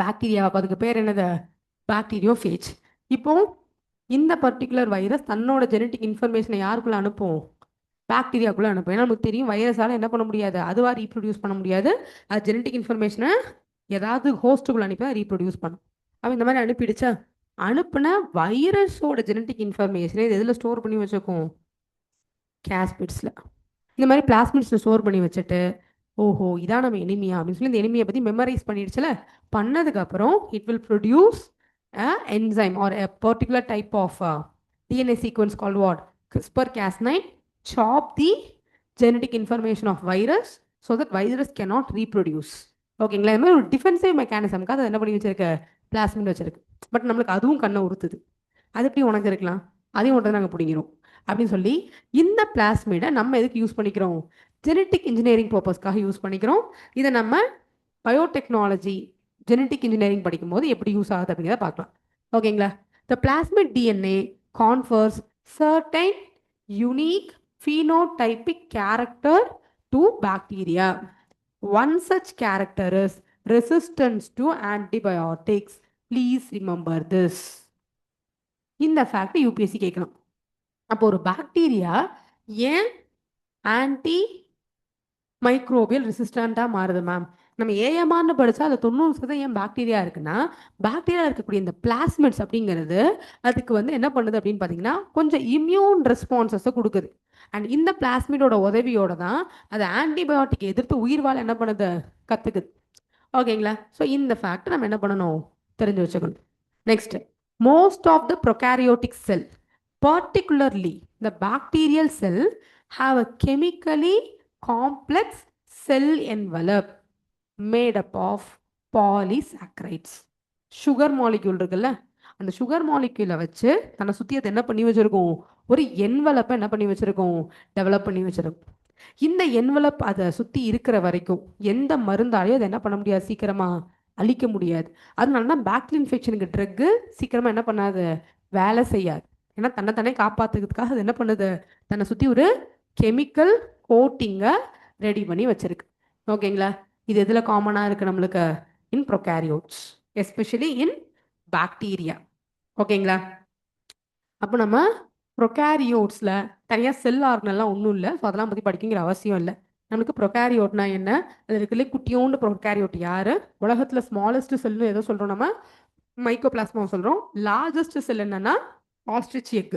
பாக்டீரியாவை. அதுக்கு பேர் என்னது? பாக்டீரியோஃபேஜ். இப்போ இந்த பர்டிகுலர் வைரஸ் தன்னோட ஜெனட்டிக் இன்ஃபர்மேஷனை யாருக்குள்ள அனுப்பும்? பாக்டீரியாக்குள்ளே அனுப்பும். ஏன்னா நமக்கு தெரியும் வைரஸால் என்ன பண்ண முடியாது, அதுவாக ரீப்ரொடியூஸ் பண்ண முடியாது. அது ஜெனட்டிக் இன்ஃபர்மேஷனை ஏதாவது ஹோஸ்ட்டுக்குள்ள அனுப்பி தான் ரீப்ரொடியூஸ் பண்ணும். அப்போ இந்த மாதிரி அனுப்பிடுச்சா, அனுப்புன வைரஸோட ஜெனட்டிக் இன்ஃபர்மேஷனை இது எதில் ஸ்டோர் பண்ணி வச்சுக்கும்? கேஸ்பிட்ஸில். இந்த மாதிரி பிளாஸ்மிட்ஸில் ஸ்டோர் பண்ணி வச்சுட்டு, ஓஹோ இதான் நம்ம எனிமியா அப்படின்னு சொல்லி இந்த எனிமியை பற்றி மெமரைஸ் பண்ணிடுச்சுல. பண்ணதுக்கப்புறம் it will produce enzyme or a particular type of DNA sequence called what? CRISPR-Cas9 chop the genetic information of virus so that virus cannot reproduce. ஓகேங்களா? இந்த மாதிரி ஒரு டிஃபென்சிவ் மெக்கானிசம்க்கு அதை என்ன பண்ணி வச்சிருக்க? பிளாஸ்மிட் வச்சிருக்கு. பட் நம்மளுக்கு அதுவும் கண்ணை உறுத்துது. அது எப்படி உனக்கு இருக்கலாம்? அதையும் ஒன்றை நாங்கள் பிடிக்கிறோம் அப்படின்னு சொல்லி இந்த பிளாஸ்மிடை நம்ம எதுக்கு யூஸ் பண்ணிக்கிறோம்? ஜெனட்டிக் இன்ஜினியரிங் பர்பஸ்க்காக யூஸ் பண்ணிக்கிறோம். இதை நம்ம பயோடெக்னாலஜி ஜெனட்டிக் இன்ஜினியரிங் படிக்கும்போது எப்படி யூஸ் ஆகுது அப்படிங்கிறத பார்க்கலாம். ஓகேங்களா? The plasmid DNA confers certain unique phenotypic character to bacteria. One such character is resistance to antibiotics. Please remember this. இந்த ஃபேக்ட் யூபிஎஸ்சி கேட்கணும். அப்போ ஒரு பாக்டீரியா ஏன் ஆன்டி மைக்ரோபியல் ரெசிஸ்டண்ட்டாக மாறுது மேம்? நம்ம ஏஎம்ஆர்னு படித்தா அது 90% ஏன் பாக்டீரியா இருக்குன்னா, பாக்டீரியா இருக்கக்கூடிய இந்த பிளாஸ்மிட்ஸ் அப்படிங்கிறது அதுக்கு வந்து என்ன பண்ணுது அப்படின்னு பார்த்தீங்கன்னா கொஞ்சம் இம்யூன் ரெஸ்பான்சஸை கொடுக்குது. அண்ட் இந்த பிளாஸ்மிடோட உதவியோட தான் அது ஆன்டிபயோட்டிக் எதிர்த்து உயிர் வாழ என்ன பண்ணுது, கற்றுக்குது. ஓகேங்களா? ஸோ இந்த ஃபேக்ட் நம்ம என்ன பண்ணணும், தெரிஞ்சு வச்சுக்கணும். Next, most of the prokaryotic cell, particularly the bacterial cell, have a chemically complex cell envelope made up of polysaccharides. Sugar molecule இருக்குல்ல, அந்த சுகர் மாலிக்யூலை வச்சு தன்னை சுற்றி அதை என்ன பண்ணி வச்சுருக்கோம், ஒரு என்வலப்பை என்ன பண்ணி வச்சுருக்கோம், டெவலப் பண்ணி வச்சுருக்கோம். இந்த என்வலப் அதை சுற்றி இருக்கிற வரைக்கும் எந்த மருந்தாலையும் அதை என்ன பண்ண முடியாது, சீக்கிரமாக அழிக்க முடியாது. அதனால தான் பாக்டீரியல் இன்ஃபெக்ஷனுக்கு ட்ரக்கு சீக்கிரமாக என்ன பண்ணாது, வேலை செய்யாது. ஏன்னா தன்னை காப்பாற்றுறதுக்காக அது என்ன பண்ணுது, தன்னை சுற்றி ஒரு கெமிக்கல் கோட்டிங்கை ரெடி பண்ணி வச்சிருக்கு. ஓகேங்களா? இது எதில் காமனாக இருக்குது நம்மளுக்கு, இன் ப்ரொகாரியோட்ஸ், எஸ்பெஷலி இன் பாக்டீரியா. ஓகேங்களா? அப்போ நம்ம ப்ரொகாரியோட்ஸில் தனியாக செல் ஆர்கனெல்லாம் ஒன்றும் இல்லை, ஸோ அதெல்லாம் பற்றி படிக்கிற அவசியம் இல்லை. நம்மளுக்கு ப்ரொகாரியோட்னா என்ன, அது இருக்குல்ல குட்டியோண்டு ப்ரொகாரியோட் யார், உலகத்தில் ஸ்மாலஸ்ட் செல்னு எதோ சொல்கிறோம் நம்ம, மைக்கோபிளாஸ்மா சொல்கிறோம். லார்ஜஸ்ட் செல் என்னன்னா ostrich egg.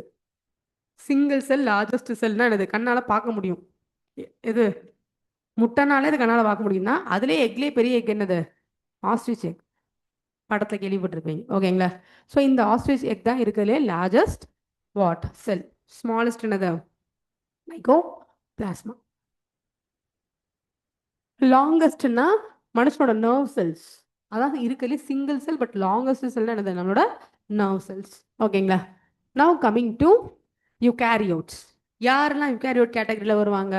Single cell largest செல்னா என்னது, கண்ணால் பார்க்க முடியும். எது முட்டைனாலே அது கண்ணால் பார்க்க முடியும்னா அதுலேயே எக்லேயே பெரிய எக் என்னது, ஆஸ்ட்ரிச் எக். படத்தில் கேள்விப்பட்டிருப்பீங்க. ஓகேங்களா? ஸோ இந்த ஆஸ்ட்ரிச் எக் தான் இருக்கிறதுலே லார்ஜஸ்ட் வாட் செல். ஸ்மாலஸ்ட் என்னது, மைக்கோபிளாஸ்மா. லாங்கஸ்ட்னா மனுஷனோட நர்வ் செல்ஸ், அதான் இருக்கிறதுலே single cell but longest cell என்னது, நம்மளோட நர்வ் செல்ஸ். ஓகேங்களா? Now coming to eukaryotes. யாரெல்லாம் யூகேரியோட் கேட்டகரியில் வருவாங்க,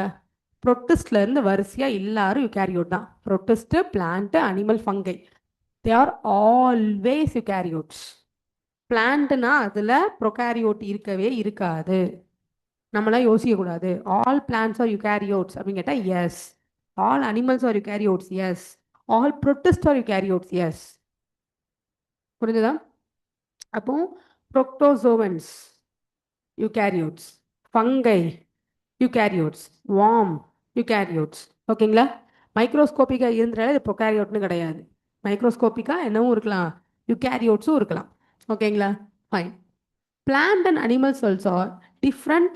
ப்ரொட்டிஸ்ட்ல இருந்து வரிசையாக எல்லாரும் யூகேரியோட் தான். Protist, plant, animal, fungi, they are always eukaryotes. பிளான்ட்னா அதில் ப்ரொகாரியோட் இருக்கவே இருக்காது, நம்மளாம் யோசிக்கக்கூடாது. ஆல் பிளான்ட்ஸ் ஆர் யூகேரியோட்ஸ் அப்படின்னு கேட்டால் yes. All animals are eukaryotes yes. All protist R eukaryotes yes. புரிஞ்சுதா? அப்போ protozoans eukaryotes, fungi eukaryotes, worm eukaryotes. ஓகேங்களா? மைக்ரோஸ்கோப்பிக்காக இருந்தாலே இது ப்ரொகாரியோட்னு கிடையாது. மைக்ரோஸ்கோப்பிக்காக என்னவும் இருக்கலாம், யூகேரியோட்ஸும் இருக்கலாம். ஓகேங்களா? Fine. Plant and animal cells are different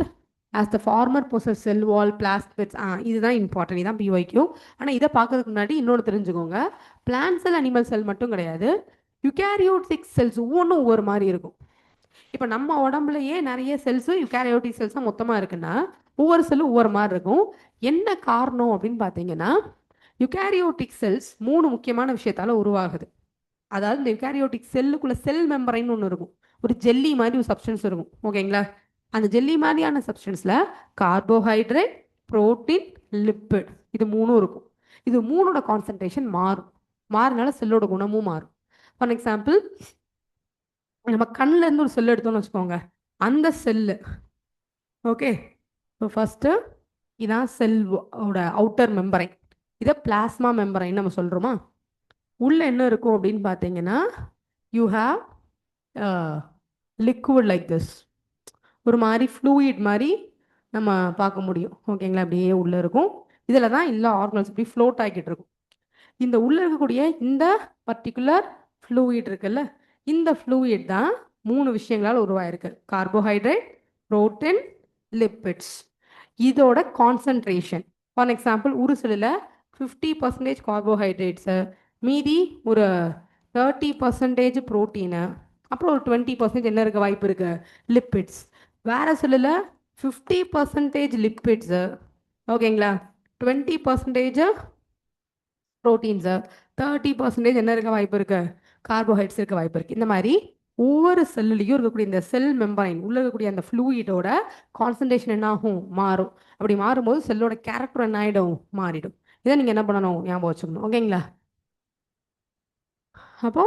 as the former possess cell wall plasmids. இதுதான் இம்பார்ட்டன்ட், இதுதான் PYQ. ஆனால் இதை பார்க்கறதுக்கு முன்னாடி இன்னொன்று தெரிஞ்சுக்கோங்க, பிளான்ட் செல் அனிமல் செல் மட்டும் கிடையாது, யூகேரியோட்டிக் செல்ஸ் ஒவ்வொன்றும் ஒவ்வொரு மாதிரி இருக்கும். இப்போ நம்ம உடம்புலையே நிறைய செல்ஸும் யூகேரியோட்டிக் செல்ஸும் மொத்தமாக இருக்குன்னா ஒவ்வொரு செல்லும் ஒவ்வொரு மாதிரி இருக்கும். என்ன காரணம் அப்படின்னு பார்த்தீங்கன்னா, யூகேரியோட்டிக் செல்ஸ் 3 முக்கியமான விஷயத்தால் உருவாகுது. அதாவது இந்த யூகேரியோட்டிக் செல்லுக்குள்ள செல் மெம்பரைன்னு ஒன்று இருக்கும், ஒரு ஜெல்லி மாதிரி ஒரு சப்ஸ்டன்ஸ் இருக்கும். ஓகேங்களா? அந்த ஜெல்லி மாதிரியான சப்ஸ்டன்ஸில் கார்போஹைட்ரேட், புரோட்டீன், லிப்பிட், இது 3 இருக்கும். இது 3ஓட கான்சன்ட்ரேஷன் மாறும். மாறினால செல்லோட குணமும் மாறும். ஃபார் எக்ஸாம்பிள், நம்ம கண்ணில் இருந்து ஒரு செல் எடுத்தோம்னு வச்சுக்கோங்க, அந்த செல்லு ஓகே. ஸோ ஃபஸ்ட்டு இதான் செல்லோட அவுட்டர் மெம்பரைன், இதை பிளாஸ்மா மெம்பரைன் நம்ம சொல்கிறோமா. உள்ளே என்ன இருக்கும் அப்படின்னு பார்த்தீங்கன்னா, you have liquid like this, ஒரு மாதிரி ஃப்ளூயிட் மாதிரி நம்ம பார்க்க முடியும். ஓகேங்களா? அப்படியே உள்ளே இருக்கும். இதில் தான் எல்லா ஆர்கன்ஸ் இப்படி ஃப்ளோட் ஆகிக்கிட்டு இருக்கும். இந்த உள்ளே இருக்கக்கூடிய இந்த பர்டிகுலர் ஃப்ளூயிட் இருக்குல்ல, இந்த ஃப்ளூயிட் தான் 3 விஷயங்களால் உருவாயிருக்கு, கார்போஹைட்ரேட், புரோட்டீன், லிப்பிட்ஸ். இதோட கான்சன்ட்ரேஷன், ஃபார் எக்ஸாம்பிள் ஒரு செல்லில் 50% கார்போஹைட்ரேட்ஸு, மீதி ஒரு 30% ப்ரோட்டீனு, அப்புறம் ஒரு 20% என்ன இருக்க வாய்ப்பு இருக்குது, லிப்பிட்ஸ். வேறு செல்லில் 50% லிப்பிட்ஸு, ஓகேங்களா, 20% ப்ரோட்டீன்ஸு, 30% என்ன இருக்க வாய்ப்பு இருக்குது, கார்போஹைட்ரேட்ஸ் இருக்க வாய்ப்பு இருக்குது. இந்த மாதிரி ஒவ்வொரு செல்லுலையும் இருக்கக்கூடிய இந்த செல் மெம்பரைன் உள்ள இருக்கக்கூடிய அந்த ஃப்ளூயிடோட கான்சன்ட்ரேஷன் என்ன ஆகும், மாறும். அப்படி மாறும்போது செல்லோட கேரக்டர் என்ன ஆகிடும், மாறிடும். இதை நீங்கள் என்ன பண்ணணும், ஞாபகம் வச்சுக்கணும். ஓகேங்களா? அப்போ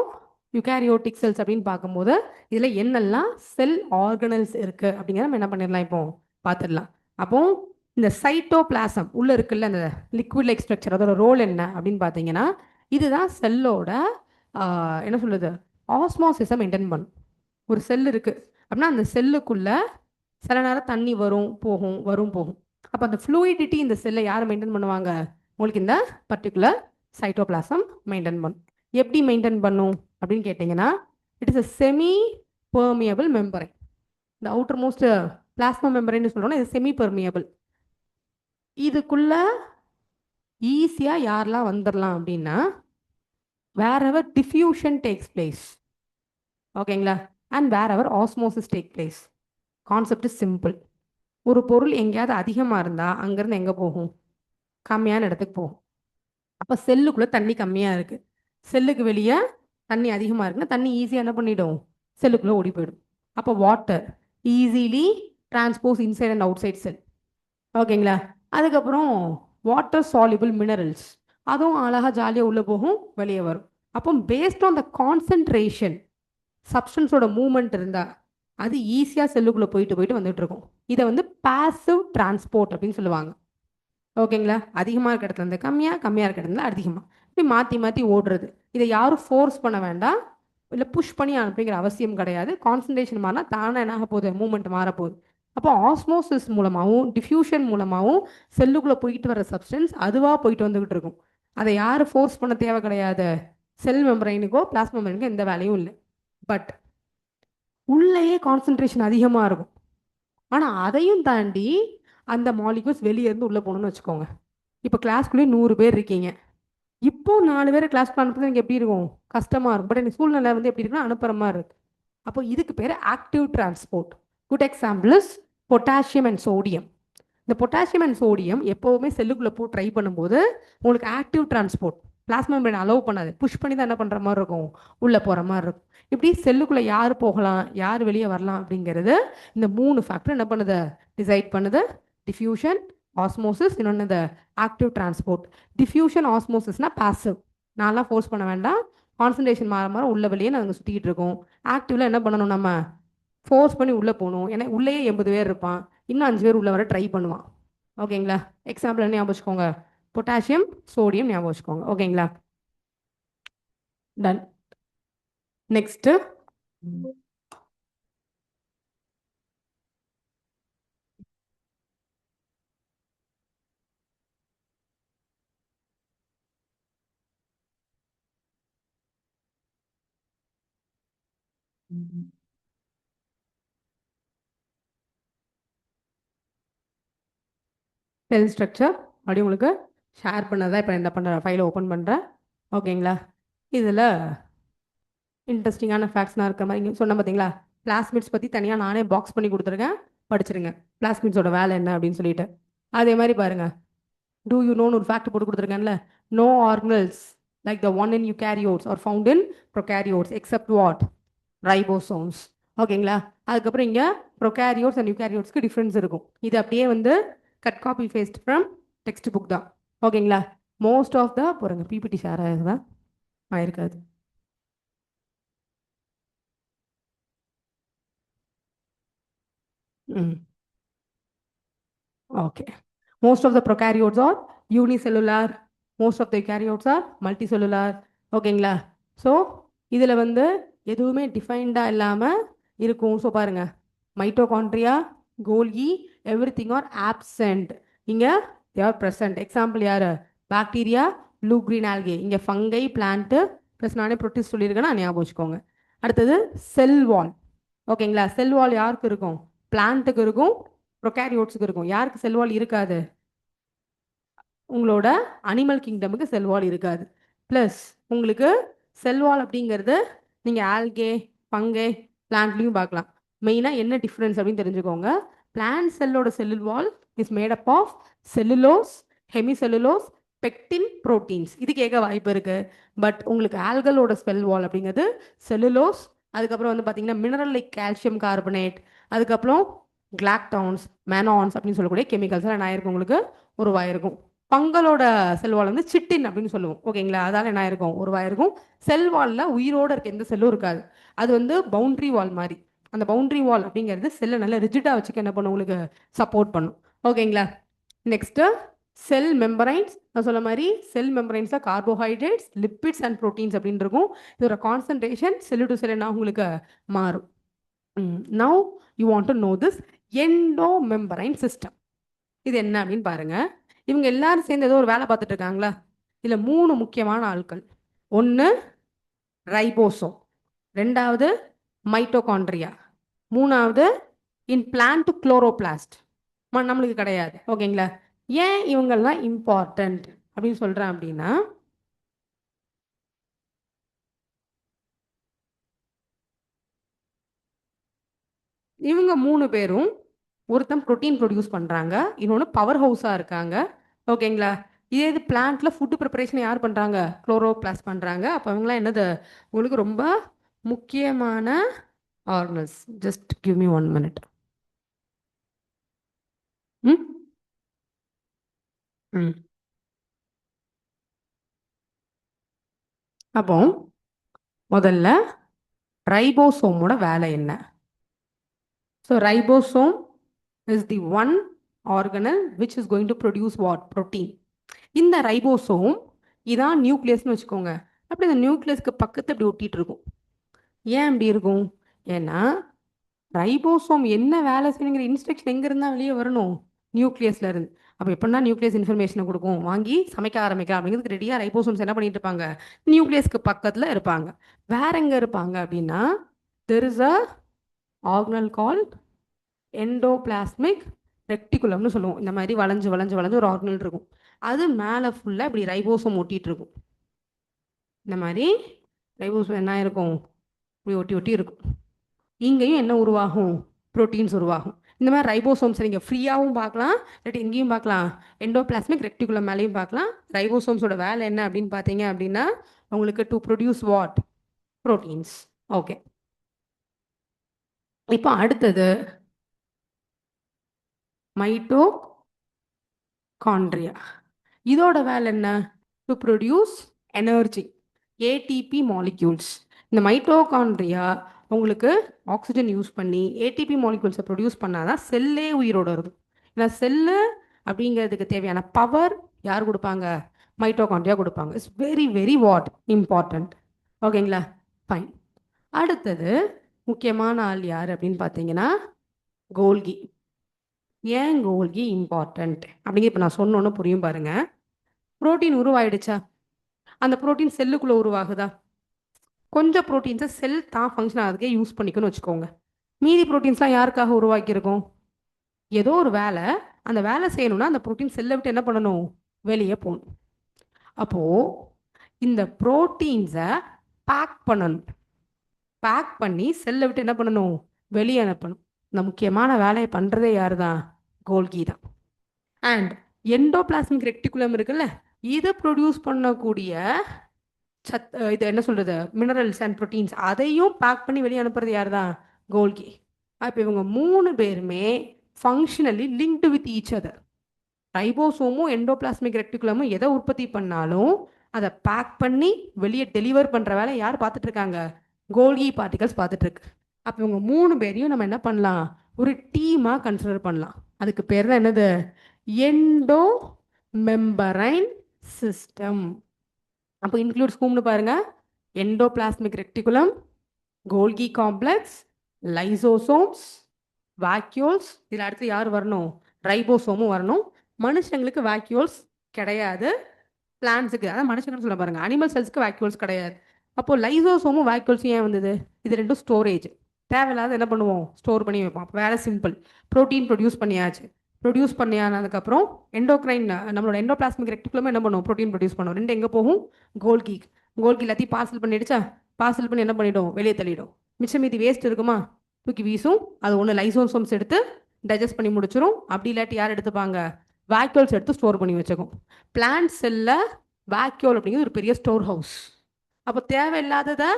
யூகேரியோட்டிக் செல்ஸ் அப்படின்னு பார்க்கும்போது இதில் என்னெல்லாம் செல் ஆர்கனல்ஸ் இருக்குது அப்படிங்கிறத நம்ம என்ன பண்ணிடலாம், இப்போ பார்த்துடலாம். அப்போ இந்த சைட்டோபிளாசம் உள்ள இருக்குல்ல அந்த லிக்விட் லைக் ஸ்ட்ரக்சர், அதோட ரோல் என்ன அப்படின்னு பார்த்தீங்கன்னா, இதுதான் செல்லோட என்ன சொல்றது, ஆஸ்மாசிஸை மெயின்டைன் பண்ணும். ஒரு செல் இருக்கு அப்படின்னா அந்த செல்லுக்குள்ள சில நேரம் தண்ணி வரும் போகும் வரும் போகும். அப்போ அந்த ஃப்ளூயிடிட்டி இந்த செல்லை யார் மெயின்டைன் பண்ணுவாங்க? உங்களுக்கு இந்த பர்டிகுலர் சைட்டோபிளாசம் மெயின்டைன் பண்ணும். எப்படி மெயின்டைன் பண்ணும் அப்படின்னு கேட்டிங்கன்னா, it is a semi permeable membrane. இந்த அவுட்டர் மோஸ்ட் பிளாஸ்மா மெம்பரைன்னு சொல்றோம்னா இது செமி பெர்மியபிள். இதுக்குள்ள ஈஸியாக யாரெல்லாம் வந்துடலாம் அப்படின்னா, வேறெவர் டிஃப்யூஷன் டேக்ஸ் பிளேஸ், ஓகேங்களா, and wherever osmosis take place. Concept is simple. ஒரு பொருள் எங்கேயாவது அதிகமாக இருந்தால் அங்கேருந்து எங்கே போகும்? கம்மியான இடத்துக்கு போகும். அப்போ செல்லுக்குள்ளே தண்ணி கம்மியாக இருக்குது, செல்லுக்கு வெளியே தண்ணி அதிகமாக இருக்குன்னா தண்ணி ஈஸியாக என்ன பண்ணிடும்? செல்லுக்குள்ளே ஓடி போயிடும். அப்போ water easily transpose inside and outside cell, ஓகேங்களா. அதுக்கப்புறம் வாட்டர் சால்யூபிள் மினரல்ஸ், அதுவும் அழகாக ஜாலியாக உள்ளே போகும் வெளியே வரும். அப்போ பேஸ்ட் ஆன் த கான்சன்ட்ரேஷன் சப்ஸ்டன்ஸோட மூவ்மெண்ட் இருந்தால் அது ஈஸியாக செல்லுக்குள்ளே போயிட்டு போயிட்டு வந்துட்டு இருக்கும். இதை வந்து பாசிவ் டிரான்ஸ்போர்ட் அப்படின்னு சொல்லுவாங்க, ஓகேங்களா. அதிகமாக இருக்க இடத்துல இருந்து கம்மியாக, கம்மியாக இருக்க இடத்துல அதிகமாக, இப்படி மாற்றி மாற்றி ஓடுறது. இதை யாரும் ஃபோர்ஸ் பண்ண வேண்டாம், இல்லை புஷ் பண்ணி அனுப்பிங்கிற அவசியம் கிடையாது. கான்சன்ட்ரேஷன் மாறினா தானே என்ன ஆக போகுது? மூவ்மெண்ட் மாறப்போகுது. அப்போ ஆஸ்மோசிஸ் மூலமாகவும் டிஃப்யூஷன் மூலமாகவும் செல்லுக்குள்ளே போயிட்டு வர சப்ஸ்டன்ஸ் அதுவாக போயிட்டு வந்துக்கிட்டு இருக்கும். அதை யாரும் ஃபோர்ஸ் பண்ண தேவை கிடையாது. செல் மெம்பரைனுக்கோ பிளாஸ்மா மெம்பரைனுக்கோ எந்த வேலையும் இல்லை. பட் உள்ளேயே கான்சன்ட்ரேஷன் அதிகமாக இருக்கும். ஆனால் அதையும் தாண்டி அந்த மாலிகூல்ஸ் வெளியே இருந்து உள்ளே போகணும்னு வச்சுக்கோங்க. இப்போ கிளாஸ்க்குள்ளேயே 100 பேர் இருக்கீங்க. இப்போ 4 பேர் கிளாஸ்க்குள்ள அனுப்புறது எனக்கு எப்படி இருக்கும்? கஷ்டமாக இருக்கும். பட் எனக்கு சூழ்நிலை வந்து எப்படி இருக்குன்னா அனுப்புகிற மாதிரி இருக்கு. அப்போ இதுக்கு பேர் active transport. Good example is potassium and sodium. இந்த பொட்டாசியம் அண்ட் சோடியம் எப்போவுமே செல்லுக்குள்ளே போய் ட்ரை பண்ணும்போது உங்களுக்கு active transport plasma membrane allow பண்ணாது, புஷ் பண்ணி தான் என்ன பண்ணுற மாதிரி இருக்கும்? உள்ளே போகிற மாதிரி இருக்கும். இப்படி செல்லுக்குள்ளே யார் போகலாம் யார் வெளியே வரலாம் அப்படிங்கிறது இந்த 3 ஃபேக்டர் என்ன பண்ணுது? டிசைட் பண்ணுது. டிஃப்யூஷன், ஆஸ்மோசிஸ், இன்னொன்று இந்த ஆக்டிவ் டிரான்ஸ்போர்ட். டிஃப்யூஷன் ஆஸ்மோசிஸ்னா பாசிவ், நான்லாம் ஃபோர்ஸ் பண்ண வேண்டாம், கான்சன்ட்ரேஷன் மாற மாற உள்ள வெளியே நாங்கள் சுற்றிக்கிட்டு இருக்கோம். ஆக்டிவ்ல என்ன பண்ணணும்? நம்ம ஃபோர்ஸ் பண்ணி உள்ளே போகணும். ஏன்னா உள்ளேயே 80 பேர் இருப்பான், இன்னும் 5 பேர் உள்ளே வர ட்ரை பண்ணுவான், ஓகேங்களா. எக்ஸாம்பிள் என்ன ஞாபகம் வச்சுக்கோங்க? பொட்டாசியம் சோடியம் ஞாபகம் வச்சுக்கோங்க, ஓகேங்களா. டன். நெக்ஸ்ட் செல் ஸ்ட்ரக்சர் அப்படி உங்களுக்கு ஷேர் பண்ணதான் இப்போ என்ன பண்ணுற ஃபைலை ஓப்பன் பண்ணுறேன், ஓகேங்களா. இதில் இன்ட்ரெஸ்டிங்கான ஃபேக்ட்ஸ்லாம் இருக்கிற மாதிரி இங்கே சொன்ன பார்த்தீங்களா. பிளாஸ்மிட்ஸ் பற்றி தனியாக நானே பாக்ஸ் பண்ணி கொடுத்துருக்கேன், படிச்சிருங்க பிளாஸ்மிட்ஸோட வேலை என்ன அப்படின்னு சொல்லிட்டு. அதே மாதிரி பாருங்க, டூ யூ நோன்னு ஒரு ஃபேக்ட் போட்டு கொடுத்துருக்கேன்ல. No organelles like the one in eukaryotes are found in prokaryotes except what? Ribosomes, ஓகேங்களா. அதுக்கப்புறம் இங்கே ப்ரோகேரியோட்ஸ் அண்ட் யூகேரியோட்ஸ்க்கு டிஃப்ரென்ஸ் இருக்கும். இது அப்படியே வந்து cut copy paste from textbook தான், ஓகேங்களா. மோஸ்ட் ஆஃப் த பாருங்க பிபிடி ஷேர் ஆகுதா? ஆயிருக்காது. Okay. Most of the prokaryotes are unicellular. Most of the eukaryotes are multicellular. ஓகேங்களா. ஸோ இதில் வந்து எதுவுமே டிஃபைன்டாக இல்லாமல் இருக்கும். ஸோ பாருங்க, mitochondria, Golgi, everything are absent. இங்கே தே ஆர் ப்ரெசன்ட். எக்ஸாம்பிள் யார்? Bacteria, blue green algae. இங்கே ஃபங்கை, பிளான்ட்டு ப்ளஸ் நானே ப்ரோட்டிஸ் சொல்லியிருக்கேன்னா ஞாபகம் வச்சுக்கோங்க. அடுத்தது செல் வால், ஓகேங்களா. செல் வால் யாருக்கு இருக்கும்? பிளான்ட்டுக்கு இருக்கும், ப்ரோகாரியோட்ஸுக்கு இருக்கும். யாருக்கு செல்வால் இருக்காது? உங்களோட அனிமல் கிங்டமுக்கு செல்வால் இருக்காது. ப்ளஸ் உங்களுக்கு செல்வால் அப்படிங்கிறது நீங்கள் ஆல்கே, பங்கை, பிளான்ட்லையும் பார்க்கலாம். மெயினாக என்ன டிஃப்ரென்ஸ் அப்படின்னு தெரிஞ்சுக்கோங்க. பிளான்ட் செல்லோட cell wall is made up of cellulose, hemicellulose, pectin, proteins. இது கேட்க வாய்ப்பு இருக்கு. பட் உங்களுக்கு ஆல்கலோட செல் வால் அப்படிங்கிறது செல்லுலோஸ், அதுக்கப்புறம் வந்து பார்த்தீங்கன்னா மினரல் லைக் கால்சியம் கார்பனேட், அதுக்கப்புறம் கிளாக்டவுன்ஸ், மெனான்ஸ் அப்படின்னு சொல்லக்கூடிய கெமிக்கல்ஸ் எல்லாம் என்ன ஆயிருக்கும்? உங்களுக்கு உருவாயிருக்கும். பங்களோட செல்வால் வந்து சிட்டின் அப்படின்னு சொல்லுவோம், ஓகேங்களா. அதால என்ன ஆயிருக்கும்? உருவாயிருக்கும். செல்வால்ல உயிரோட இருக்க எந்த செல்லும் இருக்காது. அது வந்து பவுண்டரி வால் மாதிரி. அந்த பவுண்டரி வால் அப்படிங்கிறது செல்லை நல்லா ரிஜிடா வச்சுக்க என்ன பண்ணும்? உங்களுக்கு சப்போர்ட் பண்ணும், ஓகேங்களா. நெக்ஸ்ட் செல் மெம்பரைன்ஸ். நான் சொன்ன மாதிரி செல் மெம்பரைன்ஸாக கார்போஹைட்ரேட்ஸ், லிப்பிட்ஸ் அண்ட் ப்ரோட்டீன்ஸ் அப்படின்னு இருக்கும். இதோட கான்சன்ட்ரேஷன் செல்லு டு செல் என்ன உங்களுக்கு மாறும். Now you want to know this endo membrane system. இது என்ன அப்படின்னு பாருங்க. இவங்க எல்லாரும் சேர்ந்து ஏதோ ஒரு வேலை பார்த்துட்டு இருக்காங்களா? இதுல 3 முக்கியமான ஆட்கள். ஒன்று ரைபோசோம், ரெண்டாவது மைட்டோகாண்ட்ரியா, மூணாவது இன் பிளான்ட் குளோரோபிளாஸ்ட். நம்மளுக்கு கிடையாது. ஓகேங்களா? ஏன் இவங்கெல்லாம் இம்பார்ட்டன்ட் அப்படின்னு சொல்றேன் அப்படின்னா, இவங்க 3 பேரும் ஒருத்தன் ப்ரோட்டீன் ப்ரொடியூஸ் பண்றாங்க, இன்னொன்று பவர் ஹவுஸா இருக்காங்க. ஓகேங்களா? இதே இது பிளான்ட்ல ஃபுட் ப்ரிப்பரேஷன் யார் பண்றாங்க? குளோரோபிளாஸ்ட் பண்றாங்க. அப்போ அவங்களாம் என்னது உங்களுக்கு ரொம்ப முக்கியமான organelles. Just give me 1 minute. ம் ம் அப்போ முதல்ல ரைபோசோமோட வேலை என்ன? So ribosome is the one organelle which is going to produce what? Protein. இந்த ரைபோசோம் இதான் நியூக்ளியஸ்னு வச்சுக்கோங்க. அப்படி இந்த நியூக்ளியஸ்க்கு பக்கத்து இப்படி ஒட்டிட்டு இருக்கும். ஏன் அப்படி இருக்கும்? ஏன்னா ரைபோசோம் என்ன வேலை செய்யணுங்கிற இன்ஸ்ட்ரக்ஷன் எங்க இருந்தா வெளியே வரணும்? நியூக்ளியஸ்ல இருந்து. அப்போ எப்படின்னா நியூக்ளியஸ் இன்ஃபர்மேஷனை கொடுக்கும், வாங்கி சமைக்க ஆரம்பிக்கலாம் அப்படிங்கிறதுக்கு ரெடியாக ரைபோசோம்ஸ் என்ன பண்ணிட்டு இருப்பாங்க? நியூக்ளியஸ்க்கு பக்கத்தில் இருப்பாங்க. வேற எங்க இருப்பாங்க அப்படின்னா, there is a organelle called endoplasmic ரெக்டிகுலம்னு சொல்லுவோம். இந்த மாதிரி வளைஞ்சு வளைஞ்சு வளைஞ்சு ஒரு ஆர்கனல் இருக்கும். அது மேலே ஃபுல்லாக இப்படி ரைபோசோம் ஒட்டிட்டு இருக்கும். இந்த மாதிரி ரைபோசோம் என்ன இருக்கும்? இப்படி ஒட்டி ஒட்டி இருக்கும். இங்கேயும் என்ன உருவாகும்? ப்ரோட்டீன்ஸ் உருவாகும். இந்த மாதிரி ரைபோசோம்ஸ் நீங்கள் ஃப்ரீயாகவும் பார்க்கலாம், இல்லாட்டி எங்கேயும் பார்க்கலாம். எண்டோபிளாஸ்மிக் ரெக்டிகுலம் மேலேயும் பார்க்கலாம். ரைபோசோம்ஸோட வேலை என்ன அப்படின்னு பார்த்தீங்க அப்படின்னா, உங்களுக்கு to produce what? Proteins. Okay. இப்போ அடுத்தது மைட்டோகாண்ட்ரியா. இதோட வேலை என்ன? To produce energy, ATP molecules. இந்த மைட்டோகாண்ட்ரியா உங்களுக்கு ஆக்சிஜன் யூஸ் பண்ணி ஏடிபி மாலிக்யூல்ஸை ப்ரொடியூஸ் பண்ணாதான் செல்லே உயிரோட இருக்கும். ஏன்னா செல்லு அப்படிங்கிறதுக்கு தேவையான பவர் யார் கொடுப்பாங்க? மைட்டோகாண்ட்ரியா கொடுப்பாங்க. It's very very what important. ஓகேங்களா? ஃபைன். அடுத்தது முக்கியமான ஆள் யார் அப்படின்னு பார்த்தீங்கன்னா கோல்கி. ஏன் கோல்கி இம்பார்ட்டன்ட் அப்படிங்கிற இப்போ நான் சொன்னோன்னு புரியும் பாருங்க. புரோட்டீன் உருவாயிடுச்சா? அந்த புரோட்டீன் செல்லுக்குள்ளே உருவாகுதா? கொஞ்சம் ப்ரோட்டீன்ஸை செல் தான் ஃபங்க்ஷன் ஆகிறதுக்கே யூஸ் பண்ணிக்கணும்னு வச்சுக்கோங்க. மீதி ப்ரோட்டீன்ஸ்லாம் யாருக்காக உருவாக்கியிருக்கோம்? ஏதோ ஒரு வேலை, அந்த வேலை செய்யணும்னா அந்த ப்ரோட்டீன் செல்லை விட்டு என்ன பண்ணணும்? வெளியே போகணும். அப்போது இந்த ப்ரோட்டீன்ஸை பேக் பண்ணணும். பேக் பண்ணி செல்லை விட்டு என்ன பண்ணணும்? வெளியே அனுப்பணும். இந்த முக்கியமான வேலையை பண்ணுறதே யார் தான்? கோல்கி தான். அண்ட் எண்டோபிளாஸ்மிக் ரெக்டிகுலம் இருக்குல்ல, இதை ப்ரொடியூஸ் பண்ணக்கூடிய இது என்ன சொல்றது, மினரல்ஸ் அண்ட் ப்ரோட்டீன்ஸ், அதையும் பேக் பண்ணி வெளியே அனுப்புறது யார் தான்? கோல்கி. அப்போ இவங்க 3 பேருமே functionally linked with each other. ரைபோசோமும் எண்டோபிளாஸ்மிக் ரெக்டிகுலமும் எதை உற்பத்தி பண்ணாலும் அதை பேக் பண்ணி வெளியே டெலிவர் பண்ணுற வேலை யார் பார்த்துட்டு இருக்காங்க? கோல்கி பார்ட்டிகல்ஸ் பார்த்துட்டு இருக்கு. அப்போ இவங்க 3 பேரையும் நம்ம என்ன பண்ணலாம்? ஒரு டீமாக கன்சிடர் பண்ணலாம். அதுக்கு பேர் தான் என்னது? Endo membrane system. அப்போ இன்க்ளூட்ஸ் whomனு பாருங்க. Endoplasmic reticulum, Golgi complex, lysosomes, vacuoles. இதில் அடுத்து யார் வரணும்? ரைபோசோமும் வரணும். மனுஷங்களுக்கு வாக்யூல்ஸ் கிடையாது. பிளான்ஸுக்கு, அதான் மனுஷங்கன்னு சொல்ல பாருங்க, அனிமல் செல்ஸ்க்கு வாக்யூல்ஸ் கிடையாது. அப்போ லைசோசோமும் வாக்யூல்ஸும் ஏன் வந்தது? இது ரெண்டும் ஸ்டோரேஜ். தேவையில்லாத என்ன பண்ணுவோம்? ஸ்டோர் பண்ணி வைப்போம். அப்போ வேலை சிம்பிள். ப்ரோட்டீன் ப்ரொடியூஸ் பண்ணியாச்சு. ப்ரொடியூஸ் பண்ணியானதுக்கப்புறம் எண்டோக்ரைன், நம்மளோட எண்டோபிளாஸ்மிக் ரெக்டிகுலமே என்ன பண்ணுவோம்? ப்ரோட்டீன் ப்ரொடியூஸ் பண்ணுவோம். ரெண்டு எங்கே போகும்? கோல்கி. கோல்கி எல்லாத்தையும் பார்சல் பண்ணிடுச்சா? பார்சல் பண்ணி என்ன பண்ணிடும்? வெளியே தள்ளிடும். மிச்சம் மீதி வேஸ்ட் இருக்குமா? தூக்கி வீசும். அது ஒன்று லைசோசோம்ஸ் எடுத்து டைஜஸ்ட் பண்ணி முடிச்சிடும். அப்படி இல்லாட்டி யார் எடுத்துப்பாங்க? வாக்யூல்ஸ் எடுத்து ஸ்டோர் பண்ணி வச்சுக்கும். பிளான்ட் செல்லில் வாக்யூல் அப்படிங்கிறது ஒரு பெரிய ஸ்டோர் ஹவுஸ். அப்போ தேவையில்லாததை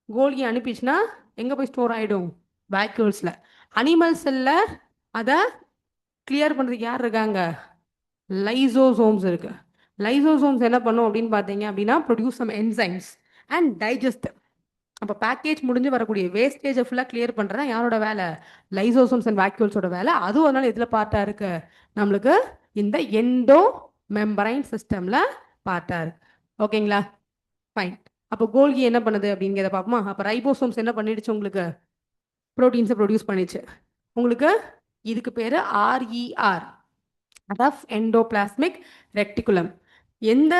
கோல்கி அனுப்பிச்சுன்னா எங்கே போய் ஸ்டோர் ஆகிடும்? வாக்யூல்ஸில். அனிமல் செல்லில் அதை கிளியர் பண்ணுறதுக்கு யார் இருக்காங்க? லைசோசோம்ஸ் இருக்கு. லைசோசோம்ஸ் என்ன பண்ணும் அப்படின்னு பார்த்தீங்க அப்படின்னா, produce some enzymes and digest. அப்போ பேக்கேஜ் முடிஞ்சு வரக்கூடிய வேஸ்டேஜை ஃபுல்லாக கிளியர் பண்ணுறதா யாரோட வேலை? லைசோசோம்ஸ் அண்ட் வாக்யூல்ஸோட வேலை. அதுவும் அதனால இதில் பார்ட்டாக இருக்கு நம்மளுக்கு இந்த எண்டோ மெம்பரைன் சிஸ்டம்ல பார்ட்டா இருக்கு. ஓகேங்களா? ஃபைன். அப்போ கோல்கி என்ன பண்ணுது அப்படிங்கிறத பார்ப்போமா? அப்போ ரைபோசோம்ஸ் என்ன பண்ணிடுச்சு உங்களுக்கு? ப்ரோட்டீன்ஸை ப்ரொடியூஸ் பண்ணிச்சு. உங்களுக்கு இதுக்கு பேர் RER, ரஃப் எண்டோபிளாஸ்மிக் ரெக்டிகுலம். எந்த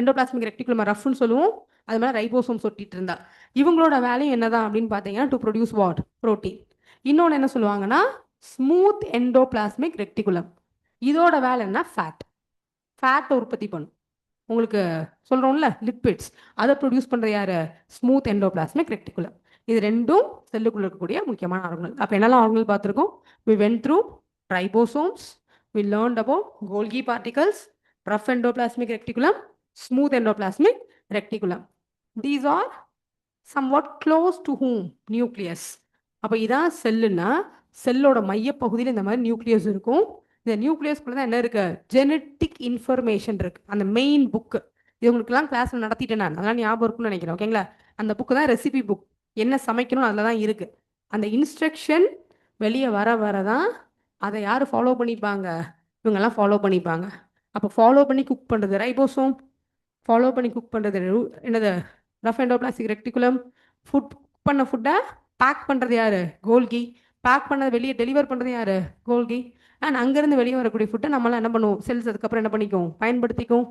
எண்டோபிளாஸ்மிக் ரெக்டிகுலம் ரஃப்னு சொல்லுவோம், அது மாதிரி ரைபோசோம் ஒட்டிட்டு இருந்தா. இவங்களோட வேலையும் என்னதான் அப்படின்னு பார்த்தீங்கன்னா, டு ப்ரொடியூஸ் வாட்? புரோட்டீன். இன்னொன்று என்ன சொல்லுவாங்கன்னா ஸ்மூத் எண்டோபிளாஸ்மிக் ரெக்டிகுலம். இதோட வேலை என்ன? ஃபேட்டை உற்பத்தி பண்ணும். உங்களுக்கு சொல்கிறோம்ல லிப்பிட்ஸ், அதை ப்ரொடியூஸ் பண்ணுற யார்? Smooth endoplasmic reticulum. இது ரெண்டும் செல்லுக்குள்ள இருக்கக்கூடிய முக்கியமான ஆர்கனல். அப்போ என்னெல்லாம் ஆர்கனல் பார்த்துருக்கோம்? we went through ribosomes, we learned about Golgi particles, rough endoplasmic reticulum, smooth endoplasmic reticulum. These are somewhat close to whom? Nucleus. அப்போ இதான் செல்லுன்னா செல்லோட மையப்பகுதியில் இந்த மாதிரி நியூக்ளியஸ் இருக்கும். இந்த நியூக்ளியஸ்குள்ள தான் என்ன இருக்கு? ஜெனட்டிக் இன்ஃபர்மேஷன் இருக்கு. அந்த மெயின் புக்கு இது உங்களுக்குலாம் கிளாஸ்ல நடத்திட்டேன் நான், அதெல்லாம் ஞாபகம் இருக்குன்னு நினைக்கிறேன். ஓகேங்களா? அந்த புக்கு தான் ரெசிபி புக். என்ன சமைக்கணும் அதில் தான் இருக்கு. அந்த இன்ஸ்ட்ரக்ஷன் வெளியே வர தான் அதை யார் ஃபாலோ பண்ணிப்பாங்க? இவங்கெல்லாம் ஃபாலோ பண்ணிப்பாங்க. அப்போ ஃபாலோ பண்ணி குக் பண்ணுறது ரைபோசோம், ஃபாலோ பண்ணி குக் பண்ணுறது என்னது? Rough எண்டோபிளாஸ்டிக் reticulum. ஃபுட் பண்ண ஃபுட்டை பேக் பண்ணுறது யார்? கோல்கி. பேக் பண்ணதை வெளியே டெலிவர் பண்ணுறது யார்? கோல்கி. அண்ட் அங்கேருந்து வெளியே வரக்கூடிய ஃபுட்டை நம்மளாம் என்ன பண்ணுவோம்? செல்ஸ் அதுக்கப்புறம் என்ன பண்ணிக்கும்? பயன்படுத்திக்கும்.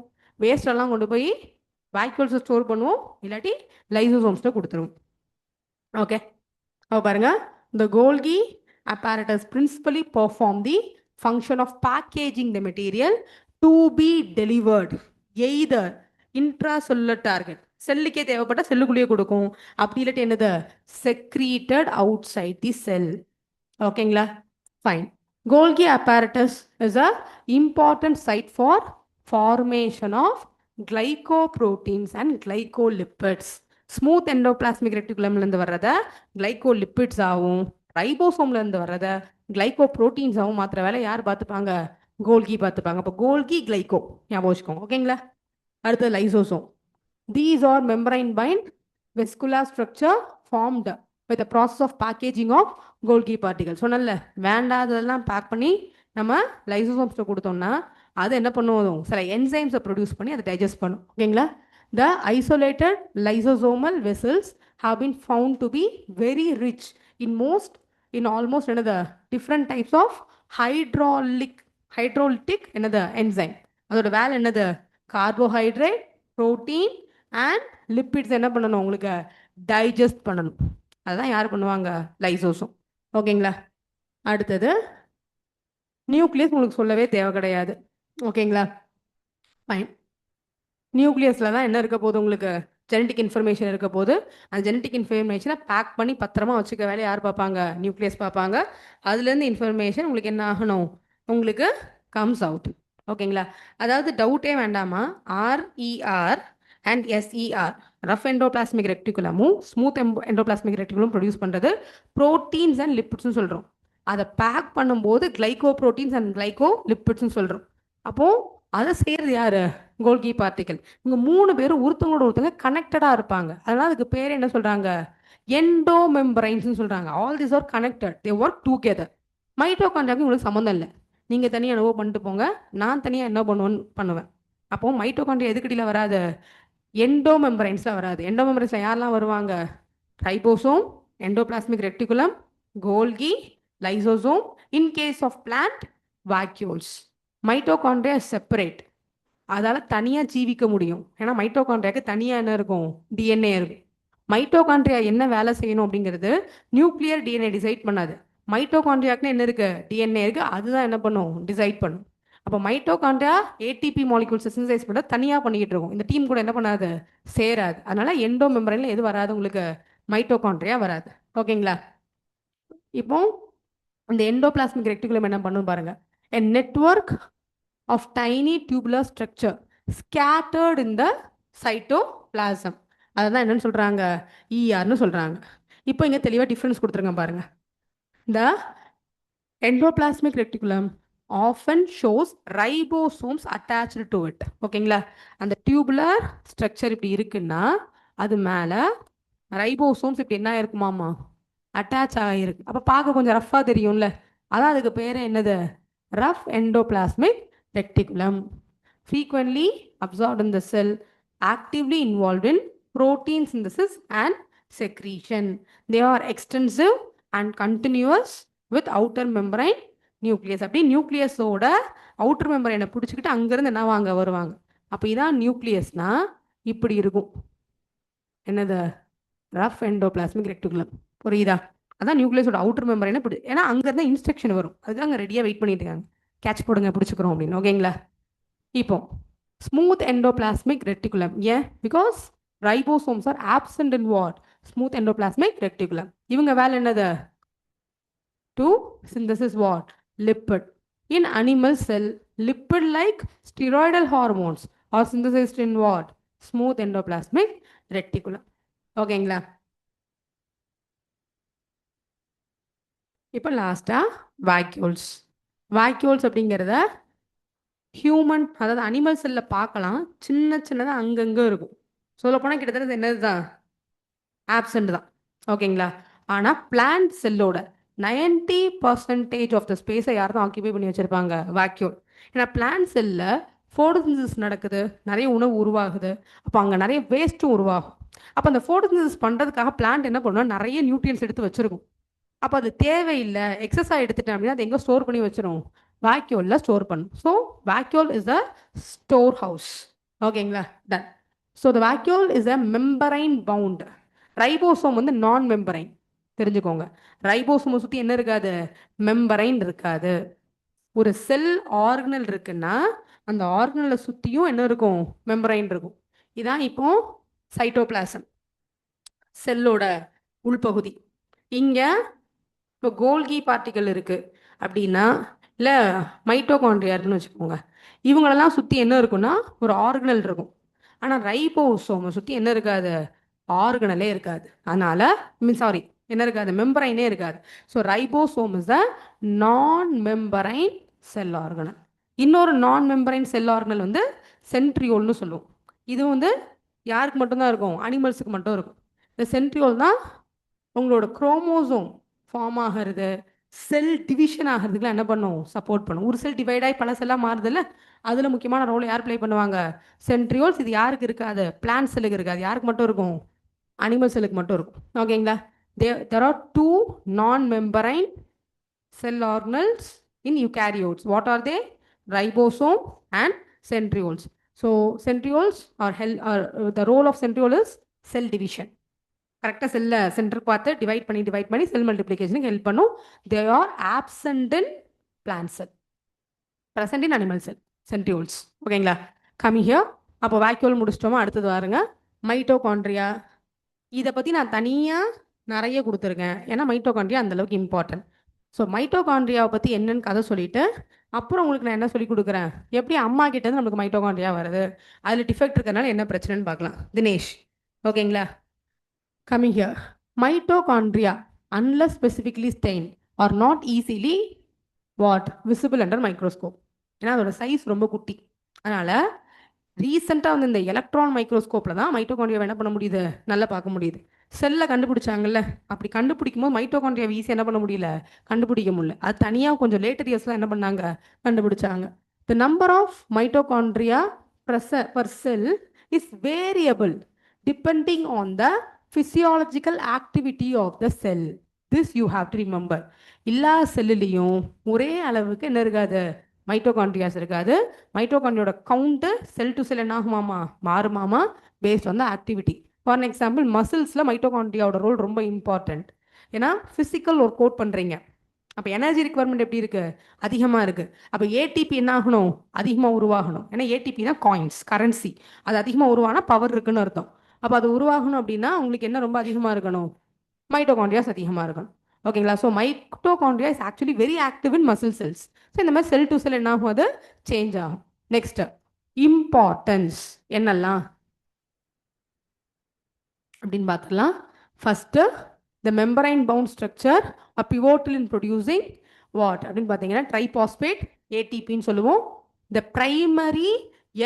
வேஸ்டெல்லாம் கொண்டு போய் வாக்யூல்ஸை ஸ்டோர் பண்ணுவோம், இல்லாட்டி லைசோசோம்ஸ்ட்டை கொடுத்துருவோம். ஓகே, அப்போ பாருங்க, the Golgi apparatus principally perform the function of packaging the material to be delivered either intracellular target, செல்லுக்கே தேவைப்பட்ட செல்லுக்குள்ளேயே கொடுக்கும், அப்படி இல்லாட்டி என்னது? secreted outside the cell. ஓகேங்களா? Fine. Golgi apparatus is a important site for formation of glycoproteins and glycolipids. Smooth endoplasmic ரெட்டிகுலம்லேருந்து வர்றத glycolipids ஆகும், ரைபோசோம்லேருந்து வர்றத கிளைகோ ப்ரோட்டீன்ஸ் ஆகும். மாத்திர வேலை யார் பார்த்துப்பாங்க? கோல்கி பார்த்துப்பாங்க. அப்போ கோல்கி கிளைகோ ஞாபகம் வச்சுக்கோங்க. ஓகேங்களா? அடுத்தது lysosome. These are membrane bind vesicular structure formed with process of packaging of Golgi particle. சொன்னல வேண்டாததெல்லாம் பேக் பண்ணி நம்ம லைசோசோம்ஸ்ட்டை கொடுத்தோம்னா அது என்ன பண்ணுவோம்? சில என்சைம்ஸை ப்ரொடியூஸ் பண்ணி அதை டைஜஸ்ட் பண்ணும். ஓகேங்களா? The isolated lysosomal vessels have been found to be very rich in almost another different types of hydrolytic another enzyme. அதோட வேலை என்னது? கார்போஹைட்ரேட், புரோட்டீன் அண்ட் லிப்பிட்ஸ் என்ன பண்ணணும்? உங்களுக்கு டைஜஸ்ட் பண்ணணும். அதுதான் யார் பண்ணுவாங்க? லைசோசோம். ஓகேங்களா? அடுத்தது நியூக்ளியஸ் உங்களுக்கு சொல்லவே தேவை கிடையாது. ஓகேங்களா? ஃபைன். நியூக்ளியஸில் தான் என்ன இருக்க போகுது? உங்களுக்கு ஜெனட்டிக் இன்ஃபர்மேஷன் இருக்க போது. அந்த ஜெனட்டிக் இன்ஃபர்மேஷனை பேக் பண்ணி பத்திரமா வச்சுக்க வேலையை யார் பார்ப்பாங்க? நியூக்ளியஸ் பார்ப்பாங்க. அதுலேருந்து இன்ஃபர்மேஷன் உங்களுக்கு என்ன ஆகணும்? உங்களுக்கு கம்ஸ் அவுட். ஓகேங்களா? அதாவது டவுட்டே வேண்டாமா, RER and SER rough endoplasmic ரெக்டிகுலமும் ஸ்மூத் எண்டோபிளாஸ்மிக் ரெக்டிகுலம் ப்ரொடியூஸ் பண்ணுறது ப்ரோட்டீன்ஸ் அண்ட் லிப்பிட்ஸ்னு சொல்கிறோம். அதை பேக் பண்ணும்போது கிளைகோ ப்ரோட்டீன்ஸ் அண்ட் கிளைகோ லிப்பிட்ஸ்னு சொல்கிறோம். அப்போது அதை செய்கிறது யார்? Golgi particle. இவங்க 3 பேரும் ஒருத்தவங்களோட ஒருத்தவங்க கனெக்டடாக இருப்பாங்க. அதனால் அதுக்கு பேர் என்ன சொல்கிறாங்க? எண்டோ மெம்பரைன்ஸ்னு சொல்கிறாங்க. All this are connected, they work together. மைட்டோகாண்ட்ரியாவுக்கு உங்களுக்கு சம்மந்தம் இல்லை. நீங்கள் தனியாக என்னவோ பண்ணிட்டு போங்க, நான் தனியாக என்ன பண்ணுவேன். அப்போது மைட்டோகாண்ட்ரியா எதுக்கடியில் வராது? எண்டோ மெம்பரைன்ஸில் வராது. எண்டோ மெம்பரைன்ஸில் யாரெல்லாம் வருவாங்க? Ribosome, endoplasmic reticulum, Golgi, lysosome. In case of plant, vacuoles. Mitochondria separate, அதால் தனியாக ஜீவிக்க முடியும். ஏன்னா மைட்டோகாண்ட்ரியாவுக்கு தனியாக என்ன இருக்கும்? DNA இருக்கும். மைட்டோகாண்ட்ரியா என்ன வேலை செய்யணும் அப்படிங்கிறது நியூக்ளியர் DNA டிசைட் பண்ணாது. மைட்டோகாண்ட்ரியாவுக்குன்னு என்ன இருக்குது? DNA இருக்குது, அதுதான் என்ன பண்ணும்? டிசைட் பண்ணும். அப்போ மைட்டோகாண்ட்ரியா ATP மாலிகூல்ஸ் சிந்தசைஸ் பண்ண தனியாக பண்ணிக்கிட்டு இருக்கும். இந்த டீம் கூட என்ன பண்ணாது? சேராது. அதனால எண்டோ மெம்பரைன்ல எது வராது? உங்களுக்கு மைட்டோகாண்ட்ரியா வராது. ஓகேங்களா? இப்போ இந்த எண்டோபிளாஸ்மிக் ரெக்டிகுலம் என்ன பண்ணும் பாருங்க. A network of tiny tubular structure scattered in the cytoplasm. அதுதான் என்னன்னு சொல்றாங்க? ERன்னு சொல்றாங்க. இப்போ இங்க தெளிவா டிஃபரன்ஸ் கொடுத்துருங்க பாருங்க. The endoplasmic reticulum often shows ribosomes attached to it. ஓகேங்களா? அந்த டியூபுலர் ஸ்ட்ரக்சர் இப்படி இருக்குன்னா அது மேல ரைபோசோம்ஸ் இப்படி என்ன இருக்குமாமா? அட்டாச் ஆகிருக்கு. அப்போ பார்க்க கொஞ்சம் ரஃப்பாக தெரியும்ல, அதான் அதுக்கு பேர் என்னது? rough endoplasmic reticulum, frequently absorbed in the cell, actively involved in protein synthesis and secretion. They are extensive and continuous with outer membrane nucleus. அப்படி நியூக்ளியஸோட அவுட்டர் மெம்பரைனை பிடிச்சிக்கிட்டு அங்கேருந்து என்ன வாங்க வருவாங்க. அப்போ இதான் நியூக்ளியஸ்னா இப்படி இருக்கும். என்னது? Rough endoplasmic reticulum. புரியுதா? அதான் நியூக்ளியஸோட அவுட்டர் மெம்பரைனை பிடி, ஏன்னா அங்கேருந்து இன்ஸ்ட்ரக்ஷன் வரும். அதுக்கு அங்கே ரெடியாக வெயிட் பண்ணிட்டு இருக்காங்க. கேட்ச் போடுங்க, பிடிச்சிக்கிறோம் அப்படின்னு. ஓகேங்களா? இப்போ ஸ்மூத் எண்டோபிளாஸ்மிக் ரெட்டிகுலம். ஏன்? Because ribosomes are absent in what? Smooth endoplasmic reticulum. இவங்க வேலை என்னது? To synthesis what? Lipid. In animal cell, lipid like steroidal hormones are synthesized in what? Smooth endoplasmic reticulum. ஓகேங்களா? இப்போ லாஸ்டா வாக்யூல்ஸ். வாக்யூல்ஸ் அப்படிங்கிறத ஹியூமன், அதாவது animal செல்லில் பார்க்கலாம். சின்ன சின்னதாக அங்கங்கே இருக்கும். சொல்லப்போனால் கிட்டத்தட்ட என்னது தான்? ஆப்சண்ட் தான். ஓகேங்களா? ஆனால் பிளான்ட் செல்லோட 90% ஆஃப் த ஸ்பேஸை யார் தான் ஆக்கியபை பண்ணி வச்சுருப்பாங்க? வாக்யூல். ஏன்னா பிளான்ட் செல்லில் ஃபோட்டோசிந்தசிஸ் நடக்குது, நிறைய உணவு உருவாகுது. அப்போ அங்கே நிறைய வேஸ்ட்டும் உருவாகும். அப்போ அந்த ஃபோட்டோசிந்தசிஸ் பண்ணுறதுக்காக பிளான்ட் என்ன பண்ணுவோம்? நிறைய நியூட்ரியன்ஸ் எடுத்து வச்சுருக்கும். அப்போ அது தேவையில்லை, எக்ஸஸாக எடுத்துட்டேன் அப்படின்னா அது எங்கே ஸ்டோர் பண்ணி வச்சிரும்? வாக்யூலில் ஸ்டோர் பண்ணும். So vacuole is a store house. ஓகேங்களா? Done. So the vacuole is a membrane bound. Ribosome வந்து நான் மெம்பரைன். தெரிஞ்சுக்கோங்க, ரைபோசோமை சுற்றி என்ன இருக்காது? மெம்பரைன் இருக்காது. ஒரு செல் ஆர்கனல் இருக்குன்னா அந்த ஆர்கனலை சுற்றியும் என்ன இருக்கும்? மெம்பரைன் இருக்கும். இதான் இப்போ சைட்டோபிளாசம், செல்லோட உள்பகுதி. இங்கே இப்போ கோல்கி பார்ட்டிகல் இருக்குது அப்படின்னா, இல்லை மைட்டோகாண்ட்ரியா இருக்குன்னு வச்சுக்கோங்க. இவங்களெல்லாம் சுற்றி என்ன இருக்குன்னா ஒரு ஆர்கனல் இருக்கும். ஆனால் ரைபோசோமை சுற்றி என்ன இருக்காது? ஆர்கனலே இருக்காது. அதனால சாரி, என்ன இருக்காது? மெம்பரைனே இருக்காது. ஸோ ரைபோசோம் இஸ் அ நான் மெம்பரைன் செல் ஆர்கனல். இன்னொரு நான் மெம்பரைன் செல் ஆர்கனல் வந்து சென்ட்ரியோல்னு சொல்லுவோம். இது வந்து யாருக்கு மட்டும்தான் இருக்கும்? அனிமல்ஸுக்கு மட்டும் இருக்கும். இந்த சென்ட்ரியோல் தான் உங்களோட குரோமோசோம் ஃபார்ம் ஆகிறது, செல் டிவிஷன் ஆகிறதுக்குலாம் என்ன பண்ணும்? சப்போர்ட் பண்ணும். ஒரு செல் டிவைட் ஆகி பல செல்லாக மாறுதில்ல, அதில் முக்கியமான ரோல் யார் ப்ளே பண்ணுவாங்க? சென்ட்ரியோல்ஸ். இது யாருக்கு இருக்காது? பிளான்ட் செல்லுக்கு இருக்காது. யாருக்கு மட்டும் இருக்கும்? அனிமல் செல்லுக்கு மட்டும் இருக்கும். ஓகேங்களா? There are two non-membrane cell organelles in eukaryotes. What are they? Ribosome and centrioles. So centrioles are the role of centriole is cell division. கரெக்டாக செல்ல சென்டர் பார்த்து டிவைட் பண்ணி செல் மல்டிப்ளிகேஷனுக்கு ஹெல்ப் பண்ணும். They are absent in plant sell, present in animal sell, centrioles. ஓகேங்களா? கம்மி here. அப்போ வாக்யூல் முடிச்சிட்டோமா? அடுத்தது பாருங்க மைட்டோகாண்ட்ரியா. இதை பற்றி நான் தனியாக நிறைய கொடுத்துருக்கேன், ஏன்னா மைட்டோகாண்ட்ரியா அந்தளவுக்கு இம்பார்ட்டன்ட். ஸோ மைட்டோகாண்ட்ரியாவை பற்றி என்னன்னு கதை சொல்லிவிட்டு அப்புறம் உங்களுக்கு நான் என்ன சொல்லி கொடுக்குறேன், எப்படி அம்மா கிட்டேருந்து நமக்கு மைட்டோகாண்ட்ரியா வருது, அதில் டிஃபெக்ட் இருக்கிறதுனால என்ன பிரச்சனைன்னு பார்க்கலாம். தினேஷ், ஓகேங்களா? Coming here, mitochondria, unless specifically stained, are not easily what? Visible under microscope. ஏன்னா அதோட சைஸ் ரொம்ப குட்டி. அதனால் ரீசெண்டாக வந்து இந்த எலக்ட்ரான் மைக்ரோஸ்கோப்பில் தான் மைட்டோகாண்ட்ரியாவை என்ன பண்ண முடியுது? நல்லா பார்க்க முடியுது. செல்லை கண்டுபிடிச்சாங்கல்ல, அப்படி கண்டுபிடிக்கும் போது மைட்டோகாண்ட்ரியாவை ஈஸியாக என்ன பண்ண முடியல? கண்டுபிடிக்க முடியல. அது தனியாக கொஞ்சம் லேட்டர் இயர்ஸ்லாம் என்ன பண்ணாங்க? கண்டுபிடிச்சாங்க. The number of mitochondria per cell is variable depending on the physiological activity of the cell. This you have to remember. எல்லா செல்லுலேயும் ஒரே அளவுக்கு என்ன இருக்காது? மைட்டோகாண்ட்ரியாஸ் இருக்காது. மைட்டோகாண்ட்ரியோட கவுண்ட்டு செல் டு செல் என்ன ஆகுமாமா? மாறுமாமா, based on the activity. For example மசில்ஸில் மைட்டோகாண்ட்ரியாவோட ரோல் ரொம்ப இம்பார்ட்டன்ட். ஏன்னா ஃபிசிக்கல் ஒர்க் அவுட் பண்ணுறீங்க, அப்போ எனர்ஜி ரிக்வயர்மெண்ட் எப்படி இருக்குது? அதிகமாக இருக்குது. அப்போ ஏடிபி என்ன ஆகணும்? அதிகமாக உருவாகணும். ஏன்னா ஏடிபினா காயின்ஸ், கரன்சி. அது அதிகமாக உருவானா பவர் இருக்குன்னு அர்த்தம். அப்போ அது உருவாகணும் அப்படின்னா உங்களுக்கு என்ன ரொம்ப அதிகமாக இருக்கணும்? மைட்டோகாண்ட்ரியாஸ் அதிகமாக இருக்கணும். ஓகேங்களா? So mitochondria is actually very active in muscle cells. So இந்த மாதிரி செல் டு செல் என்ன ஆகும்? அது சேஞ்ச் ஆகும். நெக்ஸ்ட் இம்பார்ட்டன்ஸ் என்னெல்லாம் அப்படின்னு பார்த்துக்கலாம். First, the membrane bound structure are pivotal in producing what அப்படின்னு பார்த்தீங்கன்னா ட்ரைபாஸ்பேட், ஏடிபின்னு சொல்லுவோம். the primary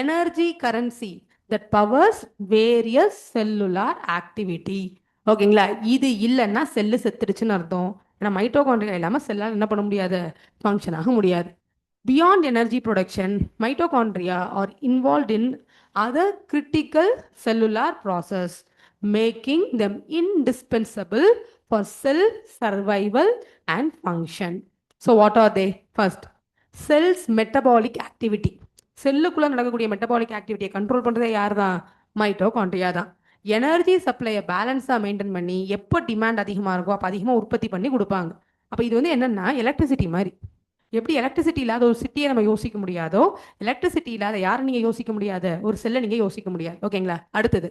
energy currency that powers various cellular activity. ஓகேங்களா? இது இல்லைன்னா செல்லு செத்துடுச்சுன்னு அர்த்தம். ஏன்னா மைட்டோகாண்ட்ரியா இல்லாமல் செல்லால் என்ன பண்ண முடியாது? ஃபங்க்ஷன் ஆக முடியாது. Beyond energy production, mitochondria are involved in other critical cellular process, making them indispensable for cell survival and function. So what are they? First, cells metabolic activity. செல்லுக்குள்ள நடக்கக்கூடிய மெட்டபாலிக் ஆக்டிவிட்டியை கண்ட்ரோல் பண்ணுறதே யார் தான்? மைட்டோகாண்ட்ரியா தான். Energy சப்ளையை பேலன்ஸாக maintain பண்ணி எப்போ demand அதிகமாக இருக்கோ அப்போ அதிகமாக உற்பத்தி பண்ணி கொடுப்பாங்க. அப்போ இது வந்து என்னென்னா எலக்ட்ரிசிட்டி மாதிரி. எப்படி எலக்ட்ரிசிட்டி இல்லாத ஒரு சிட்டியை நம்ம யோசிக்க முடியாதோ, எலக்ட்ரிசிட்டி இல்லாத யாரை நீங்கள் யோசிக்க முடியாது, ஒரு செல்லை நீங்கள் யோசிக்க முடியாது. ஓகேங்களா? அடுத்தது,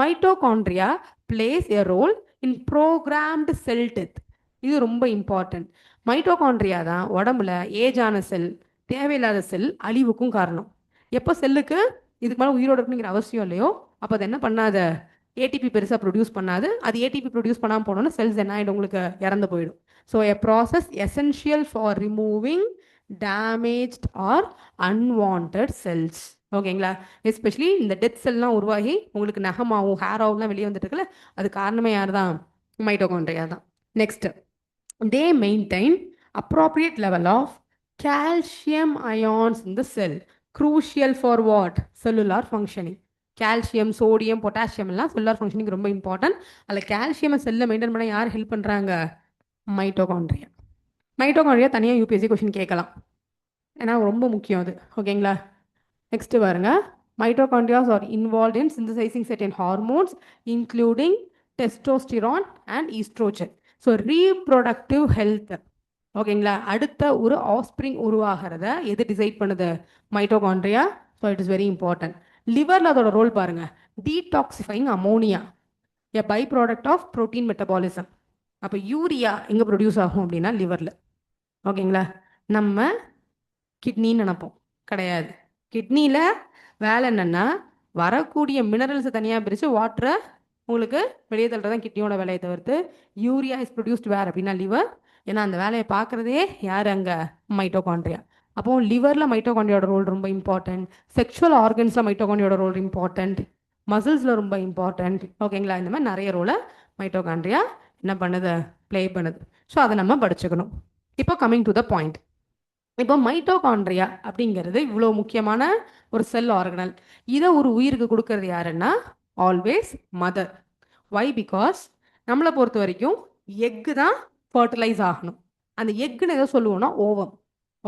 mitochondria plays a role in programmed cell death. இது ரொம்ப இம்பார்ட்டன்ட். மைட்டோகாண்ட்ரியா தான் உடம்புல ஏஜான செல், தேவையில்லாத செல் அழிவுக்கும் காரணம். எப்போ செல்லுக்கு இதுக்கு மேலே உயிரோடு இருக்குங்கிற அவசியம் இல்லையோ அப்போ அது என்ன பண்ணாத, ஏடிபி பெருசாக ப்ரொடியூஸ் பண்ணாது. அது ஏடிபி ப்ரொடியூஸ் பண்ணாமல் போனோன்னா செல்ஸ் என்ன ஆகிடும், உங்களுக்கு இறந்து போயிடும். So a process essential for removing damaged or unwanted cells. ஓகேங்களா? எஸ்பெஷலி இந்த டெத் செல்லாம் உருவாகி உங்களுக்கு நகமாகவும் ஹேராகவும் வெளியே வந்துட்டு இருக்குல்ல, அது காரணமே யார் தான்? மைட்டோகாண்ட்ரியா தான். Next, they maintain appropriate level of calcium ions in the cell, crucial for what? Cellular functioning. Calcium, sodium, potassium எல்லாம் செல்லுலார் ஃபங்க்ஷனிங் ரொம்ப இம்பார்ட்டன்ட். அதில் கால்சியம் செல்லை மெயின்டைன் பண்ண யார் ஹெல்ப் பண்ணுறாங்க? மைட்டோகாண்ட்ரியா. மைட்டோகாண்ட்ரியா தனியாக யூபிஎஸ்சி கொஷின் கேட்கலாம், ஏன்னா ரொம்ப முக்கியம் அது. ஓகேங்களா? நெக்ஸ்ட் பாருங்க, mitochondrias are involve in synthesizing certain hormones including testosterone and estrogen. So reproductive health. ஓகேங்களா? அடுத்த ஒரு ஆஃப்ஸ்பிரிங் உருவாகிறத எது டிசைட் பண்ணுது? Mitochondria. So it is very important. லிவரில் அதோட ரோல் பாருங்க, detoxifying ammonia, a by product of protein metabolism. அப்போ யூரியா எங்கே ப்ரொடியூஸ் ஆகும் அப்படின்னா லிவரில். ஓகேங்களா? நம்ம கிட்னின்னு நினைப்போம், கிடையாது. கிட்னியில் வேலை என்னென்னா வரக்கூடிய மினரல்ஸை தனியாக பிரித்து வாட்டரை உங்களுக்கு வெளியே தள்ளுறது தான் கிட்னியோட வேலையை தவிர்த்து யூரியா இஸ் ப்ரொடியூஸ்ட் வேர் அப்படின்னா லிவர். ஏன்னா அந்த வேலையை பார்க்குறதே யார் அங்கே? மைட்டோகாண்ட்ரியா. அப்போ லிவரில் மைட்டோகாண்ட்ரியோட ரோல் ரொம்ப இம்பார்ட்டன்ட். செக்ஷுவல் ஆர்கன்ஸில் மைட்டோகாண்ட்ரியோட ரோல் இம்பார்ட்டன்ட். மசில்ஸில் ரொம்ப இம்பார்ட்டன்ட். ஓகேங்களா? இந்த மாதிரி நிறைய ரோலை மைட்டோகாண்ட்ரியா என்ன பண்ணுது? ப்ளே பண்ணுது. ஸோ அதை நம்ம படிச்சுக்கணும். இப்போ கம்மிங் டு த பாயிண்ட். இப்போ மைட்டோகாண்ட்ரியா அப்படிங்கிறது இவ்வளோ முக்கியமான ஒரு செல் ஆர்கனல். இதை ஒரு உயிருக்கு கொடுக்கறது யாருன்னா ஆல்வேஸ் மதர். வை? பிகாஸ் நம்மளை பொறுத்த வரைக்கும் எக்கு தான் ஃபர்டிலைஸ் ஆகணும். அந்த எக்குன்னு எதோ சொல்லுவோம்னா ஓவம்.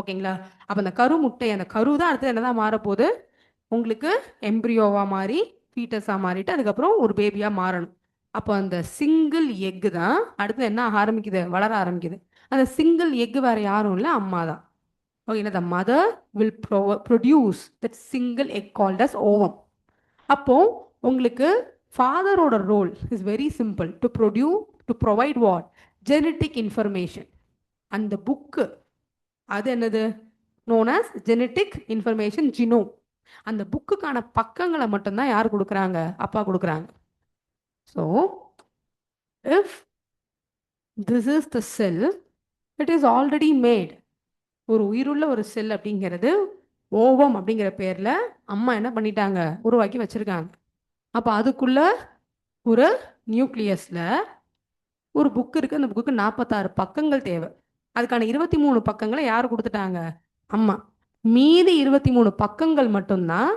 ஓகேங்களா? அப்போ அந்த கரு முட்டை, அந்த கரு தான் அடுத்து என்னதான் மாறப்போகுது, உங்களுக்கு எம்ப்ரியோவாக மாறி ஃபீட்டஸாக மாறிட்டு அதுக்கப்புறம் ஒரு பேபியாக மாறணும். அப்போ அந்த சிங்கிள் எக்கு தான் அடுத்து என்ன ஆரம்பிக்குது? வளர ஆரம்பிக்குது. அந்த சிங்கிள் எக்கு வேறு யாரும் இல்லை, அம்மா தான். ஓகேங்களா? The mother will produce that single egg called as ovum. அப்போ உங்களுக்கு ஃபாதரோட role is very simple, to provide what? Genetic information. அந்த புக்கு அது என்னது? Known as genetic information genome. அந்த புக்குக்கான பக்கங்களை மட்டும்தான் யார் கொடுக்குறாங்க? அப்பா கொடுக்குறாங்க. So if this is the cell, it is already made. ஒரு உயிருள்ள ஒரு செல் அப்படிங்கிறது ஓவம் அப்படிங்கிற பேரில் அம்மா என்ன பண்ணிட்டாங்க? உருவாக்கி வச்சுருக்காங்க. அப்போ அதுக்குள்ள ஒரு நியூக்ளியஸில் ஒரு புக் இருக்குது. அந்த புக்குக்கு 46 பக்கங்கள் தேவை. அதுக்கான 23 பக்கங்களை யார் கொடுத்துட்டாங்க? அம்மா. மீதி 23 பக்கங்கள் மட்டும்தான்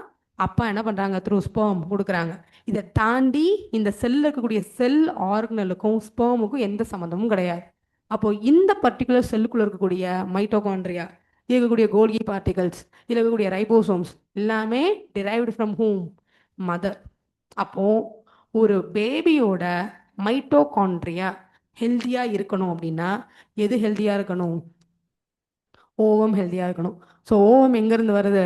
அப்பா என்ன பண்ணுறாங்க? த்ரூ ஸ்பெர்ம் கொடுக்குறாங்க. இதை தாண்டி இந்த செல்லில் இருக்கக்கூடிய செல் ஆர்கனலுக்கும் ஸ்பெர்முக்கும் எந்த சம்மந்தமும் கிடையாது. அப்போது இந்த பர்டிகுலர் செல்லுக்குள்ளே இருக்கக்கூடிய மைட்டோகாண்ட்ரியா, இருக்கக்கூடிய கோல்கி பார்ட்டிகல்ஸ், இதில் இருக்கக்கூடிய ரைபோசோம்ஸ் எல்லாமே டிரைவ்டு ஃப்ரம் ஹூம்? மதர். அப்போது ஒரு பேபியோட மைட்டோகாண்ட்ரியா ஹெல்த்தியாக இருக்கணும் அப்படின்னா எது ஹெல்த்தியாக இருக்கணும்? ஓவம் ஹெல்த்தியாக இருக்கணும். ஸோ ஓவம் எங்கேருந்து வருது?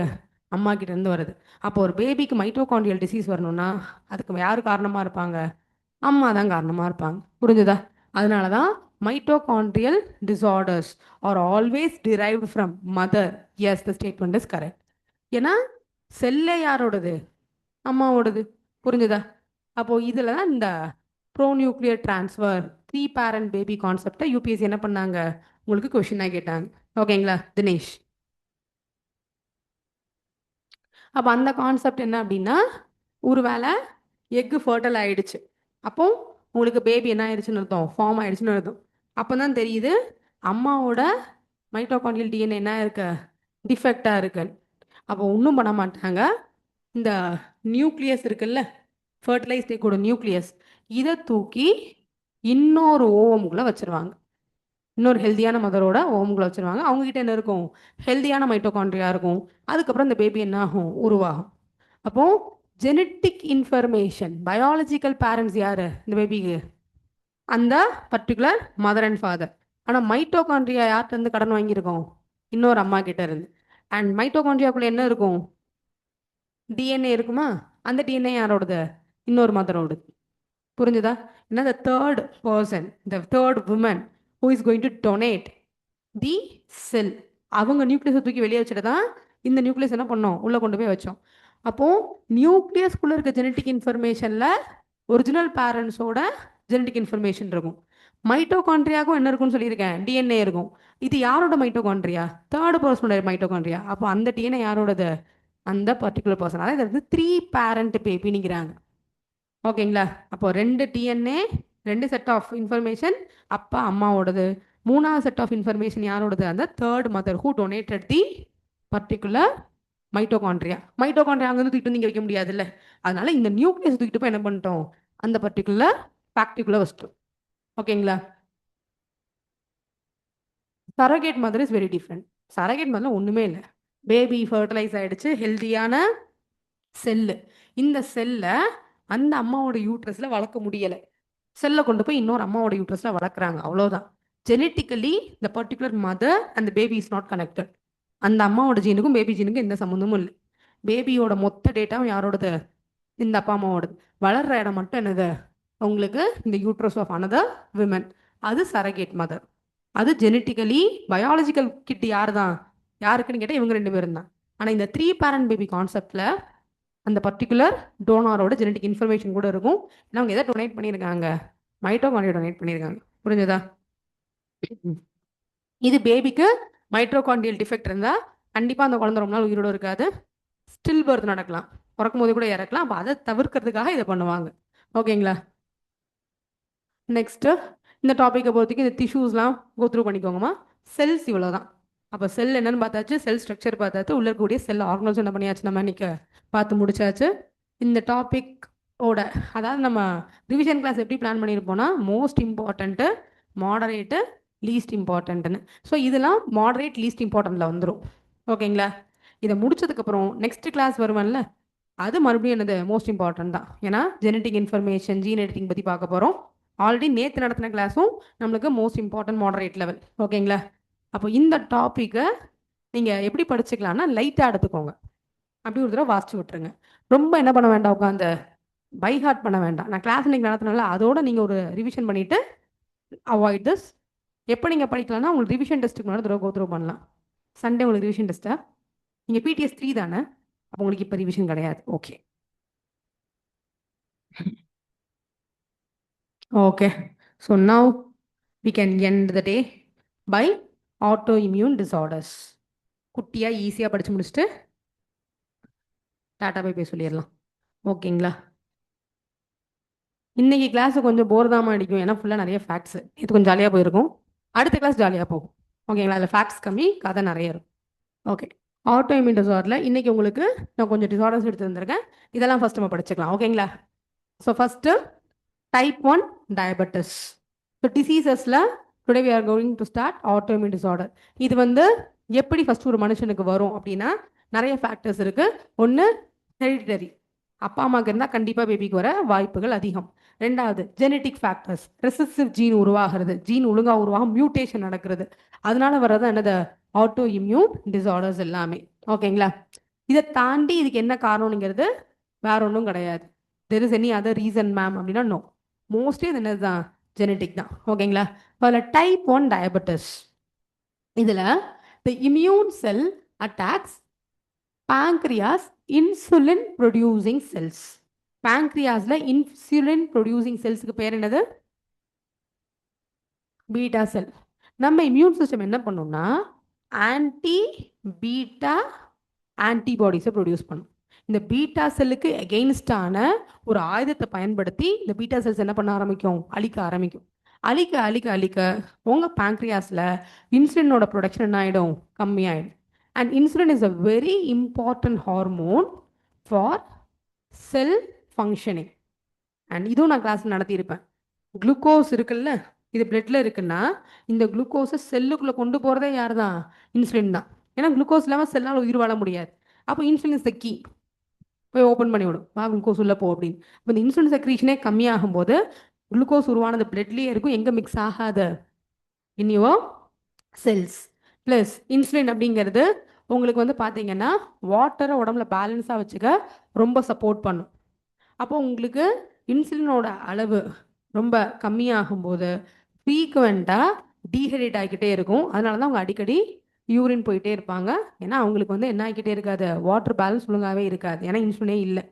அம்மா கிட்டேருந்து வருது. அப்போ ஒரு பேபிக்கு மைட்டோகாண்ட்ரியல் டிசீஸ் வரணும்னா அதுக்கு யார் காரணமாக இருப்பாங்க? அம்மா தான் காரணமாக இருப்பாங்க. புரிஞ்சுதா? அதனால தான் mitochondrial disorders are always derived from mother. Yes, the statement is correct. ஏன்னா செல்லே யாரோடது? அம்மாவோடது. புரிஞ்சுதா? அப்போது இதில் தான் இந்த pro nuclear transfer 3 parent baby கான்செப்டை யூபிஎஸ்சி என்ன பண்ணாங்க? உங்களுக்கு கொஷினாக கேட்டாங்க. ஓகேங்களா தினேஷ்? அப்போ அந்த கான்செப்ட் என்ன அப்படின்னா, ஒரு வேளை எக்கு ஃபர்டல் ஆகிடுச்சு, அப்போ உங்களுக்கு பேபி என்ன ஆயிடுச்சுன்னு அர்த்தம்? ஃபார்ம் ஆயிடுச்சுன்னு அர்த்தம். அப்போ தான் தெரியுது அம்மாவோட மைட்டோகாண்ட்ரியல் டிஎன்ஏ என்ன இருக்கு? டிஃபெக்டாக இருக்கு. அப்போ ஒன்றும் பண்ண மாட்டாங்க. இந்த நியூக்ளியஸ் இருக்குல்ல, ஃபர்டிலைஸ் கூட நியூக்ளியஸ், இதை தூக்கி இன்னொரு ஓவமுக்குள்ளே வச்சிருவாங்க. இன்னொரு ஹெல்தியான மதரோட ஓவமுக்குள்ளே வச்சிருவாங்க. அவங்ககிட்ட என்ன இருக்கும்? ஹெல்தியான மைட்டோகாண்ட்ரியா இருக்கும். அதுக்கப்புறம் இந்த பேபி என்ன ஆகும்? உருவாகும். அப்போ ஜெனட்டிக் இன்ஃபர்மேஷன், பயாலஜிக்கல் பேரண்ட்ஸ் யாரு இந்த பேபிக்கு? அந்த பர்டிகுலர் மதர் அண்ட் ஃபாதர். ஆனால் மைட்டோகாண்ட்ரியா யார்கிட்ட இருந்து கடன் வாங்கியிருக்கோம்? இன்னொரு அம்மா கிட்ட இருந்து. அண்ட் மைட்டோகாண்ட்ரியாக்குள்ள என்ன இருக்கும்? டிஎன்ஏ இருக்குமா? அந்த டிஎன்ஏ யாரோடது? இன்னொரு மதரோடு. புரிஞ்சுதா? என்ன, the third person, the third woman who is going to donate the cell. அவங்க நியூக்ளியஸை தூக்கி வெளியே வச்சுட்டு தான் இந்த நியூக்ளியஸ் என்ன பண்ணோம்? உள்ளே கொண்டு போய் வச்சோம். அப்போ நியூக்ளியஸ்குள்ளே இருக்க ஜெனட்டிக் இன்ஃபர்மேஷனில் ஒரிஜினல் பேரண்ட்ஸோட ஜெனட்டிக் இன்ஃபர்மேஷன் இருக்கும். மைட்டோகாண்ட்ரியாவுக்கும் என்ன இருக்கும்னு சொல்லியிருக்கேன்? டிஎன்ஏ இருக்கும். இது யாரோட மைட்டோகாண்ட்ரியா? Third பர்சனோட mitochondria. அப்போ அந்த டிஎன்ஏ யாரோடது? அந்த பர்டிகுலர் பர்சன். அதாவது இது வந்து 3 பேரண்ட் பேபிங்கிறாங்க. ஓகேங்களா? அப்போ 2 டிஎன்ஏ, 2 செட் ஆஃப் இன்ஃபர்மேஷன் அப்பா அம்மாவோடது. 3வது செட் ஆஃப் இன்ஃபர்மேஷன் யாரோடது? அந்த third mother who donated the particular mitochondria. Mitochondria அங்கேருந்து தூக்கிட்டு வந்து இங்கே வைக்க முடியாதுல்ல. அதனால இந்த நியூக்ளியஸ் தூக்கிட்டு போய் என்ன பண்ணிட்டோம்? அந்த பர்டிகுலர் ஃபேக்ட்ரிக்குள்ளே வச்சிட்டோம். ஓகேங்களா? Surrogate mother is very different. Surrogate mother ஒன்றுமே இல்லை. பேபி ஃபர்டிலைஸ் ஆகிடுச்சு, ஹெல்த்தியான செல்லு. இந்த செல்லை அந்த அம்மாவோட யூட்ரஸில் வளர்க்க முடியலை. செல்லை கொண்டு போய் இன்னொரு அம்மாவோட யூட்ரஸில் வளர்க்குறாங்க. அவ்வளோதான். Genetically the particular mother and baby is not connected. அந்த அம்மாவோட ஜீனுக்கும் பேபி ஜீனுக்கும் எந்த சம்மந்தமும் இல்லை. பேபியோட மொத்த டேட்டாவும் யாரோடது? இந்த அப்பா அம்மாவோடது. வளர்கிற இடம் மட்டும் என்னது? உங்களுக்கு இந்த யூட்ரஸ் ஆஃப் அனதர் விமன். அது சரகேட் மதர். அது ஜெனட்டிக்கலி பயாலஜிக்கல் கிட் யார் தான்? யாருக்குன்னு கேட்டால் இவங்க 2 பேரும் தான். ஆனால் இந்த 3 பேரண்ட் பேபி கான்செப்டில் அந்த பர்டிகுலர் டோனாரோட ஜெனட்டிக் இன்ஃபர்மேஷன் கூட இருக்கும். ஏன்னா அவங்க எதை டொனேட் பண்ணியிருக்காங்க? மைட்டோகாண்ட்ரியா டொனேட் பண்ணியிருக்காங்க. புரிஞ்சதா? இது பேபிக்கு மைட்டோகாண்ட்ரியல் டிஃபெக்ட் இருந்தால் கண்டிப்பாக அந்த குழந்தை ரொம்ப நாள் உயிரோடு இருக்காது. ஸ்டில் பர்த் நடக்கலாம், பிறக்கும் போது கூட இறக்கலாம். அப்போ அதை தவிர்க்கிறதுக்காக இதை பண்ணுவாங்க. ஓகேங்களா? நெக்ஸ்ட்டு இந்த டாப்பிக்கை பொறுத்தவரைக்கும் இந்த டிஷ்யூஸ்லாம் கோத்ரூ பண்ணிக்கோங்கம்மா. செல்ஸ் இவ்வளோ தான். அப்போ செல் என்னன்னு பார்த்தாச்சு, செல் ஸ்ட்ரக்சர் பார்த்தாச்சு, உள்ள இருக்கக்கூடிய செல் ஆர்கனல்ஸ் என்ன பண்ணியாச்சு, நம்ம இன்னைக்கு பார்த்து முடிச்சாச்சு. இந்த டாப்பிக்கோட அதாவது நம்ம ரிவிஷன் கிளாஸ் எப்படி பிளான் பண்ணியிருப்போம்னா, மோஸ்ட் இம்பார்ட்டண்ட்டு, மாடரேட்டு, லீஸ்ட் இம்பார்ட்டன்ட்னு. ஸோ இதெல்லாம் மாடரேட் லீஸ்ட் இம்பார்ட்டண்ட்டில் வந்துடும். ஓகேங்களா? இதை முடிச்சதுக்கப்புறம் நெக்ஸ்ட் கிளாஸ் வருவான்ல, அது மறுபடியும் என்னது? மோஸ்ட் இம்பார்ட்டன்ட் தான். ஏன்னா ஜெனட்டிக் இன்ஃபர்மேஷன், ஜீன் எடிட்டிங் பற்றி பார்க்க போகிறோம். ஆல்ரெடி நேற்று நடத்தின கிளாஸும் நம்மளுக்கு மோஸ்ட் இம்பார்ட்டன்ட் மாடரேட் லெவல். ஓகேங்களா? அப்போ இந்த டாப்பிக்கை நீங்கள் எப்படி படிச்சுக்கலாம்னா, லைட்டாக எடுத்துக்கோங்க. அப்படி ஒரு தடவை வாசிச்சு விட்டுருங்க. ரொம்ப என்ன பண்ண வேண்டாம், உட்காந்து பை ஹார்ட் பண்ண வேண்டாம். நான் கிளாஸ் இன்னைக்கு நடத்தினால அதோட நீங்கள் ஒரு ரிவிஷன் பண்ணிவிட்டு அவாய்ட் திஸ். எப்போ நீங்கள் படிக்கலாம்னா, உங்களுக்கு ரிவிஷன் டெஸ்ட்டுக்கு முன்னாடி தடவை கோத்ரூ பண்ணலாம். சண்டே உங்களுக்கு ரிவிஷன் டெஸ்ட்டா? நீங்கள் பிடிஎஸ் 3 தானே? அப்போ உங்களுக்கு இப்போ ரிவிஷன் கிடையாது. Okay okay. So now we can end the day by autoimmune disorders. குட்டியாக ஈஸியாக படித்து முடிச்சுட்டு டாட்டா போய் சொல்லிடலாம். ஓகேங்களா? இன்னைக்கு கிளாஸ் கொஞ்சம் போர் தான் அடிக்கும். ஏன்னா ஃபுல்லாக நிறைய ஃபேக்ட்ஸ். இது கொஞ்சம் ஜாலியாக போயிருக்கும். அடுத்த கிளாஸ் ஜாலியாக போகும். ஓகேங்களா? அதில் ஃபேக்ட்ஸ் கம்மி, கதை நிறைய இருக்கும். ஓகே. ஆட்டோஇம்யூன் டிசார்டரில் இன்னைக்கு உங்களுக்கு நான் கொஞ்சம் டிசார்டர்ஸ் எடுத்து வந்திருக்கேன். இதெல்லாம் ஃபர்ஸ்ட் நம்ம படிச்சுக்கலாம். ஓகேங்களா? So first type 1 diabetes. So டிசீசஸில் today we are going to start autoimmune disorder. இது வந்து எப்படி ஃபர்ஸ்ட் ஒரு மனுஷனுக்கு வரும் அப்படின்னா, நிறைய ஃபேக்டர்ஸ் இருக்கு. ஒன்று ஹெரிடிட்டரி, அப்பா அம்மாவுக்கு இருந்தால் கண்டிப்பாக பேபிக்கு வர வாய்ப்புகள் அதிகம். ரெண்டாவது ஜெனட்டிக் ஃபேக்டர்ஸ், ரெசிசிவ் ஜீன் உருவாகிறது, ஜீன் ஒழுங்காக உருவாகும், மியூட்டேஷன் நடக்கிறது, அதனால வர்றது என்னது? ஆட்டோ இம்யூன் டிசார்டர்ஸ் எல்லாமே. ஓகேங்களா? இதை தாண்டி இதுக்கு என்ன காரணம்ங்கிறது வேற ஒன்றும் கிடையாது. There is any other reason ma'am அப்படின்னா நோ. மோஸ்ட்லி இது என்னது தான்? ஜெனட்டிக் தான். ஓகேங்களா? அதில் டைப் 1 டயபெட்டிஸ். இதில் the immune cell attacks pancreas insulin producing cells. pancreasல insulin producing cellsக்கு பேர் என்னது? Beta cell. நம்ம இம்யூன் சிஸ்டம் என்ன பண்ணும்னா, ஆன்டி பீட்டா ஆன்டிபாடிஸை ப்ரொடியூஸ் பண்ணும். இந்த பீட்டா செல்லுக்கு எகெயின்ஸ்டான ஒரு ஆயுதத்தை பயன்படுத்தி இந்த பீட்டா செல்ஸ் என்ன பண்ண ஆரம்பிக்கும்? அழிக்க ஆரம்பிக்கும். அழிக்க அழிக்க அழிக்க உங்கள் பேங்க்ரியாஸில் இன்சுலினோட ப்ரொடக்ஷன் என்ன ஆகிடும்? கம்மியாயிடும். And insulin is a very important hormone for cell functioning. And இதுவும் நான் கிளாஸ் நடத்தியிருப்பேன். குளுக்கோஸ் இருக்குல்ல, இது பிளட்ல இருக்குன்னா இந்த குளுக்கோஸை செல்லுக்குள்ளே கொண்டு போகிறதே யார் தான்? இன்சுலின் தான். ஏன்னா குளுக்கோஸ் இல்லாமல் செல்லால் உயிர் வாழ முடியாது. அப்போ இன்சுலின் இஸ் த கீ. போய் ஓப்பன் பண்ணி விடும், வா குளுக்கோஸ் உள்ளே போ அப்படின்னு. இப்போ இந்த இன்சுலின் செக்ரீஷனே கம்மியாகும் போது குளுக்கோஸ் உருவானது பிளட்லேயே இருக்கும், எங்கே மிக்ஸ் ஆகாது? In your cells. Plus insulin அப்படிங்கிறது உங்களுக்கு வந்து பார்த்தீங்கன்னா வாட்டரை உடம்புல பேலன்ஸாக வச்சுக்க ரொம்ப சப்போர்ட் பண்ணும். அப்போ உங்களுக்கு இன்சுலினோட அளவு ரொம்ப கம்மியாகும்போது ஃப்ரீக்குவெண்ட்டாக டீஹைட்ரேட் ஆகிக்கிட்டே இருக்கும். அதனால தான் அவங்க அடிக்கடி யூரின் போயிட்டே இருப்பாங்க. ஏன்னா அவங்களுக்கு வந்து என்ன ஆகிக்கிட்டே இருக்காது, வாட்டர் பேலன்ஸ் ஒழுங்காகவே இருக்காது. ஏன்னா இன்சுலினே இல்லை.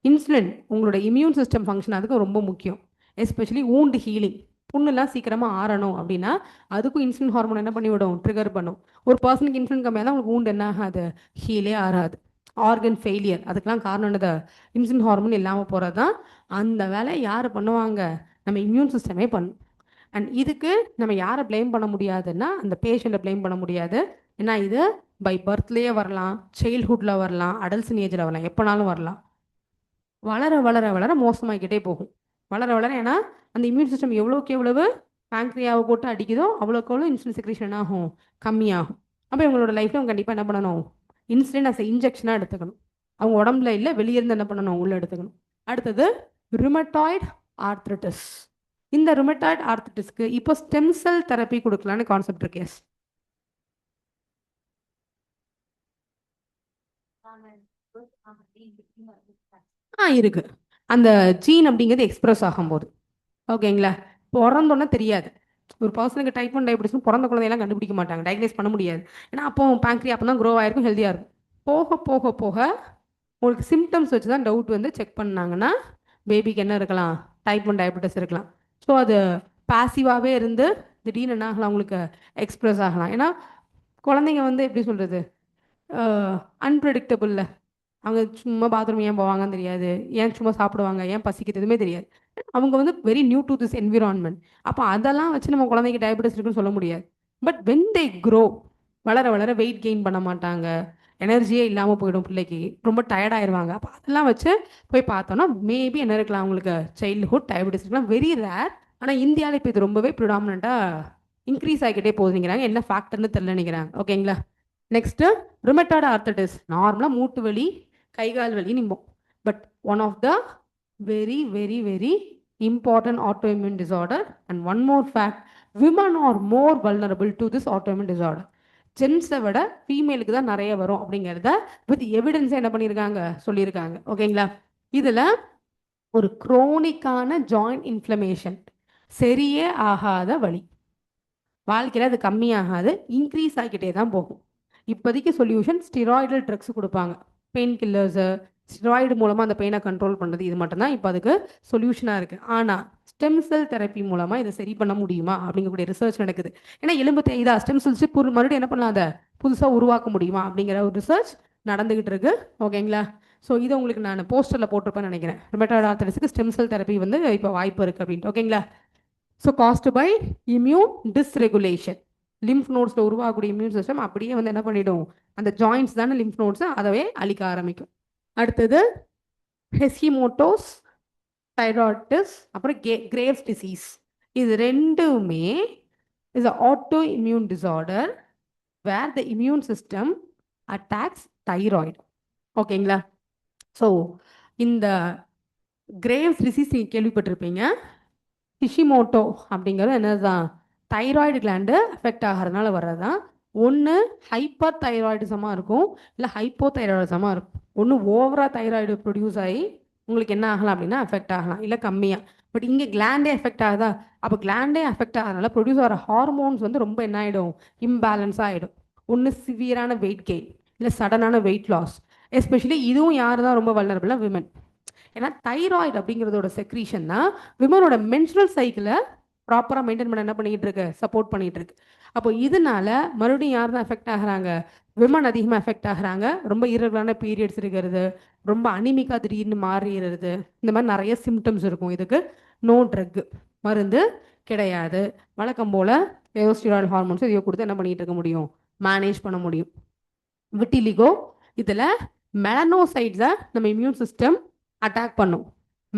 இன்சுலின் உங்களோட இம்யூன் சிஸ்டம் ஃபங்க்ஷன் அதுக்கு ரொம்ப முக்கியம். எஸ்பெஷலி wound ஹீலிங், புண்ணுலாம் சீக்கிரமாக ஆறணும் அப்படின்னா அதுக்கும் இன்சுலின் ஹார்மோன் என்ன பண்ணிவிடும், ட்ரிகர் பண்ணும். ஒரு பர்சனுக்கு இன்சுலின் கம்மியாக தான் உங்களுக்கு wound என்ன ஆகாது, ஹீலே ஆறாது. ஆர்கன் ஃபெயிலியர் அதுக்கெலாம் காரணம் என்னது, இன்சுலின் ஹார்மோன் இல்லாமல் போகிறது தான். அந்த வேலை யார் பண்ணுவாங்க, நம்ம இம்யூன் சிஸ்டமே பண்ணும். அண்ட் இதுக்கு நம்ம யாரை ப்ளேம் பண்ண முடியாதுன்னா அந்த பேஷண்ட்டை ப்ளேம் பண்ண முடியாது. ஏன்னா இது பை பர்த்லேயே வரலாம், சைல்ட்ஹுட்டில் வரலாம், அடல்ட்ஸின் ஏஜில் வரலாம், எப்போனாலும் வரலாம். வளர வளர வளர மோசமாகிக்கிட்டே போகும். வளர வளர ஏன்னா அந்த இம்யூன் சிஸ்டம் எவ்வளோக்கு எவ்வளவு பேங்க்ரியாவை போட்டு அடிக்குதோ அவ்வளோக்கு எவ்வளோ இன்சுலின் செக்ரேஷன் ஆகும், கம்மியாகும். அப்போ இவங்களோட லைஃப்பில் அவங்க கண்டிப்பாக என்ன பண்ணணும், இன்சுலின் அஸ் இன்ஜெக்ஷனாக எடுத்துக்கணும். அவங்க உடம்புல இல்லை, வெளியிருந்து என்ன பண்ணணும், உள்ளே எடுத்துக்கணும். அடுத்தது ருமட்டாய்டு ஆர்த்ரிட்டிஸ். இந்த ருமட்டாய்டு ஆர்த்ரிட்டிஸ்க்கு இப்போ ஸ்டெம் செல் தெரப்பி கொடுக்கலான்னு கான்செப்ட் இருக்கு. எஸ், இருக்கு. அந்த ஜீன் அப்படிங்கிறது எக்ஸ்பிரஸ் ஆகும்போது, ஓகேங்களா, பிறந்தோன்னே தெரியாது. ஒரு பர்சனுக்கு டைப் 1 டயபிட்டிஸ் பிறந்த குழந்தையெல்லாம் கண்டுபிடிக்க மாட்டாங்க, டயக்னைஸ் பண்ண முடியாது. ஏன்னா அப்போ பேங்க்ரியா அப்போ தான் க்ரோ ஆயிருக்கும், ஹெல்த்தியாக இருக்கும். போக போக போக உங்களுக்கு சிம்டம்ஸ் வச்சு தான் டவுட் வந்து செக் பண்ணாங்கன்னா பேபிக்கு என்ன இருக்கலாம், டைப் 1 டயபிட்டிஸ் இருக்கலாம். ஸோ அது பாசிவாகவே இருந்து திடீர்னு என்ன ஆகலாம், உங்களுக்கு எக்ஸ்பிரஸ் ஆகலாம். ஏன்னா குழந்தைங்க வந்து எப்படி சொல்கிறது, அன்பிரடிக்டபுளில். அவங்க சும்மா பாத்ரூம் ஏன் போவாங்கன்னு தெரியாது, ஏன் சும்மா சாப்பிடுவாங்க, ஏன் பசிக்குது, எதுவுமே தெரியாது. அவங்க வந்து very new to this environment. அப்போ அதெல்லாம் வச்சு நம்ம குழந்தைக்கு டயபெட்டிஸ் இருக்குன்னு சொல்ல முடியாது. பட் வென் தே க்ரோ, வளர வளர வெயிட் கெயின் பண்ண மாட்டாங்க, எனர்ஜியே இல்லாமல் போயிடும், பிள்ளைக்கு ரொம்ப டயர்டாயிருவாங்க. அப்போ அதெல்லாம் வச்சு போய் பார்த்தோன்னா மேபி என்ன இருக்கலாம், அவங்களுக்கு சைல்டுஹுட் டயபெட்டிஸ் இருக்கலாம். Very rare. ஆனால் இந்தியாவில் இப்போ இது ரொம்பவே ப்ரிடாமினண்ட்டாக இன்க்ரீஸ் ஆகிக்கிட்டே போகுதுங்கிறாங்க. என்ன ஃபேக்டர்னு தெரியல நினைக்கிறாங்க. ஓகேங்களா. Next rheumatoid arthritis. நார்மலாக மூட்டு வலி, கைகால் வலி நிம்போம். But one of the very very very important autoimmune disorder. And one more fact, women are more vulnerable to this autoimmune disorder. ஜென்ஸை விட ஃபீமேலுக்கு தான் நிறைய வரும் அப்படிங்கிறத வித் எவிடன்ஸை என்ன பண்ணியிருக்காங்க, சொல்லியிருக்காங்க. ஓகேங்களா. இதில் ஒரு குரோனிக்கான ஜாயிண்ட் இன்ஃப்ளமேஷன், சரியே ஆகாத வலி, வாழ்க்கையில் அது கம்மியாகாது, இன்க்ரீஸ் ஆகிக்கிட்டே தான் போகும். இப்போதைக்கு சொல்யூஷன் ஸ்டிராய்டல் ட்ரக்ஸ் கொடுப்பாங்க, பெயின் கில்லர்ஸு, ஸ்டிராய்டு மூலமாக அந்த பெயினை கண்ட்ரோல் பண்ணுறது, இது மட்டும்தான் இப்போ அதுக்கு சொல்யூஷனாக இருக்குது. ஆனால் ஸ்டெம் செல் தெரப்பி மூலமாக இதை சரி பண்ண முடியுமா அப்படிங்கக்கூடிய ரிசர்ச் நடக்குது. ஏன்னா எலும்பு தேய்தா, ஸ்டெம் செல்ஸ் மறுபடியும் என்ன பண்ணலாம், அதை புதுசாக உருவாக்க முடியுமா அப்படிங்கிற ஒரு ரிசர்ச் நடந்துகிட்டு இருக்கு. ஓகேங்களா. ஸோ இதை உங்களுக்கு நான் போஸ்டரில் போட்டிருப்பேன்னு நினைக்கிறேன். ருமட்டாய்டு ஆர்த்ரைட்டிஸ்க்கு ஸ்டெம் செல் தெரப்பி வந்து இப்போ வாய்ப்பு இருக்குது அப்படின்ட்டு. ஓகேங்களா. So caused by immune dysregulation. Lymph நோட்ஸில் உருவாகக்கூடிய இம்யூன் சிஸ்டம் அப்படியே வந்து என்ன பண்ணிடும், அந்த ஜாயின்ட்ஸ் தானே லிம்ஃப் நோட்ஸை அதவே அழிக்க ஆரம்பிக்கும். அடுத்தது ஹெசிமோட்டோஸ், தைராய்டிஸ், அப்புறம் கிரேவ்ஸ் டிசீஸ். இது ரெண்டுமே is a auto immune disorder where the immune system attacks thyroid. ஓகேங்களா. ஸோ இந்த கிரேவ்ஸ் டிசீஸ் நீங்கள் கேள்விப்பட்டிருப்பீங்க. ஹிஷிமோட்டோ அப்படிங்கிறது என்னதுதான், தைராய்டு கிளாண்டு அஃபெக்ட் ஆகிறதுனால வர்றதுதான். ஒன்று ஹைப்பர் தைராய்டிசமாக இருக்கும், இல்லை ஹைப்போ தைராய்டிசமாக இருக்கும். ஒன்று ஓவராக தைராய்டு ப்ரொடியூஸ் ஆகி உங்களுக்கு என்ன ஆகலாம் அப்படின்னா அஃபெக்ட் ஆகலாம், இல்லை கம்மியாக. பட் இங்கே கிளாண்டே எஃபெக்ட் ஆகுதா, அப்போ கிளாண்டே அஃபெக்ட் ஆகிறதுனால ப்ரொடியூஸ் ஆகிற ஹார்மோன்ஸ் வந்து ரொம்ப என்ன ஆகிடும், இம்பேலன்ஸாக ஆகிடும். ஒன்று சிவியரான வெயிட் கெயின், இல்லை சடனான வெயிட் லாஸ். எஸ்பெஷலி இதுவும் யார் தான் ரொம்ப வல்னரபிளாக, விமன். ஏன்னா தைராய்டு அப்படிங்கிறதோட செக்ரீஷன் தான் விமனோட மென்ஸ்ட்ரல் சைக்கிளை ப்ராப்பராக மெயின்டைன் பண்ண என்ன பண்ணிக்கிட்டு இருக்கு, சப்போர்ட் பண்ணிகிட்டு இருக்கு. அப்போ இதனால மறுபடியும் யார் தான் எஃபெக்ட் ஆகுறாங்க, விமன் அதிகமாக எஃபெக்ட் ஆகுறாங்க. ரொம்ப இரகுலரான பீரியட்ஸ் இருக்கிறது, ரொம்ப அனிமிக்காக திடீர்னு மாறிடுறது, இந்த மாதிரி நிறைய சிம்டம்ஸ் இருக்கும். இதுக்கு நோ ட்ரக், மருந்து கிடையாது. வழக்கம் போல் ஸ்டீராய்டு ஹார்மோன்ஸ் இதையோ கொடுத்து என்ன பண்ணிகிட்டு இருக்க முடியும், மேனேஜ் பண்ண முடியும். விட்டிலிகோ. இதில் மெலனோசைட்ஸை நம்ம இம்யூன் சிஸ்டம் அட்டாக் பண்ணும்.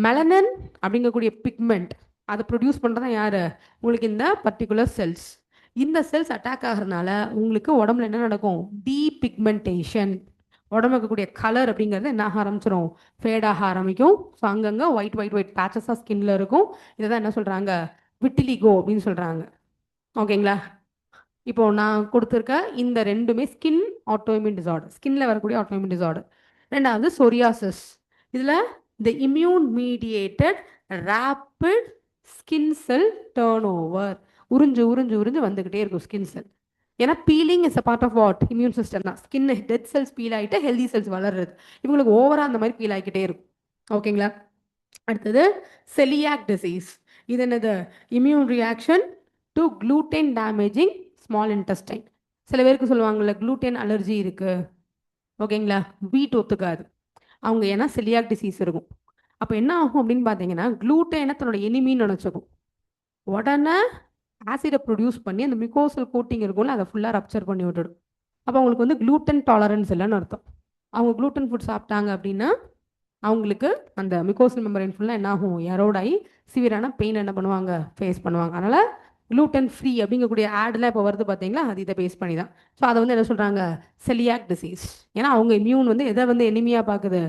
மெலனன் அப்படிங்கக்கூடிய பிக்மெண்ட் அதை ப்ரொடியூஸ் பண்ணுறது தான் யார்? உங்களுக்கு இந்த பர்டிகுலர் செல்ஸ். இந்த செல்ஸ் அட்டாக் ஆகிறதுனால உங்களுக்கு உடம்புல என்ன நடக்கும்? டீபிக்மெண்டேஷன். உடம்புல இருக்கக்கூடிய கலர் அப்படிங்கிறது என்ன ஆக ஆரம்பிச்சிடும்? ஃபேட் ஆக ஆரம்பிக்கும். ஸோ அங்கங்கே ஒயிட் ஒயிட் ஒயிட் பேச்சஸாக ஸ்கின்ல இருக்கும். இதை தான் என்ன சொல்கிறாங்க? விட்டிலிகோ அப்படின்னு சொல்கிறாங்க. ஓகேங்களா? இப்போ நான் கொடுத்துருக்க இந்த ரெண்டுமே ஸ்கின் ஆட்டோஇம்யூன் டிசார்டர், ஸ்கின்ல வரக்கூடிய ஆட்டோஇம்யூன் டிசார்டர். ரெண்டாவது சொரியாசிஸ். இதில் இந்த immune mediated rapid skin cell turn over. உறிஞ்சு உறிஞ்சு உறிஞ்சு வந்துக்கிட்டே இருக்கும் ஸ்கின் செல். ஏன்னா peeling is a part of what? Immune system தான். ஸ்கின் டெட் செல்ஸ் பீல் ஆகிட்டு ஹெல்தி செல்ஸ் வளர்றது. இவங்களுக்கு ஓவராக அந்த மாதிரி பீல் ஆகிக்கிட்டே இருக்கும். ஓகேங்களா? அடுத்தது செலியாக் டிசீஸ். இது என்னது? Immune reaction to gluten damaging small intestine. சில பேருக்கு சொல்லுவாங்கள்ல gluten அலர்ஜி இருக்கு. ஓகேங்களா? வீட் ஒத்துக்காது அவங்க, ஏன்னா செலியாக் டிசீஸ் இருக்கும். அப்போ என்ன ஆகும் அப்படின்னு பார்த்தீங்கன்னா, gluten தன்னோட எனிமின்னு நினச்சிக்கும். உடனே ஆசிடை ப்ரொடியூஸ் பண்ணி அந்த மிகோசல் கோட்டிங் இருக்கும்ல, அதை ஃபுல்லாக ரப்சர் பண்ணி விட்டுடும். அப்போ அவங்களுக்கு வந்து gluten டாலரன்ஸ் இல்லைன்னு அர்த்தம். அவங்க gluten ஃபுட் சாப்பிட்டாங்க அப்படின்னா அவங்களுக்கு அந்த மிகோசல் மெம்பரைன் ஃபுல்லாக என்ன ஆகும்? எரோட் ஆகி சிவியரான பெயின் என்ன பண்ணுவாங்க? ஃபேஸ் பண்ணுவாங்க. அதனால் gluten ஃப்ரீ அப்படிங்கக்கூடிய ஆட்லாம் இப்போ வருது பார்த்தீங்களா? அது இதை பேஸ் பண்ணி தான். ஸோ அதை வந்து என்ன சொல்கிறாங்க? Coeliac disease. ஏன்னா அவங்க இம்யூன் வந்து எதை வந்து எனிமியாக பார்க்குது?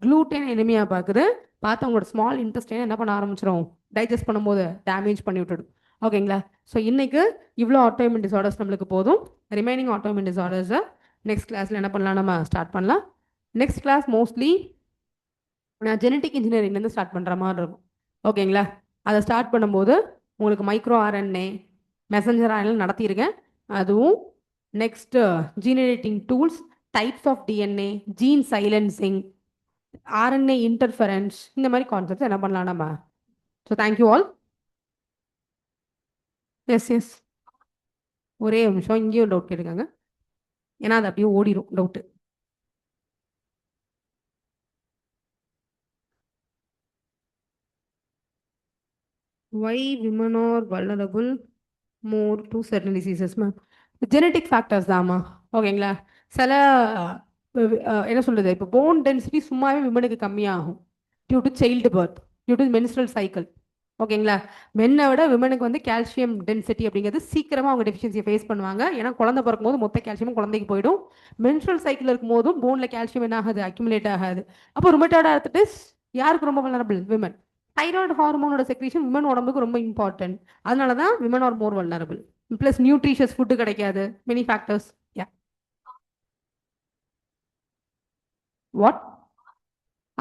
gluten எனிமியாக பார்க்குது. பார்த்து அவங்களோட ஸ்மால் இன்டெஸ்டைனை என்ன பண்ண ஆரம்பிச்சிடும்? டைஜஸ்ட் பண்ணும்போது டேமேஜ் பண்ணி விட்டுடும். ஓகேங்களா? ஸோ இன்னைக்கு இவ்வளோ ஆட்டோஇம்யூன் டிசார்டர்ஸ் நம்மளுக்கு போதும். ரிமைனிங் ஆட்டோஇம்யூன் டிசார்டர்ஸை நெக்ஸ்ட் கிளாஸில் என்ன பண்ணலாம்? நம்ம ஸ்டார்ட் பண்ணலாம். நெக்ஸ்ட் கிளாஸ் மோஸ்ட்லி நான் ஜெனட்டிக் இன்ஜினியரிங்லேருந்து ஸ்டார்ட் பண்ணுற மாதிரி இருக்கும். ஓகேங்களா? அதை ஸ்டார்ட் பண்ணும்போது உங்களுக்கு மைக்ரோ ஆர்என்ஏ மெசஞ்சர் ஆர்என்ஏ நடத்தியிருக்கேன். அதுவும் next gene editing tools, types of DNA, gene silencing, RNA interference, இந்த மாதிரி கான்செப்ட்ஸ் என்ன பண்ணலாம் நம்ம. So thank you all. Yes yes, ஒரே நிமிஷம், இங்கேயும் டவுட் கேட்டுக்காங்க, ஏன்னா அது அப்படியே ஓடிடும் doubt. Why women are vulnerable more to certain diseases, ma'am? Genetic factors தாம்மா. ஓகேங்களா? சில என்ன சொல்கிறது, இப்போ போன் டென்சிட்டி சும்மாவே விமனுக்கு கம்மியாகும் due to child birth, due to menstrual cycle. ஓகேங்களா? மென்னை விட விமனுக்கு வந்து கால்சியம் டென்சிட்டி அப்படிங்கிறது சீக்கிரமாக அவங்க டெஃபிஷியன்சியை ஃபேஸ் பண்ணுவாங்க. ஏன்னா குழந்தை பிறக்கும் போது மொத்த கால்சியமும் குழந்தைக்கு போயிடும். மென்ஸ்ட்ரல் சைக்கிள் இருக்கும் போதும் போனில் கால்சியம் என்ன ஆகாது? அக்யூமுலேட் ஆகாது. அப்போ ருமட்டாய்டு ஆர்த்ரைட்டிஸ் யாருக்கு ரொம்ப வல்னரபிள்? விமன். தைராய்டு ஹார்மோனோட செக்ரீஷன் விமன் உடம்புக்கு ரொம்ப இம்பார்ட்டன்ட். அதனால தான் women are more vulnerable. Plus nutritious food கிடைக்காது. Many factors. Yeah. What?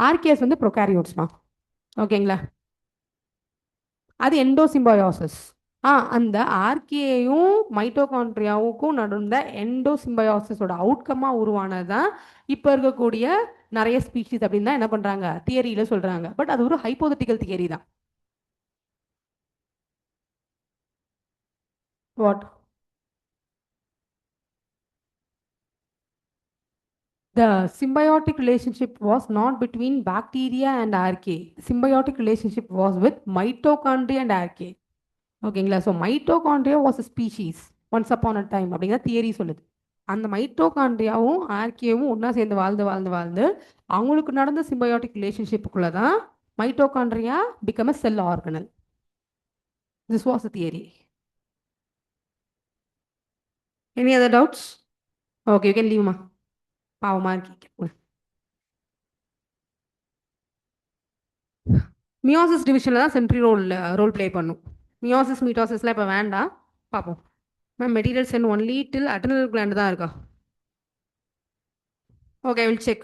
Archaea வந்து ப்ரொகாரியோட்ஸ்மா. ஓகேங்களா? அது எண்டோசிம்பயோசிஸ். அந்த ஆர்கேயும் மைட்டோகாண்ட்ரியாவுக்கும் நடுந்த எண்டோசிம்பயோசிஸோட அவுட்கமாக உருவானது தான் இப்போ இருக்கக்கூடிய நிறைய ஸ்பீஷீஸ் அப்படின்னு தான் என்ன பண்ணுறாங்க, தியரியில் சொல்கிறாங்க. பட் அது ஒரு ஹைப்போதட்டிக்கல் தியரி தான். What? The symbiotic relationship was not between bacteria and archaea. Symbiotic relationship was with mitochondria and archaea. ஓகேங்களா? So mitochondria was a species once upon a time அப்படிங்கிற தியரி சொல்லுது. அந்த மைட்டோகாண்ட்ரியாவும் ஆர்கேவும் ஒன்றா சேர்ந்து வாழ்ந்து வாழ்ந்து வாழ்ந்து அவங்களுக்கு நடந்த சிம்பயோட்டிக் ரிலேஷன்ஷிப்புக்குள்ளே தான் mitochondria become a cell organelle. This was a theory. Any other doubts? Okay, you can லீவ்மா. பாவமா இருக்கீங்க. மியோசிஸ் டிவிஷனில் தான் சென்ட்ரி ரோல் ப்ளே பண்ணும். மியோசிஸ் மீட்டோசிஸ்லாம் இப்போ வேண்டாம், பார்ப்போம். Ma'am material sent only till adrenal gland தான் இருக்கா? Okay, will check.